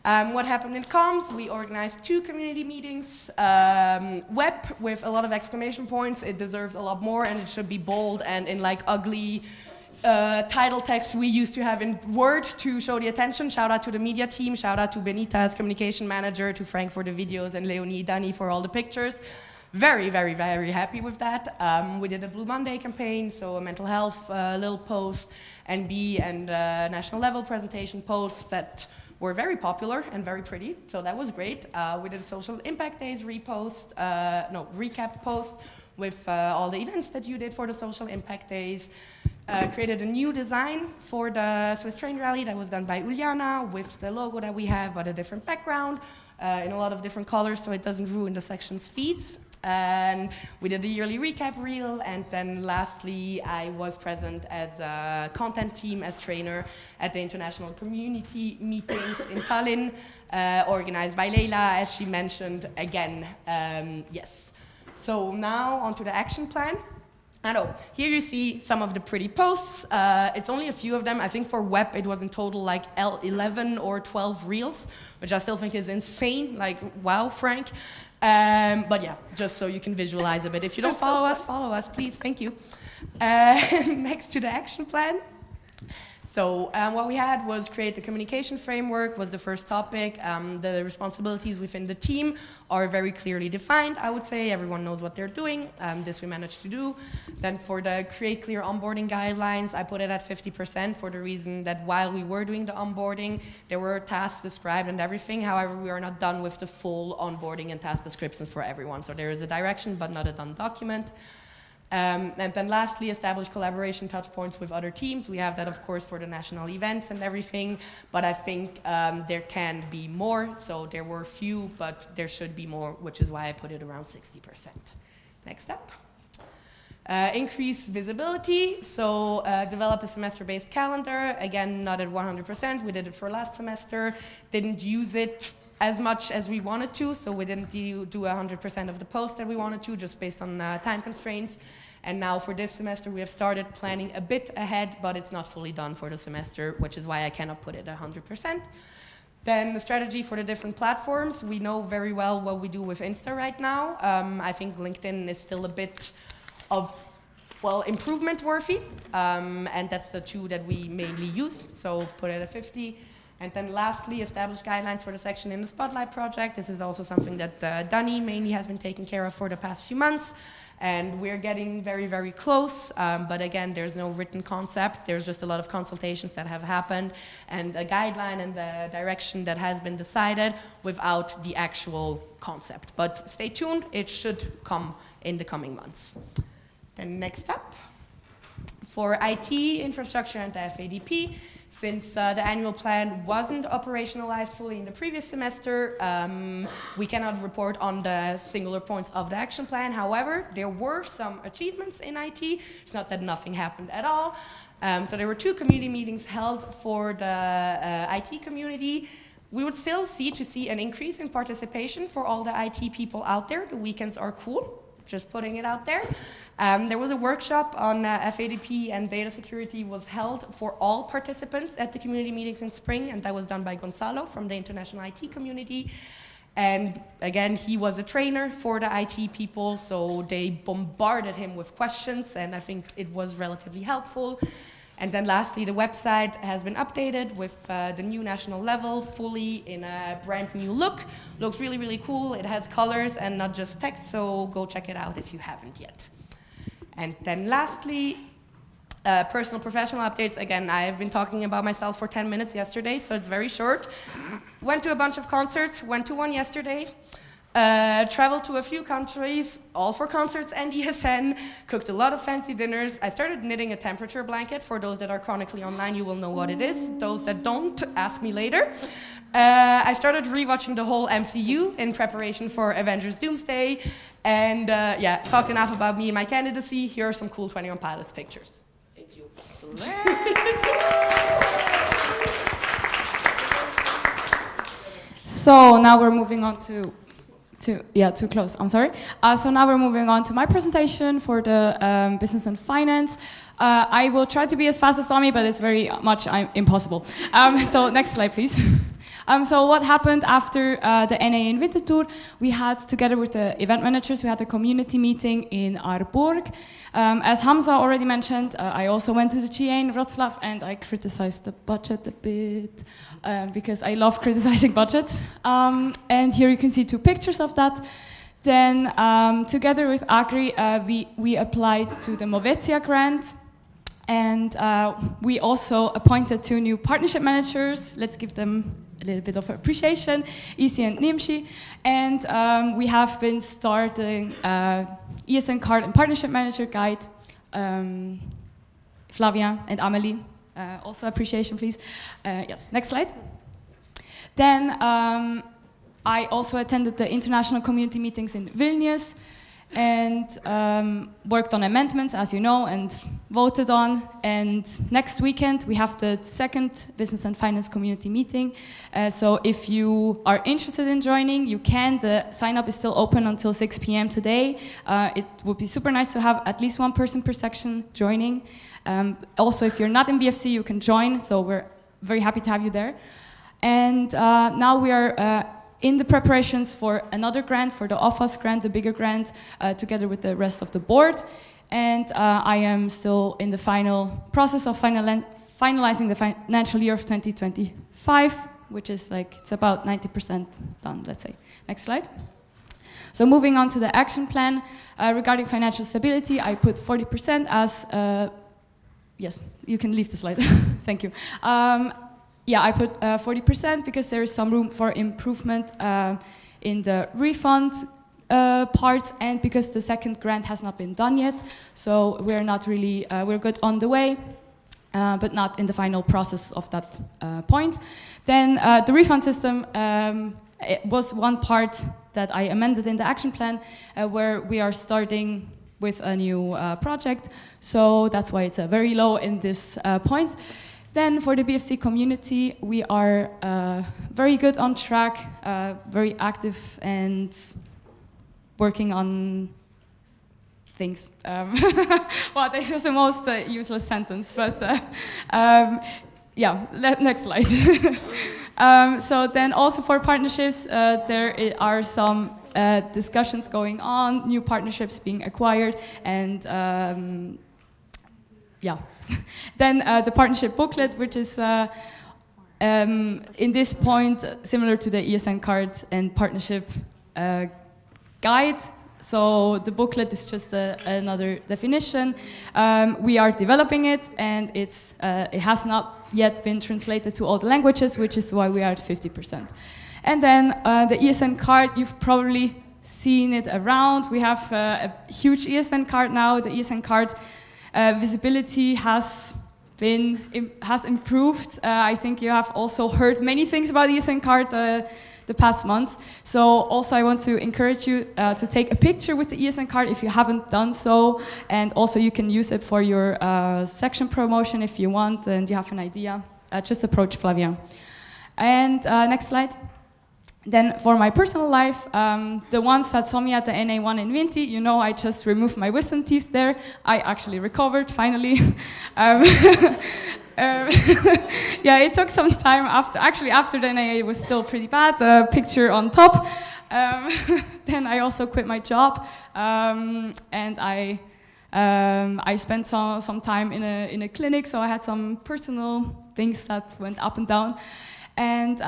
What happened in comms? We organized 2 community meetings. Web with a lot of exclamation points. It deserves a lot more and it should be bold and in like ugly title text we used to have in Word to show the attention. Shout out to the media team. Shout out to Benita as communication manager, to Frank for the videos and Leonie, Dani for all the pictures. very, very, very happy with that. We did a Blue Monday campaign, so a mental health little post, NB and national level presentation posts that were very popular and very pretty, so that was great. We did a social impact days recap post with all the events that you did for the social impact days. Created a new design for the Swiss Train Rally that was done by Uliana with the logo that we have, but a different background in a lot of different colors, so it doesn't ruin the section's feeds. And we did a yearly recap reel, and then lastly, I was present as a content team, as trainer at the international community meetings in Tallinn, organized by Leila, as she mentioned again. Yes. So now onto the action plan. I know, here you see some of the pretty posts. It's only a few of them. I think for web it was in total like 11 or 12 reels, which I still think is insane. Like, wow, Frank. But yeah, just so you can visualize a bit. If you don't follow us, please, thank you. Next to the action plan. So what we had was create the communication framework was the first topic. The responsibilities within the team are very clearly defined, I would say. Everyone knows what they're doing. This we managed to do. Then for the create clear onboarding guidelines, I put it at 50% for the reason that while we were doing the onboarding, there were tasks described and everything. However, we are not done with the full onboarding and task descriptions for everyone. So there is a direction, but not a done document. And then lastly, establish collaboration touch points with other teams. We have that, of course, for the national events and everything, but I think there can be more. So there were few, but there should be more, which is why I put it around 60%. Next up. Increase visibility, so develop a semester-based calendar. Again, not at 100%. We did it for last semester. Didn't use it as much as we wanted to, so we didn't do 100% of the posts that we wanted to, just based on time constraints. And now for this semester, we have started planning a bit ahead, but it's not fully done for the semester, which is why I cannot put it 100%. Then the strategy for the different platforms. We know very well what we do with Insta right now. I think LinkedIn is still a bit of, well, improvement worthy, and that's the two that we mainly use, so put it at 50. And then lastly, establish guidelines for the section in the Spotlight project. This is also something that Dani mainly has been taking care of for the past few months. And we're getting very, very close. But again, there's no written concept. There's just a lot of consultations that have happened and a guideline and the direction that has been decided without the actual concept. But stay tuned, it should come in the coming months. Then next up. For IT, infrastructure, and the FADP, since the annual plan wasn't operationalized fully in the previous semester, we cannot report on the singular points of the action plan. However, there were some achievements in IT. It's not that nothing happened at all. So there were 2 community meetings held for the IT community. We would still see an increase in participation for all the IT people out there. The weekends are cool. Just putting it out there. There was a workshop on FADP and data security was held for all participants at the community meetings in spring, and that was done by Gonzalo from the international IT community. And again, he was a trainer for the IT people, so they bombarded him with questions, and I think it was relatively helpful. And then lastly, the website has been updated with the new national level, fully in a brand new look. Looks really, really cool. It has colors and not just text, so go check it out if you haven't yet. And then lastly, personal professional updates. Again, I have been talking about myself for 10 minutes yesterday, so it's very short. Went to a bunch of concerts, went to one yesterday. Traveled to a few countries, all for concerts and ESN, cooked a lot of fancy dinners. I started knitting a temperature blanket. For those that are chronically online, you will know what it is. Those that don't, ask me later. I started rewatching the whole MCU in preparation for Avengers Doomsday. And yeah, talked enough about me and my candidacy. Here are some cool 21 Pilots pictures. Thank you. So now we're moving on to too close, I'm sorry. So now we're moving on to my presentation for the business and finance. I will try to be as fast as Tommy, but it's very much impossible. So next slide, please. So what happened after the NA in Winterthur? We had, together with the event managers, we had a community meeting in Aarburg. As Hamza already mentioned, I also went to the GA in Wroclaw and I criticized the budget a bit because I love criticizing budgets. And here you can see 2 pictures of that. Then, together with Agri, we applied to the Movetia grant, and we also appointed 2 new partnership managers. Let's give them a little bit of appreciation, Isi and Nimshi. And we have been starting ESN card and partnership manager guide. Flavia and Amelie, also appreciation, please. Yes, next slide. Then I also attended the international community meetings in Vilnius and worked on amendments, as you know, and voted on. And next weekend, we have the 2nd Business and Finance Community meeting. So if you are interested in joining, you can. The sign-up is still open until 6 p.m. today. It would be super nice to have at least 1 person per section joining. Also, if you're not in BFC, you can join. So we're very happy to have you there. And now we are in the preparations for another grant, for the OFAS grant, the bigger grant, together with the rest of the board. And I am still in the final process of finalizing the financial year of 2025, which is like, it's about 90% done, let's say. Next slide. So moving on to the action plan, regarding financial stability, I put 40% as, yes, you can leave the slide, thank you. Yeah, I put 40% because there is some room for improvement in the refund part, and because the 2nd grant has not been done yet. So we're not really, we're good on the way, but not in the final process of that point. Then the refund system, it was one part that I amended in the action plan, where we are starting with a new project. So that's why it's very low in this point. Then for the BFC community, we are very good on track, very active and working on things. Well, this was the most useless sentence, but yeah, next slide. So then also for partnerships, there are some discussions going on, new partnerships being acquired, and yeah. Then the partnership booklet, which is in this point similar to the ESN card and partnership guide. So the booklet is just another definition. We are developing it, and it has not yet been translated to all the languages, which is why we are at 50%. And then the ESN card, you've probably seen it around. We have a huge ESN card now. The ESN card visibility has improved. I think you have also heard many things about the ESN card the past months. So also I want to encourage you to take a picture with the ESN card if you haven't done so, and also you can use it for your section promotion if you want and you have an idea. Just approach Flavia. And next slide. Then for my personal life, the ones that saw me at the NA1 in Vinti, you know I just removed my wisdom teeth there. I actually recovered, finally. Yeah, it took some time after the NA it was still pretty bad, picture on top. Then I also quit my job, and I spent some time in a clinic, so I had some personal things that went up and down. And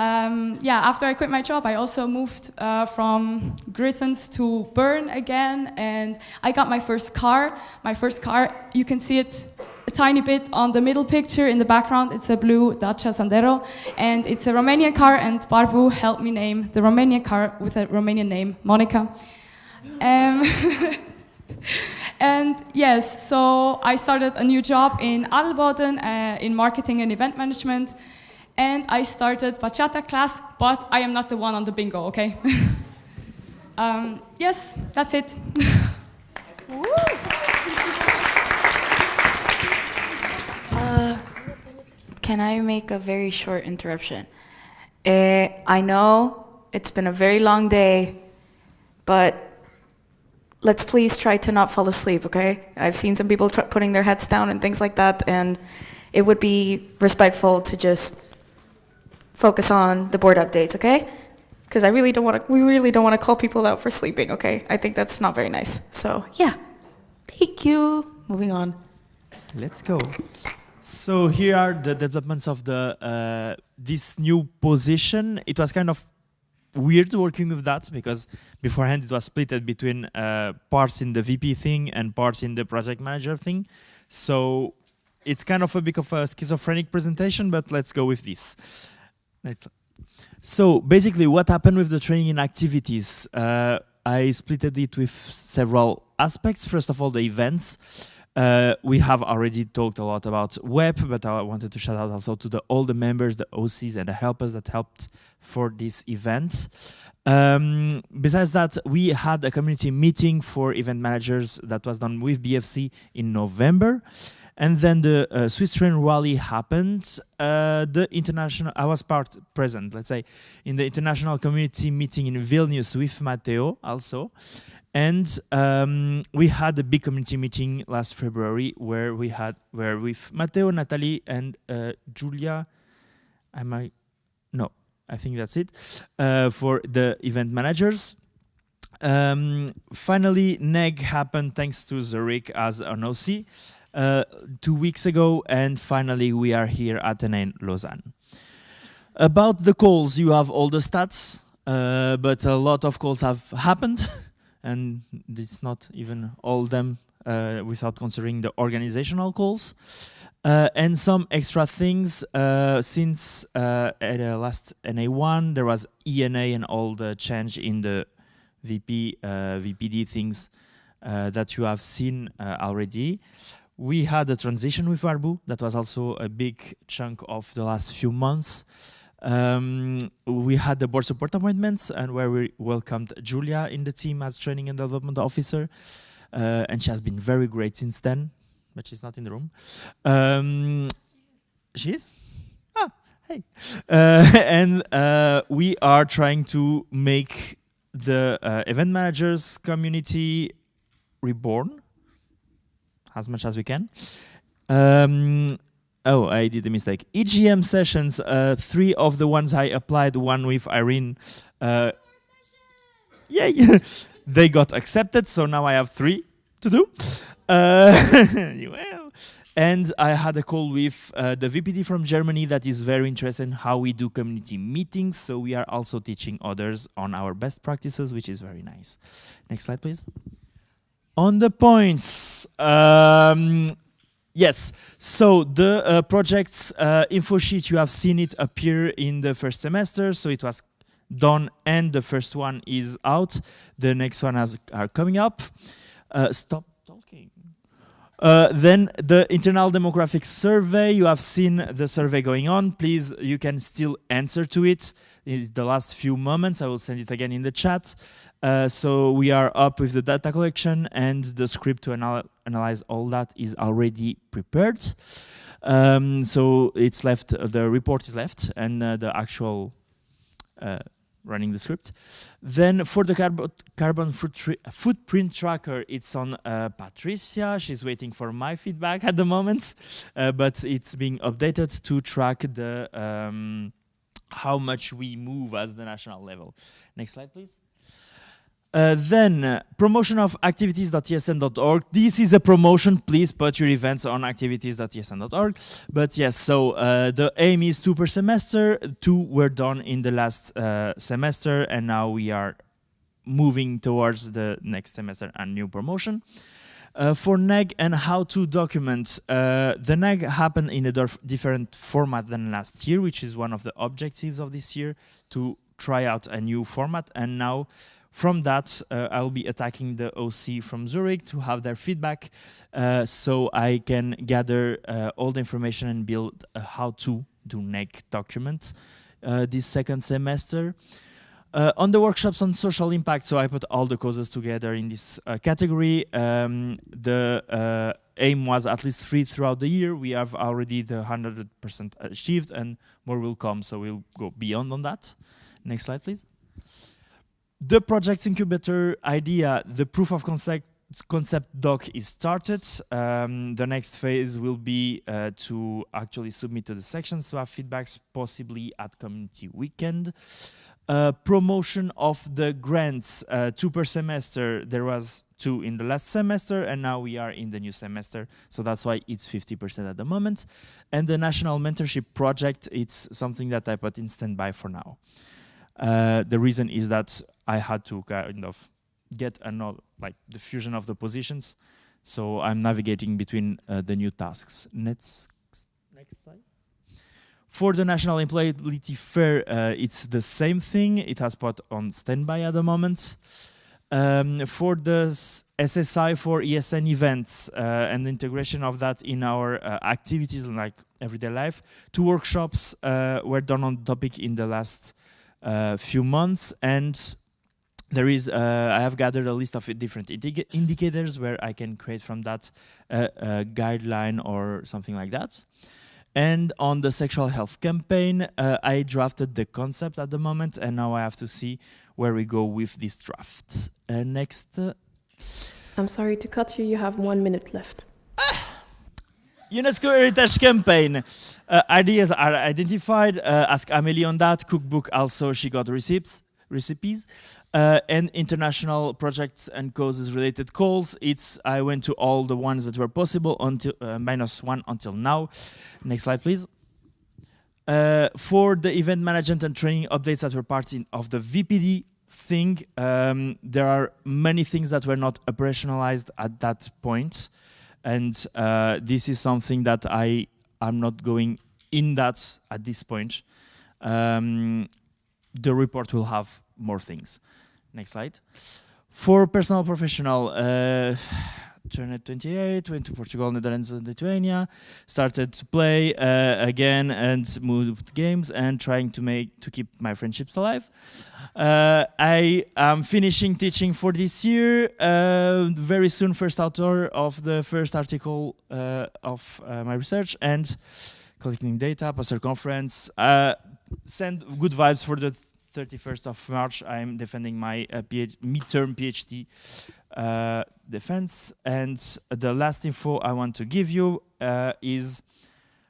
yeah, after I quit my job, I also moved from Grisons to Bern again, and I got my first car. My first car, you can see it a tiny bit on the middle picture in the background. It's a blue Dacia Sandero, and it's a Romanian car, and Barbu helped me name the Romanian car with a Romanian name, Monica. And yes, so I started a new job in Adelboden in marketing and event management. And I started bachata class, but I am not the one on the bingo, okay? Yes, that's it. Can I make a very short interruption? I know it's been a very long day, but let's please try to not fall asleep, okay? I've seen some people putting their heads down and things like that, and it would be respectful to just focus on the board updates, okay? Because we really don't want to call people out for sleeping, okay? I think that's not very nice. So yeah, thank you. Moving on. Let's go. So here are the developments of the this new position. It was kind of weird working with that because beforehand it was split between parts in the VP thing and parts in the project manager thing. So it's kind of a bit of a schizophrenic presentation, but let's go with this. So basically what happened with the training and activities, I split it with several aspects. First of all, the events. We have already talked a lot about web, but I wanted to shout out also to all the members, the OCs and the helpers that helped for this event. Besides that, we had a community meeting for event managers that was done with BFC in November. And then the Swiss Train Rally happened. The international, I was present, let's say, in the international community meeting in Vilnius with Matteo also. And we had a big community meeting last February where with Matteo, Natalie, and Julia. No, I think that's it for the event managers. Finally, NEG happened thanks to Zurich as an OC 2 weeks ago, and finally we are here at II Lausanne. About the calls, you have all the stats, but a lot of calls have happened. And it's not even all them without considering the organizational calls. And some extra things, since at the last NA1, there was ENA and all the change in the VPD things that you have seen already. We had a transition with Barbu. That was also a big chunk of the last few months. We had the board support appointments and where we welcomed Julia in the team as training and development officer. And she has been very great since then, but she's not in the room. She is? Ah, hey. And we are trying to make the event managers community reborn as much as we can. Oh, I did a mistake. EGM sessions, 3 of the ones I applied, one with Irene. Yay! They got accepted, so now I have 3 to do. Well, and I had a call with the VPD from Germany that is very interested in how we do community meetings. So we are also teaching others on our best practices, which is very nice. Next slide, please. On the points. Yes, so the project's info sheet, you have seen it appear in the first semester, so it was done and the first one is out. The next one are coming up. Stop talking. Then the internal demographics survey, you have seen the survey going on. Please, you can still answer to it. It's the last few moments. I will send it again in the chat. So we are up with the data collection and the script to analyze all that is already prepared. So it's left, the report is left and the actual running the script. Then for the carbon footprint tracker, it's on Patricia. She's waiting for my feedback at the moment, but it's being updated to track the how much we move as the national level. Next slide, please. Then promotion of activities.esn.org. This is a promotion. Please put your events on activities.esn.org. But yes, so the aim is 2 per semester. 2 were done in the last semester, and now we are moving towards the next semester and new promotion. For NEG and how to document, the NEG happened in a different format than last year, which is one of the objectives of this year, to try out a new format. And now from that, I'll be attacking the OC from Zurich to have their feedback so I can gather all the information and build a how to do NEG document this second semester. On the workshops on social impact, so I put all the causes together in this category. The aim was at least 3 throughout the year. We have already the 100% achieved and more will come, so we'll go beyond on that. Next slide, please. The project incubator idea, the proof of concept doc is started. The next phase will be to actually submit to the sections to have feedbacks, possibly at community weekend. Promotion of the grants, 2 per semester. There was 2 in the last semester, and now we are in the new semester. So that's why it's 50% at the moment. And the national mentorship project, it's something that I put in standby for now. The reason is that I had to kind of get another, like the fusion of the positions. So I'm navigating between the new tasks. Next slide. For the National Employability Fair, it's the same thing. It has put on standby at the moment. For the SSI for ESN events and the integration of that in our activities like everyday life, 2 workshops were done on the topic in the last few months, and there is, I have gathered a list of different indicators where I can create from that a guideline or something like that. And on the sexual health campaign, I drafted the concept at the moment, and now I have to see where we go with this draft. Next. I'm sorry to cut you, you have 1 minute left. UNESCO Heritage Campaign. Ideas are identified. Ask Amélie on that. Cookbook also, she got recipes. And international projects and causes related calls. I went to all the ones that were possible until -1 until now. Next slide, please. For the event management and training updates that were part of the VPD thing, there are many things that were not operationalized at that point. And this is something that I'm not going in that at this point. The report will have more things. Next slide. For personal professional, turned at 28, went to Portugal, Netherlands, and Lithuania, started to play again and moved games and trying to keep my friendships alive. I am finishing teaching for this year. Very soon, first author of the first article of my research and collecting data, poster conference. Send good vibes for the 31st of March. I'm defending my midterm PhD defense. And the last info I want to give you is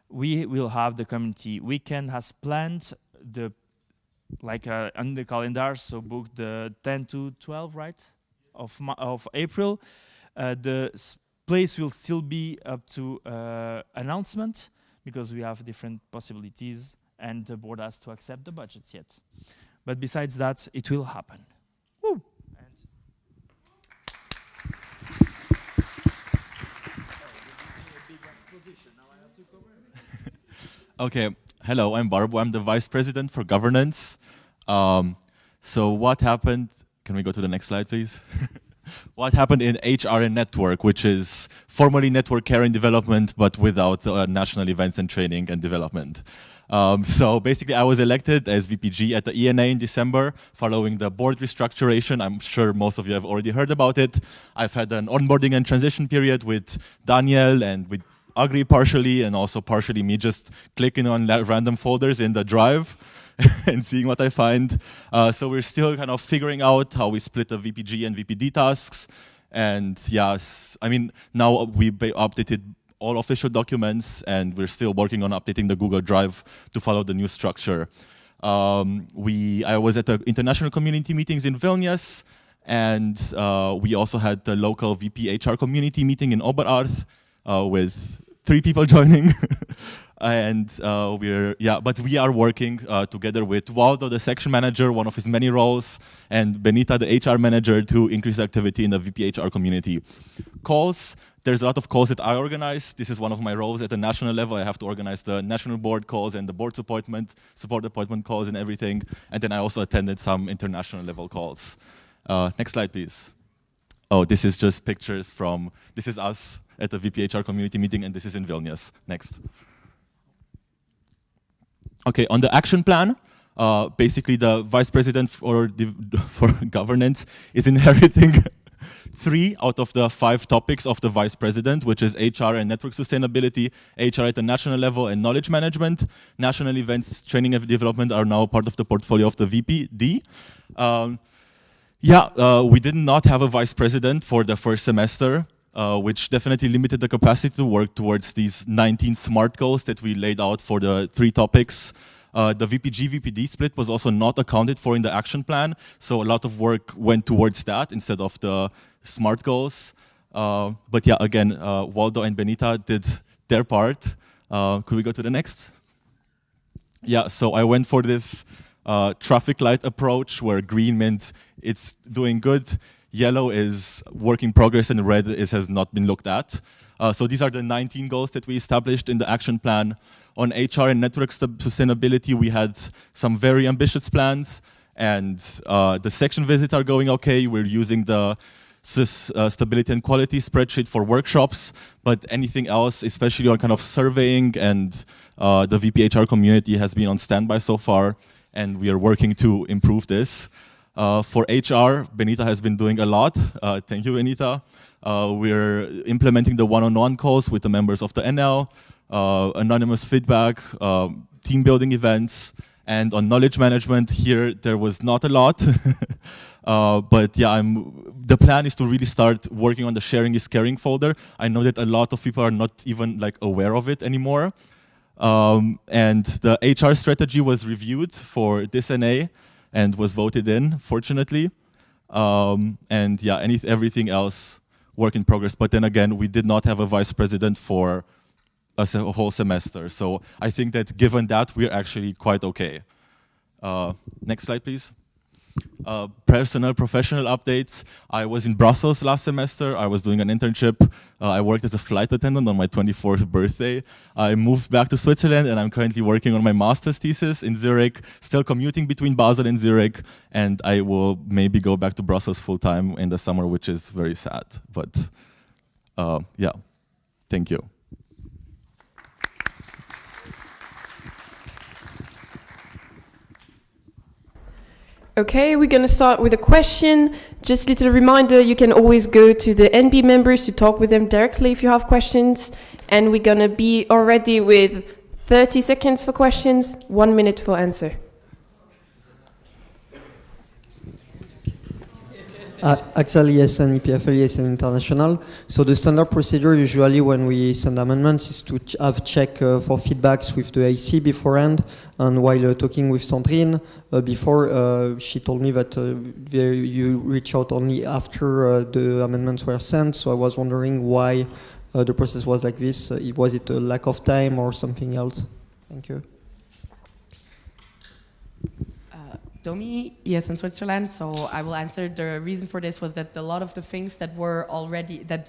we will have the community weekend has planned on the calendar, so booked the 10 to 12, right, of April. The place will still be up to announcement because we have different possibilities and the board has to accept the budgets yet. But besides that, it will happen. Woo. Okay, hello, I'm Barbu. I'm the Vice President for Governance. So what happened, can we go to the next slide, please? What happened in HR and Network, which is formerly Network Care and Development, but without National Events and Training and Development. So basically, I was elected as VPG at the ENA in December, following the board restructuration. I'm sure most of you have already heard about it. I've had an onboarding and transition period with Daniel and with Agri partially, and also partially me just clicking on random folders in the drive and seeing what I find. So we're still kind of figuring out how we split the VPG and VPD tasks. And yes, I mean, now we updated all official documents, and we're still working on updating the Google Drive to follow the new structure. I was at the international community meetings in Vilnius, and we also had the local VP HR community meeting in Oberarth with 3 people joining. And but we are working together with Waldo, the section manager, one of his many roles, and Benita, the HR manager, to increase activity in the VP HR community. Calls, there's a lot of calls that I organize. This is one of my roles at the national level. I have to organize the national board calls and the board support appointment calls and everything. And then I also attended some international level calls. Next slide, please. Oh, this is just pictures from, this is us at the VP HR community meeting, and this is in Vilnius. Next. Okay, on the action plan, basically the vice president for governance is inheriting 3 out of the 5 topics of the vice president, which is HR and network sustainability, HR at the national level, and knowledge management. National events, training and development are now part of the portfolio of the VPD. We did not have a vice president for the first semester, which definitely limited the capacity to work towards these 19 SMART goals that we laid out for the 3 topics. The VPG-VPD split was also not accounted for in the action plan, so a lot of work went towards that instead of the SMART goals. But yeah, again, Waldo and Benita did their part. Could we go to the next? Yeah, so I went for this traffic light approach, where green meant it's doing good, yellow is work in progress, and red has not been looked at. So these are the 19 goals that we established in the action plan. On HR and network sustainability, we had some very ambitious plans, and the section visits are going okay. We're using the stability and quality spreadsheet for workshops, but anything else, especially on kind of surveying and the VPHR community, has been on standby so far, and we are working to improve this. For HR, Benita has been doing a lot. Thank you, Benita. We're implementing the one-on-one calls with the members of the NL, anonymous feedback, team building events, and on knowledge management here, there was not a lot. But yeah, the plan is to really start working on the sharing is caring folder. I know that a lot of people are not even like aware of it anymore. And the HR strategy was reviewed for this NA and was voted in, fortunately. And yeah, everything else, work in progress. But then again, we did not have a vice president for a whole semester. So I think that given that, we're actually quite okay. Next slide, please. Professional updates. I was in Brussels last semester. I was doing an internship. I worked as a flight attendant on my 24th birthday. I moved back to Switzerland, and I'm currently working on my master's thesis in Zurich, still commuting between Basel and Zurich, and I will maybe go back to Brussels full-time in the summer, which is very sad. But yeah, thank you. Okay, we're going to start with a question. Just a little reminder, you can always go to the NB members to talk with them directly if you have questions. And we're going to be already with 30 seconds for questions, 1 minute for answer. Axel, ESN, EPFL, ESN International. So the standard procedure usually when we send amendments is to have check for feedbacks with the AC beforehand. And while talking with Sandrine before, she told me that you reach out only after the amendments were sent. So I was wondering why the process was like this. Was it a lack of time or something else? Thank you. Domi, yes, in Switzerland. So I will answer. The reason for this was that a lot of the things that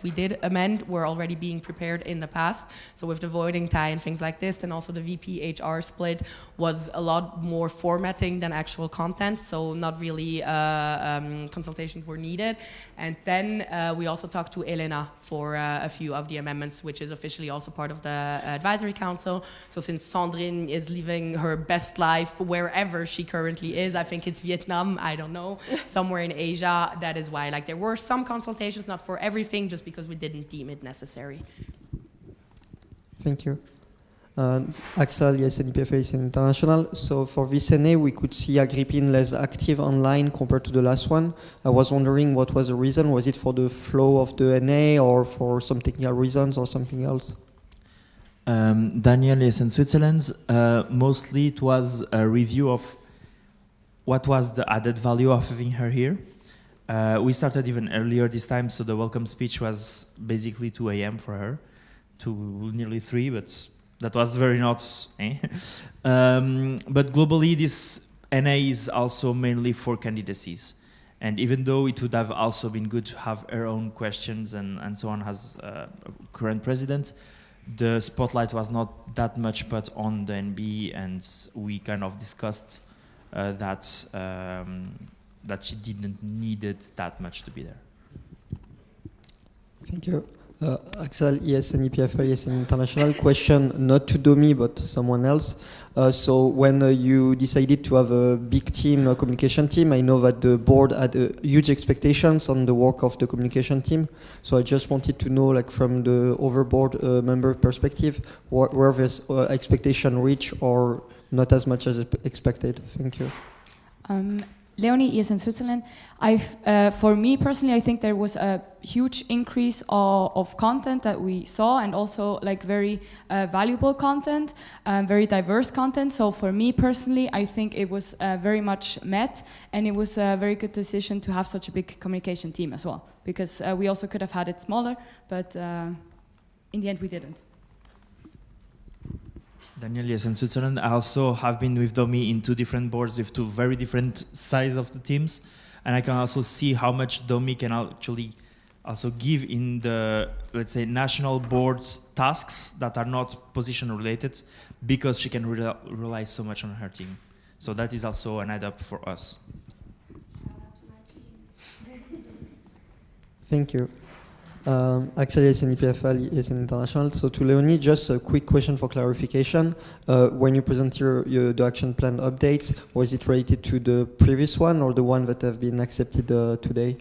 we did amend were already being prepared in the past. So with the voiding tie and things like this, and also the VPHR split was a lot more formatting than actual content. So not really consultations were needed. And then we also talked to Elena for a few of the amendments, which is officially also part of the advisory council. So since Sandrine is living her best life wherever she currently is, I think it's Vietnam, I don't know, somewhere in Asia. That is why, like, there were some consultations, not for everything, just because we didn't deem it necessary. Thank you. Axel, yes, NPFL is International. So for this NA, we could see Agrippine less active online compared to the last one. I was wondering what was the reason. Was it for the flow of the NA or for some technical reasons or something else? Daniel is in Switzerland. Mostly it was a review of what was the added value of having her here. We started even earlier this time, so the welcome speech was basically 2 a.m. for her, to nearly 3, but that was very not. But globally, this NA is also mainly for candidacies. And even though it would have also been good to have her own questions and so on as current president, the spotlight was not that much put on the NB, and we kind of discussed that she didn't need it that much to be there. Thank you. Axel, ESN, EPFL, ESN International. Question not to Domi, but someone else. So when you decided to have a big team, a communication team, I know that the board had huge expectations on the work of the communication team. So I just wanted to know, like, from the overboard member perspective, were this expectation reached or not as much as expected? Thank you. Leonie is in Switzerland. For me personally, I think there was a huge increase of content that we saw, and also like very valuable content, very diverse content. So for me personally, I think it was very much met, and it was a very good decision to have such a big communication team as well, because we also could have had it smaller, but in the end we didn't. Daniel, yes, in Switzerland. I also have been with Domi in 2 different boards with 2 very different size of the teams. And I can also see how much Domi can actually also give in the, let's say, national boards tasks that are not position related, because she can rely so much on her team. So that is also an add up for us. Thank you. Actually, ESN IPFL, ESN International. So to Leonie, just a quick question for clarification. When you present the action plan updates, was it related to the previous one or the one that have been accepted today?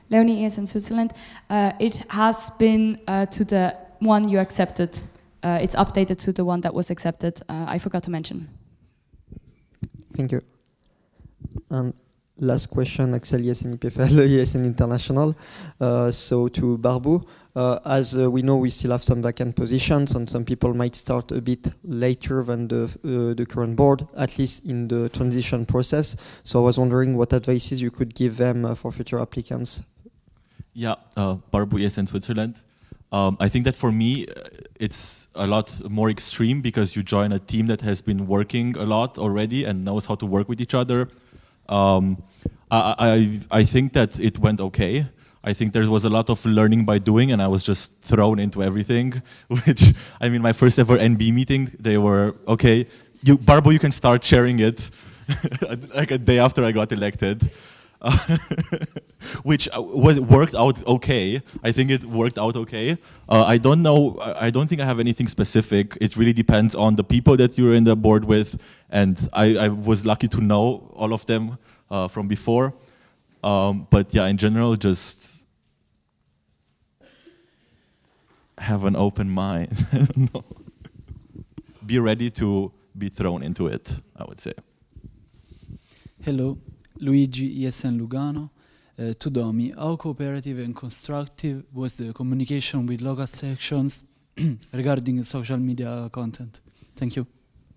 Leonie is in Switzerland. It has been to the one you accepted. It's updated to the one that was accepted. I forgot to mention. Thank you. And last question, actually, ESN IPFL, ESN International. So to Barbu, as we know, we still have some vacant positions, and some people might start a bit later than the current board, at least in the transition process. So I was wondering what advices you could give them for future applicants. Yeah, Barbu ESN Switzerland. I think that for me, it's a lot more extreme because you join a team that has been working a lot already and knows how to work with each other. I think that it went okay. I think there was a lot of learning by doing, and I was just thrown into everything, which, I mean, my first ever NB meeting, they were, okay, Barbu, you can start sharing it, like a day after I got elected. Which worked out okay. I think it worked out okay. I don't know, I don't think I have anything specific. It really depends on the people that you're in the board with, and I was lucky to know all of them from before. But yeah, in general, just have an open mind. No. Be ready to be thrown into it, I would say. Hello. Luigi, ESN Lugano. To Domi, how cooperative and constructive was the communication with local sections regarding social media content? Thank you.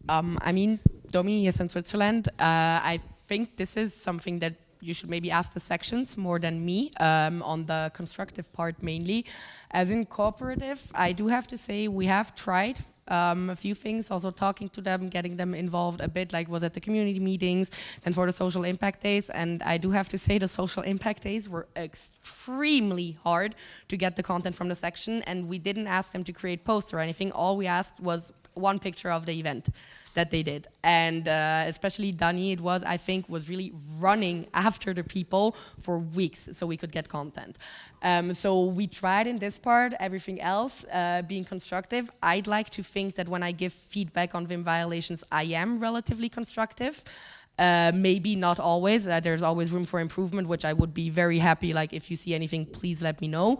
I mean, Domi, ESN Switzerland, I think this is something that you should maybe ask the sections more than me, on the constructive part mainly. As in cooperative, I do have to say we have tried a few things, also talking to them, getting them involved a bit, like was at the community meetings, then for the social impact days. And I do have to say the social impact days were extremely hard to get the content from the section, and we didn't ask them to create posts or anything. All we asked was one picture of the event that they did. And especially Dani, it was, I think, was really running after the people for weeks so we could get content. So we tried in this part, everything else, being constructive. I'd like to think that when I give feedback on VIM violations, I am relatively constructive. Maybe not always, there's always room for improvement, which I would be very happy, like if you see anything, please let me know.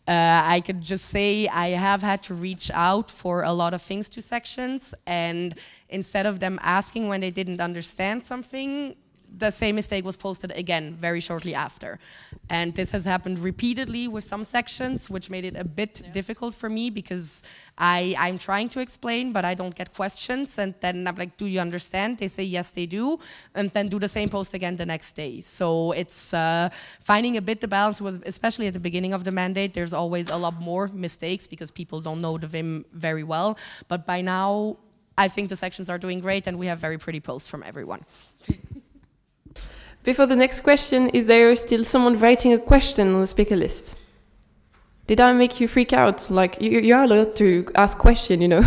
I could just say I have had to reach out for a lot of things to sections, and instead of them asking when they didn't understand something, the same mistake was posted again very shortly after. And this has happened repeatedly with some sections, which made it a bit difficult for me because I'm trying to explain, but I don't get questions. And then I'm like, do you understand? They say, yes, they do. And then do the same post again the next day. So it's finding a bit the balance was, especially at the beginning of the mandate, there's always a lot more mistakes because people don't know the VIM very well. But by now, I think the sections are doing great and we have very pretty posts from everyone. Before the next question, is there still someone writing a question on the speaker list? Did I make you freak out? Like, you are allowed to ask question, you know.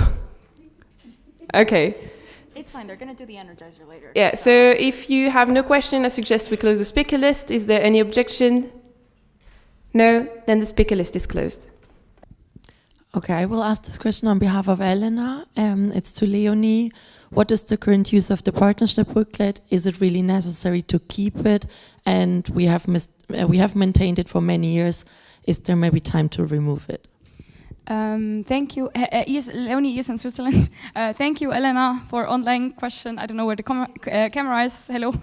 Okay. It's fine, they're going to do the Energizer later. Yeah, so if you have no question, I suggest we close the speaker list. Is there any objection? No? Then the speaker list is closed. Okay, I will ask this question on behalf of Elena. It's to Leonie. What is the current use of the partnership booklet? Is it really necessary to keep it? And we have maintained it for many years. Is there maybe time to remove it? Thank you. Yes, Leonie is in Switzerland. Thank you, Elena, for online question. I don't know where the camera is. Hello.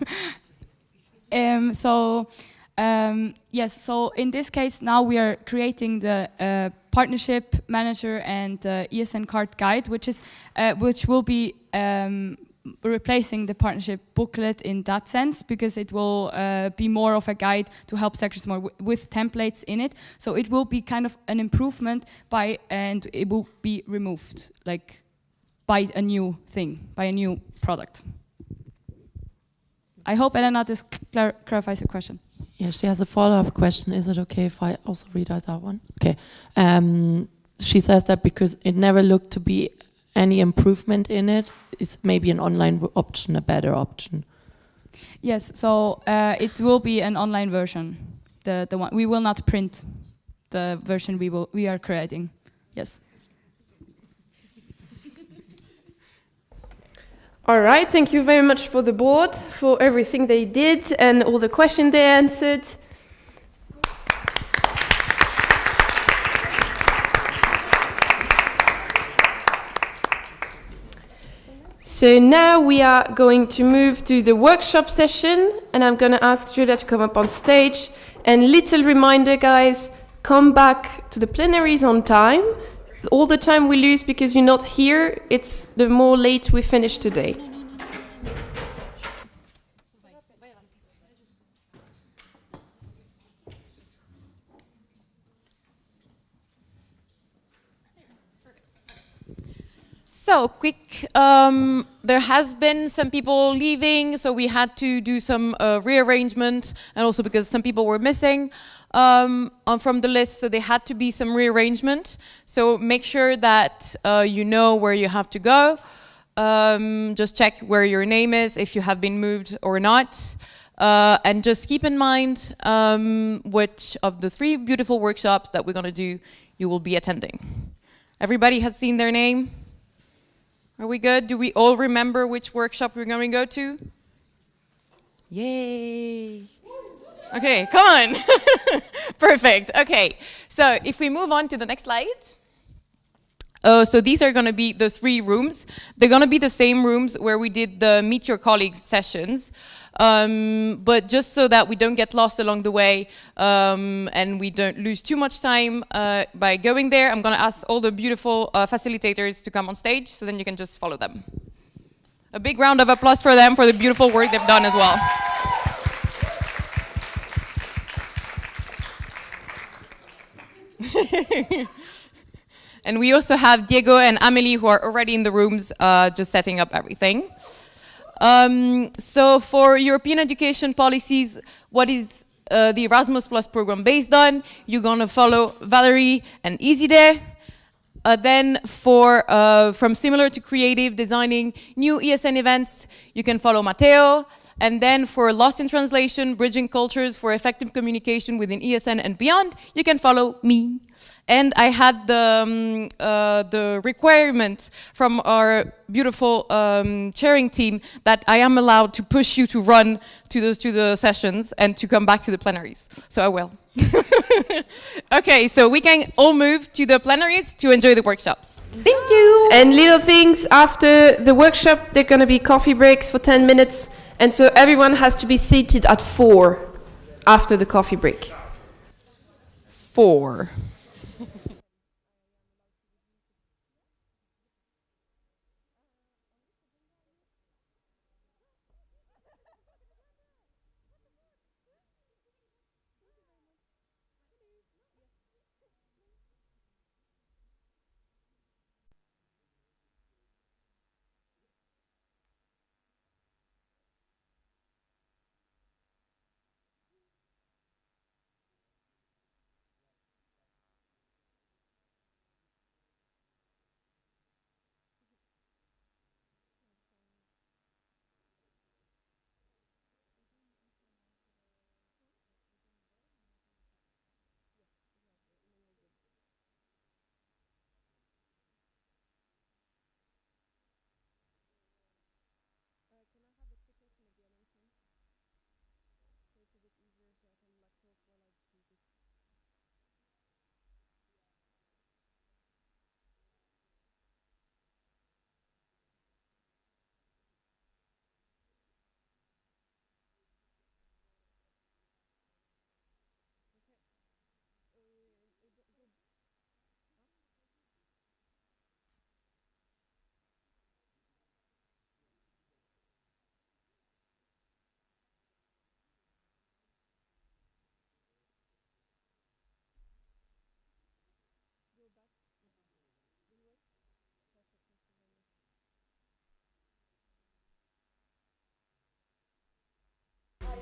Yes, so in this case, now we are creating the partnership manager and ESN card guide, which will be replacing the partnership booklet in that sense, because it will be more of a guide to help sectors more with templates in it. So it will be kind of an improvement and it will be removed. Like, buy a new thing, buy a new product. I hope Elena this clarifies the question. Yeah, she has a follow-up question. Is it okay if I also read out that one? Okay. She says that because it never looked to be any improvement in it, is maybe an online option a better option? Yes, so it will be an online version. The one we will not print the version we are creating. Yes. All right, thank you very much for the board, for everything they did and all the questions they answered. So now we are going to move to the workshop session, and I'm going to ask Julia to come up on stage. And little reminder, guys, come back to the plenaries on time. All the time we lose because you're not here, it's the more late we finish today. So quick, there has been some people leaving, so we had to do some rearrangement, and also because some people were missing from the list, so there had to be some rearrangement. So make sure that you know where you have to go. Just check where your name is, if you have been moved or not. And just keep in mind which of the 3 beautiful workshops that we're going to do you will be attending. Everybody has seen their name? Are we good? Do we all remember which workshop we're going to go to? Yay! Okay, come on. Perfect. Okay, so if we move on to the next slide. So these are going to be the 3 rooms. They're going to be the same rooms where we did the Meet Your Colleagues sessions. But just so that we don't get lost along the way and we don't lose too much time by going there, I'm going to ask all the beautiful facilitators to come on stage, so then you can just follow them. A big round of applause for them for the beautiful work they've done as well. And we also have Diego and Amelie who are already in the rooms just setting up everything. So for European education policies, what is the Erasmus Plus program based on? You're going to follow Valerie and Izide. Then from similar to creative designing new ESN events, you can follow Matteo. And then for Lost in Translation, bridging cultures for effective communication within ESN and beyond, you can follow me. And I had the requirement from our beautiful chairing team that I am allowed to push you to run to the sessions and to come back to the plenaries. So I will. Okay, so we can all move to the plenaries to enjoy the workshops. Thank you. And little things, after the workshop, there are going to be coffee breaks for 10 minutes. And so everyone has to be seated at 4 after the coffee break. 4.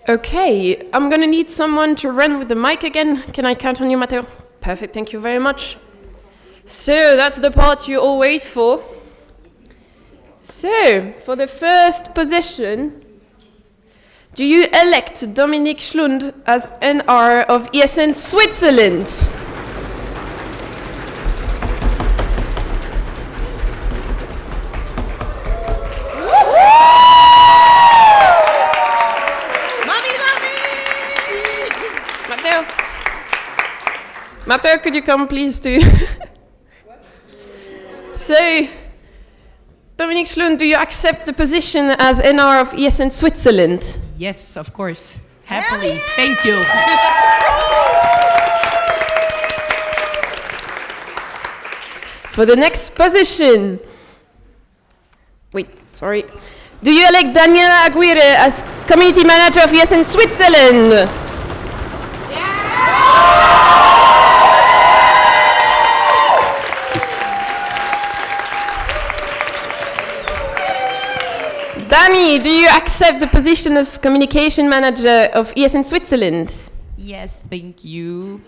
Okay, I'm gonna need someone to run with the mic again. Can I count on you, Matteo? Perfect, thank you very much. So that's the part you all wait for. So, for the first position, do you elect Dominique Schlund as NR of ESN Switzerland? Matteo, could you come please to... So, Dominique Schlund, do you accept the position as NR of ESN Switzerland? Yes, of course. Happily. Thank you. For the next position... Wait, sorry. Do you elect Daniela Aguirre as Community Manager of ESN Switzerland? Dani, do you accept the position of Communication Manager of ESN Switzerland? Yes, thank you.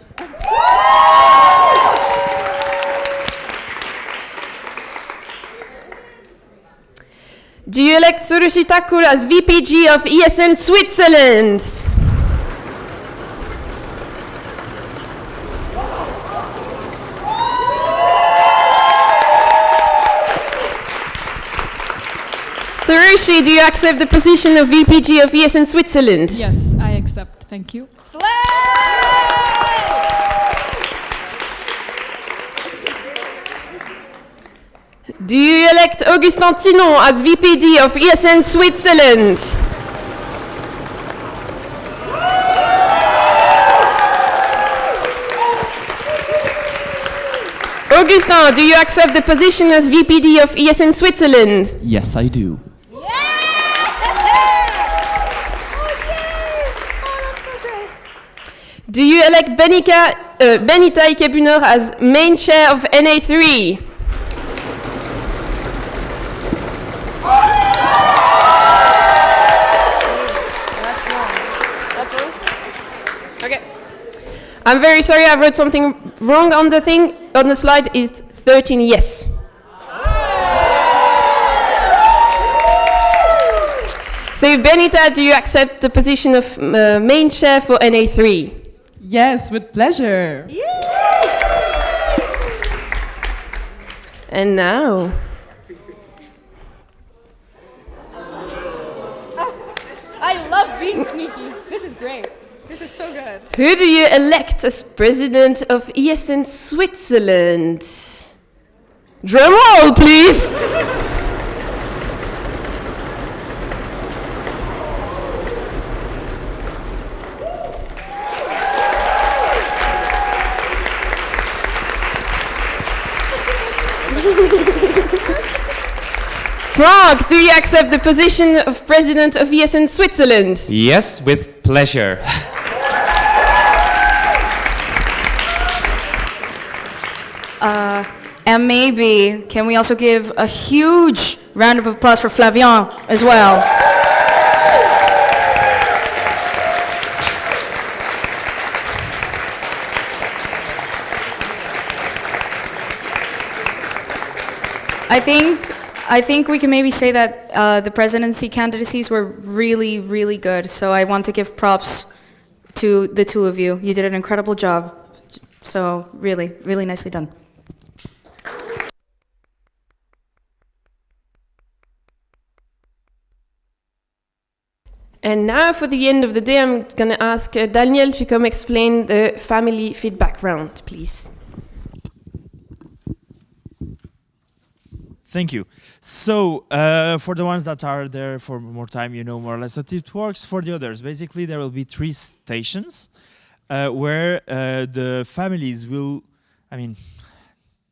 Do you elect Tsurushi Takur as VPG of ESN Switzerland? Tsurushi, do you accept the position of VPG of ESN Switzerland? Yes, I accept. Thank you. Do you elect Augustin Tinon as VPD of ESN Switzerland? Augustin, do you accept the position as VPD of ESN Switzerland? Yes, I do. Do you elect Benita Ikebuner as main chair of NA3? Okay. I'm very sorry, I wrote something wrong on the thing. On the slide is 13 yes. So Benita, do you accept the position of main chair for NA3? Yes, with pleasure. And now... I love being sneaky. This is great. This is so good. Who do you elect as president of ESN Switzerland? Drum roll, please! Frank, do you accept the position of president of ESN Switzerland? Yes, with pleasure. And maybe, can we also give a huge round of applause for Flavien as well? I think we can maybe say that the presidency candidacies were really, really good. So I want to give props to the two of you. You did an incredible job. So really, really nicely done. And now for the end of the day, I'm going to ask Daniel to come explain the family feedback round, please. Thank you. So, for the ones that are there for more time, you know more or less how it works. For the others, basically there will be 3 stations where the families will, I mean,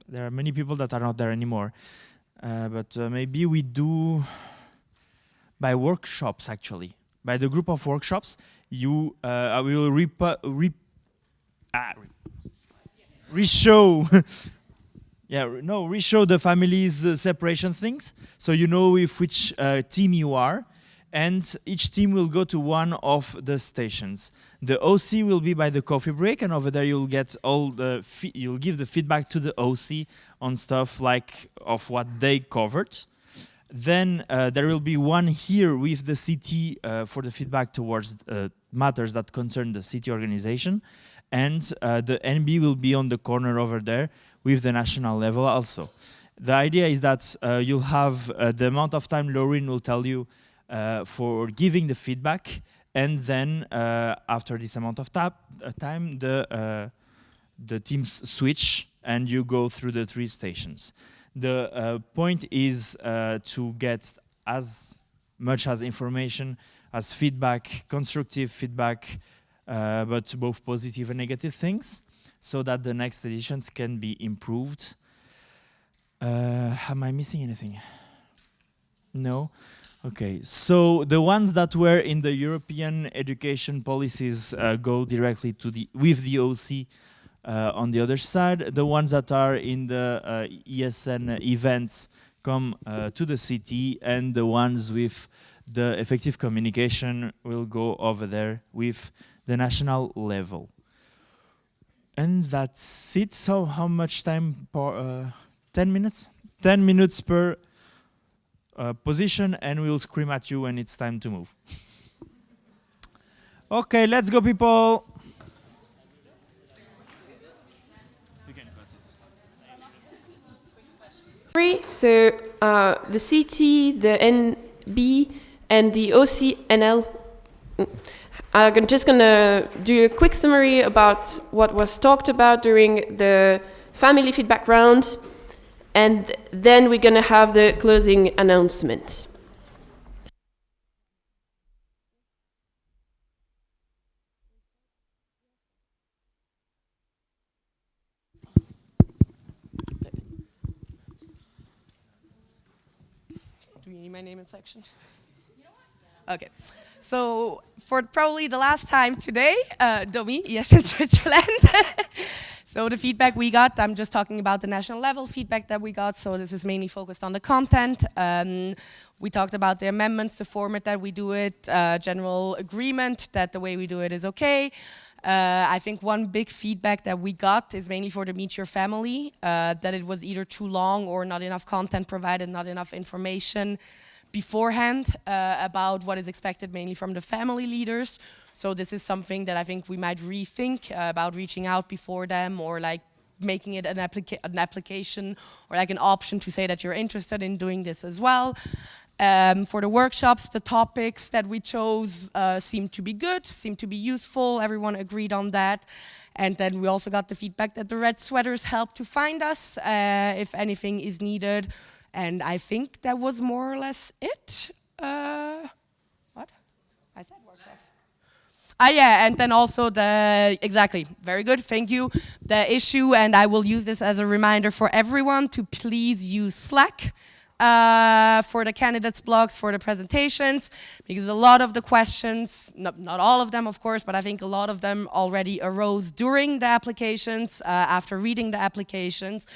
there are many people that are not there anymore, but maybe we do by workshops actually. By the group of workshops, you I will re-show re-show the families separation things, so you know with which team you are, and each team will go to one of the stations. The OC will be by the coffee break, and over there you'll get all the you'll give the feedback to the OC on stuff like of what they covered. Then there will be one here with the CT for the feedback towards matters that concern the city organization, and the NB will be on the corner over there with the national level also. The idea is that you'll have the amount of time Laureen will tell you for giving the feedback, and then after this amount of time, the teams switch and you go through the 3 stations. The point is to get as much as information as feedback, constructive feedback, but both positive and negative things, so that the next editions can be improved. Am I missing anything? No? Okay, so the ones that were in the European education policies go directly to with the OC on the other side. The ones that are in the ESN events come to the city, and the ones with the effective communication will go over there with the national level. And that's it. So how much time per 10 minutes? 10 minutes per position, and we'll scream at you when it's time to move. Okay, let's go, people. So the CT, the NB, and the OCNL are just going to do a quick summary about what was talked about during the family feedback round, and then we're going to have the closing announcement. Do you need my name and section? Okay. So for probably the last time today, Domi, yes, in Switzerland. So the feedback we got, I'm just talking about the national level feedback that we got. So this is mainly focused on the content. We talked about the amendments, the format that we do it, general agreement that the way we do it is okay. I think one big feedback that we got is mainly for the Meet Your Family, that it was either too long or not enough content provided, not enough information beforehand about what is expected mainly from the family leaders. So this is something that I think we might rethink about reaching out before them, or like making it an application or like an option to say that you're interested in doing this as well. For the workshops, the topics that we chose seemed to be good, seemed to be useful. Everyone agreed on that. And then we also got the feedback that the red sweaters helped to find us if anything is needed. And I think that was more or less it. What? I said workshops. Yeah, and then also exactly, very good, thank you. The issue, and I will use this as a reminder for everyone to please use Slack for the candidates blogs, for the presentations, because a lot of the questions, not all of them of course, but I think a lot of them already arose during the applications, after reading the applications.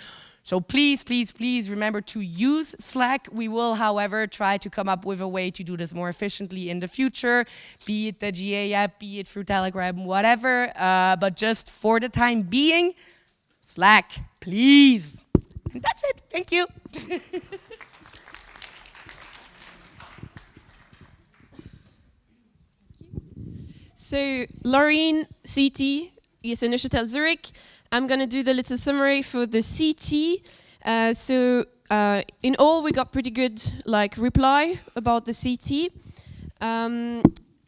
So please, please, please remember to use Slack. We will, however, try to come up with a way to do this more efficiently in the future, be it the GA app, be it through Telegram, whatever. But just for the time being, Slack, please. And that's it. Thank you. So, Laureen, CT, ESN Neuchâtel Zurich. I'm going to do the little summary for the CT. In all, we got pretty good reply about the CT.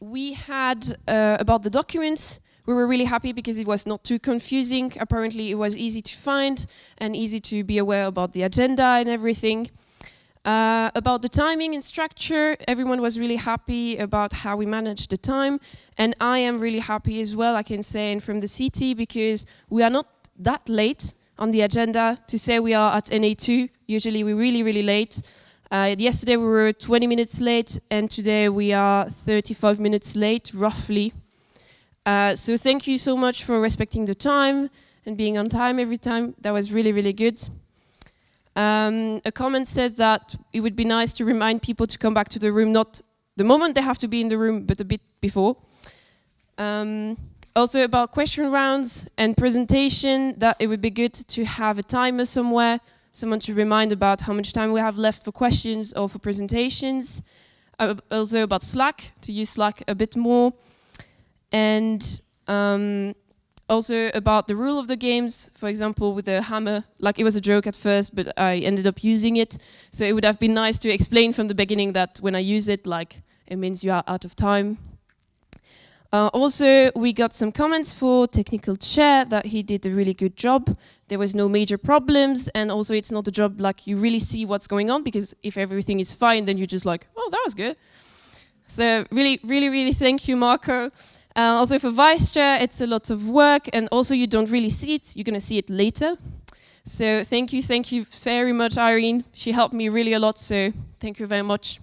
We had about the documents, we were really happy because it was not too confusing. Apparently, it was easy to find and easy to be aware about the agenda and everything. About the timing and structure, everyone was really happy about how we managed the time. And I am really happy as well, I can say, and from the CT, because we are not that late on the agenda to say we are at NA2. Usually we're really, really late. Yesterday we were 20 minutes late, and today we are 35 minutes late, roughly. So thank you so much for respecting the time and being on time every time. That was really, really good. A comment says that it would be nice to remind people to come back to the room, not the moment they have to be in the room, but a bit before. Also about question rounds and presentation, that it would be good to have a timer somewhere, someone to remind about how much time we have left for questions or for presentations. Also about Slack, to use Slack a bit more. And also about the rule of the games, for example, with the hammer, like it was a joke at first, but I ended up using it. So it would have been nice to explain from the beginning that when I use it, like it means you are out of time. Also, we got some comments for technical chair that he did a really good job. There was no major problems, and also it's not a job like you really see what's going on, because if everything is fine, then you're just like, oh, that was good. So really, really, really thank you, Marco. Also for vice chair, it's a lot of work, and also you don't really see it. You're gonna see it later. So thank you very much, Irene. She helped me really a lot, so thank you very much.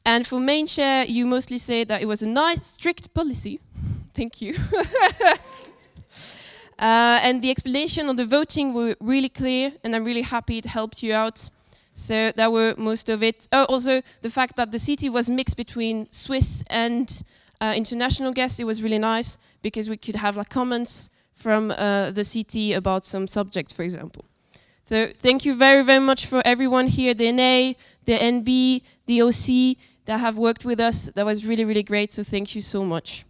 And for main chair, you mostly say that it was a nice, strict policy. Thank you. And the explanation on the voting were really clear, and I'm really happy it helped you out. So that were most of it. Oh, also the fact that the city was mixed between Swiss and international guests, it was really nice, because we could have like comments from the city about some subject, for example. So thank you very, very much for everyone here, the NA, the NB, the OC, that have worked with us. That was really, really great, so thank you so much.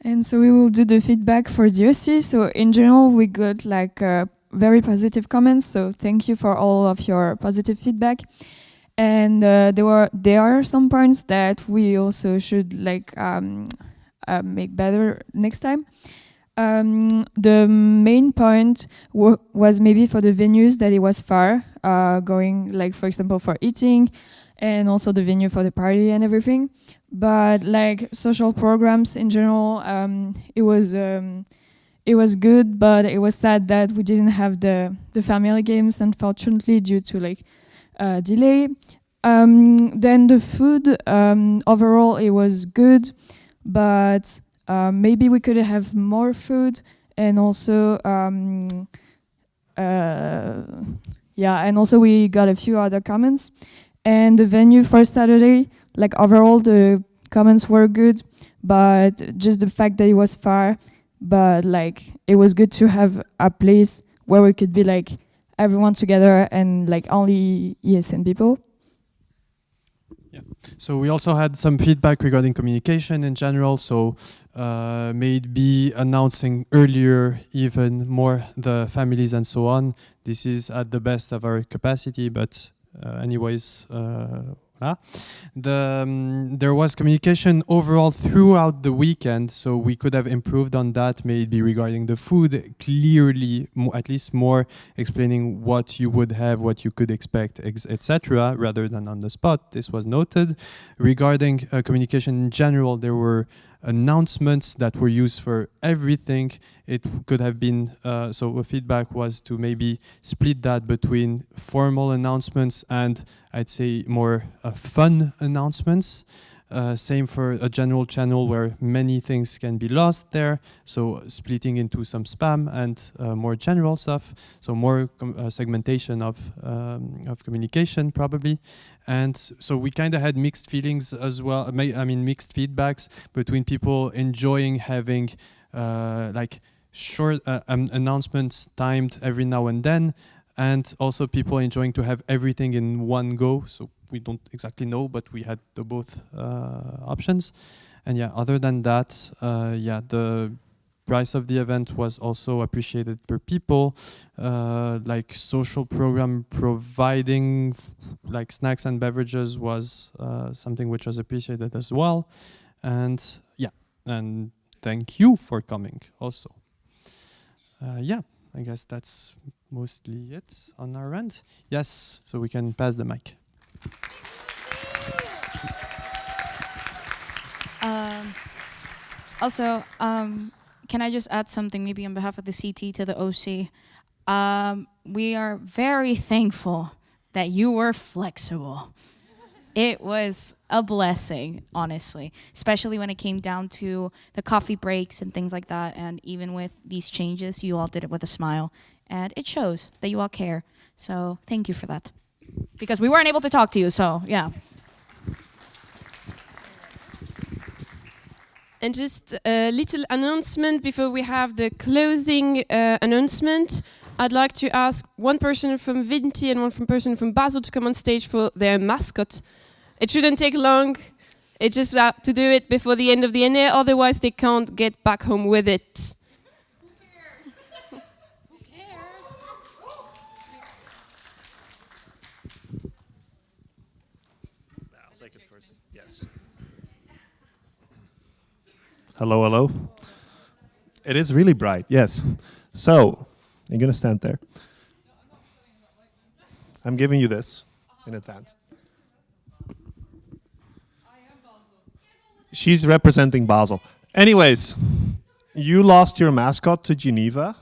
And so we will do the feedback for the OC. So in general, we got like very positive comments. So thank you for all of your positive feedback. And there are some points that we also should like make better next time. The main point was maybe for the venues that it was far, going like for example for eating, and also the venue for the party and everything. But like social programs in general, it was good, but it was sad that we didn't have the family games, unfortunately, due to like delay. Then the food, overall it was good, but maybe we could have more food, and also and also we got a few other comments. And the venue for Saturday, like overall the comments were good, but just the fact that it was far, but like it was good to have a place where we could be like everyone together and like only ESN people. Yeah. So we also had some feedback regarding communication in general. So maybe announcing earlier even more the families and so on. This is at the best of our capacity, but anyways, there was communication overall throughout the weekend, so we could have improved on that, maybe regarding the food, clearly, at least more explaining what you would have, what you could expect, etc., rather than on the spot. This was noted. Regarding communication in general, there were announcements that were used for everything. It could have been, so a feedback was to maybe split that between formal announcements and I'd say more fun announcements. Same for a general channel where many things can be lost there. So splitting into some spam and more general stuff. So more segmentation of communication probably. And so we kind of had mixed feelings as well. I mean, mixed feedbacks between people enjoying having like short announcements timed every now and then, and also people enjoying to have everything in one go. So we don't exactly know, but we had the both options. And yeah, other than that, yeah, the price of the event was also appreciated per people. Like social program providing like snacks and beverages was something which was appreciated as well. And yeah, and thank you for coming also. Yeah, I guess that's mostly it on our end. Yes, so we can pass the mic. Also, can I just add something maybe on behalf of the CT to the OC? We are very thankful that you were flexible. It was a blessing, honestly, especially when it came down to the coffee breaks and things like that. And even with these changes, you all did it with a smile. And it shows that you all care. So thank you for that. Because we weren't able to talk to you, so yeah. And just a little announcement before we have the closing announcement. I'd like to ask one person from Vinti and one person from Basel to come on stage for their mascot. It shouldn't take long. It's just have to do it before the end of the NA, otherwise they can't get back home with it. I'll take it first. Yes. Hello, hello. It is really bright, yes. So, you're going to stand there. I'm giving you this in advance. She's representing Basel. Anyways, you lost your mascot to Geneva,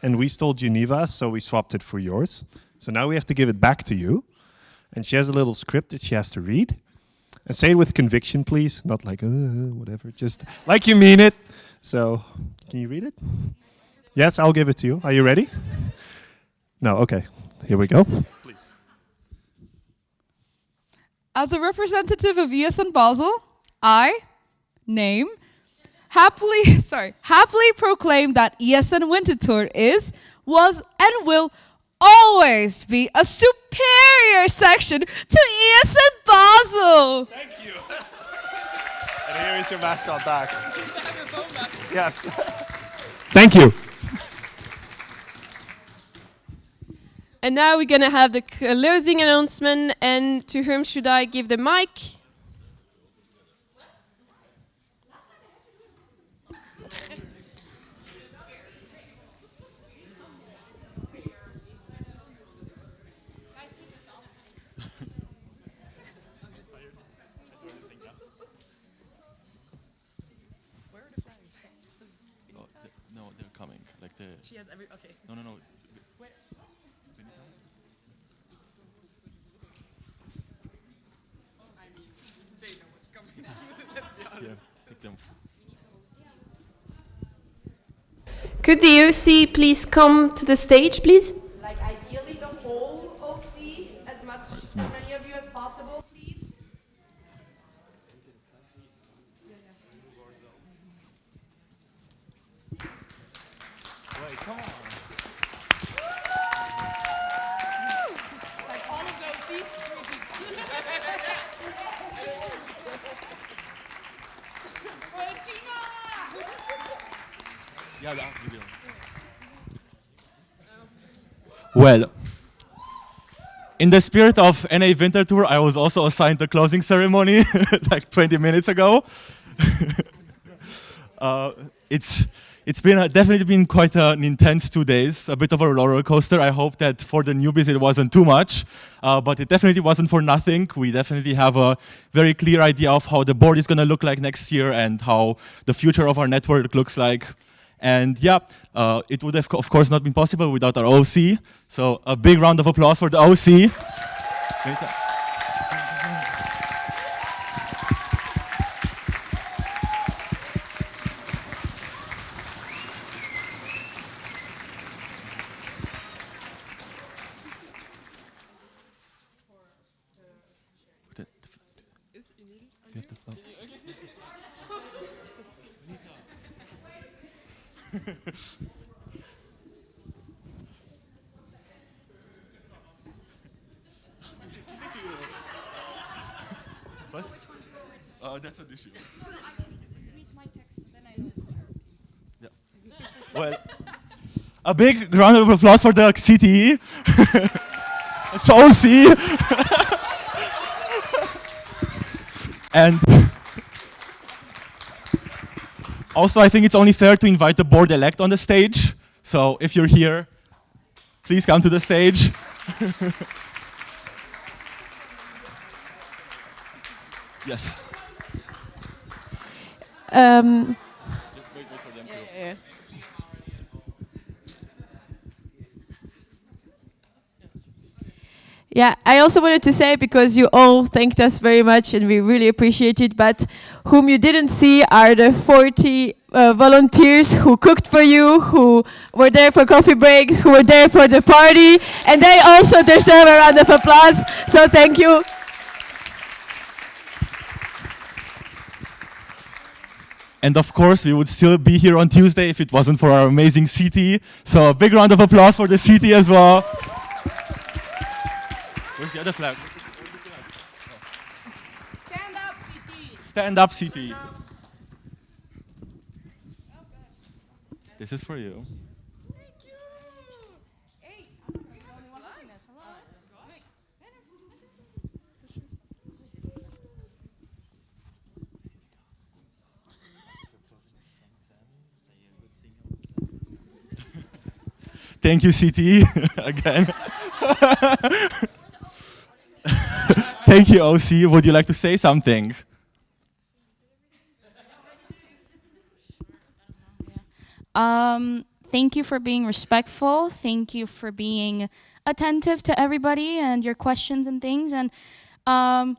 and we stole Geneva, so we swapped it for yours. So now we have to give it back to you. And she has a little script that she has to read. And say it with conviction, please. Not like, whatever. Just like you mean it. So, can you read it? Yes, I'll give it to you. Are you ready? No, okay. Here we go. Please. As a representative of ESN Basel, I happily proclaim that ESN Winter Tour was, and will always be a superior section to ESN Basel. Thank you. And here is your mascot back. Yes. Thank you. And now we're going to have the closing announcement, and to whom should I give the mic? No, they're coming. Like the. She has every. Okay. No. Wait. I mean, they know what's coming. Let's be honest. Yeah, take them. Could the OC please come to the stage, please? Like ideally the whole OC, as many of you as possible, please. Wait, come on. Like all of the OC, 3 people. Yeah, we will. Well, in the spirit of NA Winter Tour, I was also assigned the closing ceremony like 20 minutes ago. It's been definitely been quite an intense 2 days, a bit of a roller coaster. I hope that for the newbies it wasn't too much, but it definitely wasn't for nothing. We definitely have a very clear idea of how the board is going to look like next year and how the future of our network looks like. And yeah, it would have, of course, not been possible without our OC. So a big round of applause for the OC. You have to flow. What? That's an issue. Yeah. Well, a big round of applause for the CTE. It's OC. And also, I think it's only fair to invite the board elect on the stage. So if you're here, please come to the stage. Yes. Just wait for them Yeah. Yeah, I also wanted to say, because you all thanked us very much and we really appreciate it, but whom you didn't see are the 40 volunteers who cooked for you, who were there for coffee breaks, who were there for the party, and they also deserve a round of applause, so thank you. And of course, we would still be here on Tuesday if it wasn't for our amazing CT. So a big round of applause for the CT as well. Where's the other flag? Stand up, CT. Stand up, CT. This is for you. Thank you, CT, again. Thank you, OC. Would you like to say something? Thank you for being respectful. Thank you for being attentive to everybody and your questions and things, and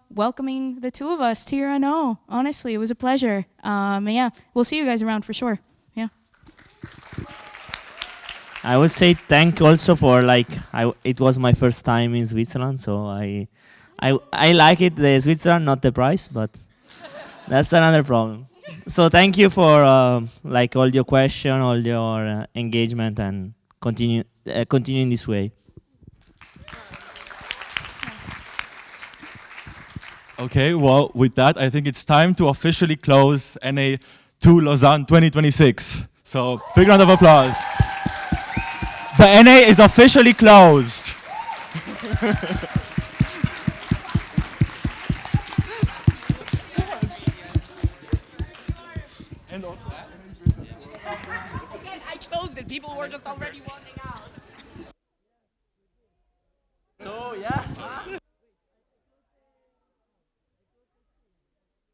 welcoming the two of us to your NO. Honestly, it was a pleasure. Yeah, we'll see you guys around for sure. Yeah. I would say thank also for it was my first time in Switzerland, so I like it, the Switzerland, not the price, but that's another problem. So thank you for all your question, all your engagement, and continue in this way. Okay, well, with that, I think it's time to officially close NA II Lausanne 2026. So big round of applause. The NA is officially closed. Again, I closed it. People were just already walking out.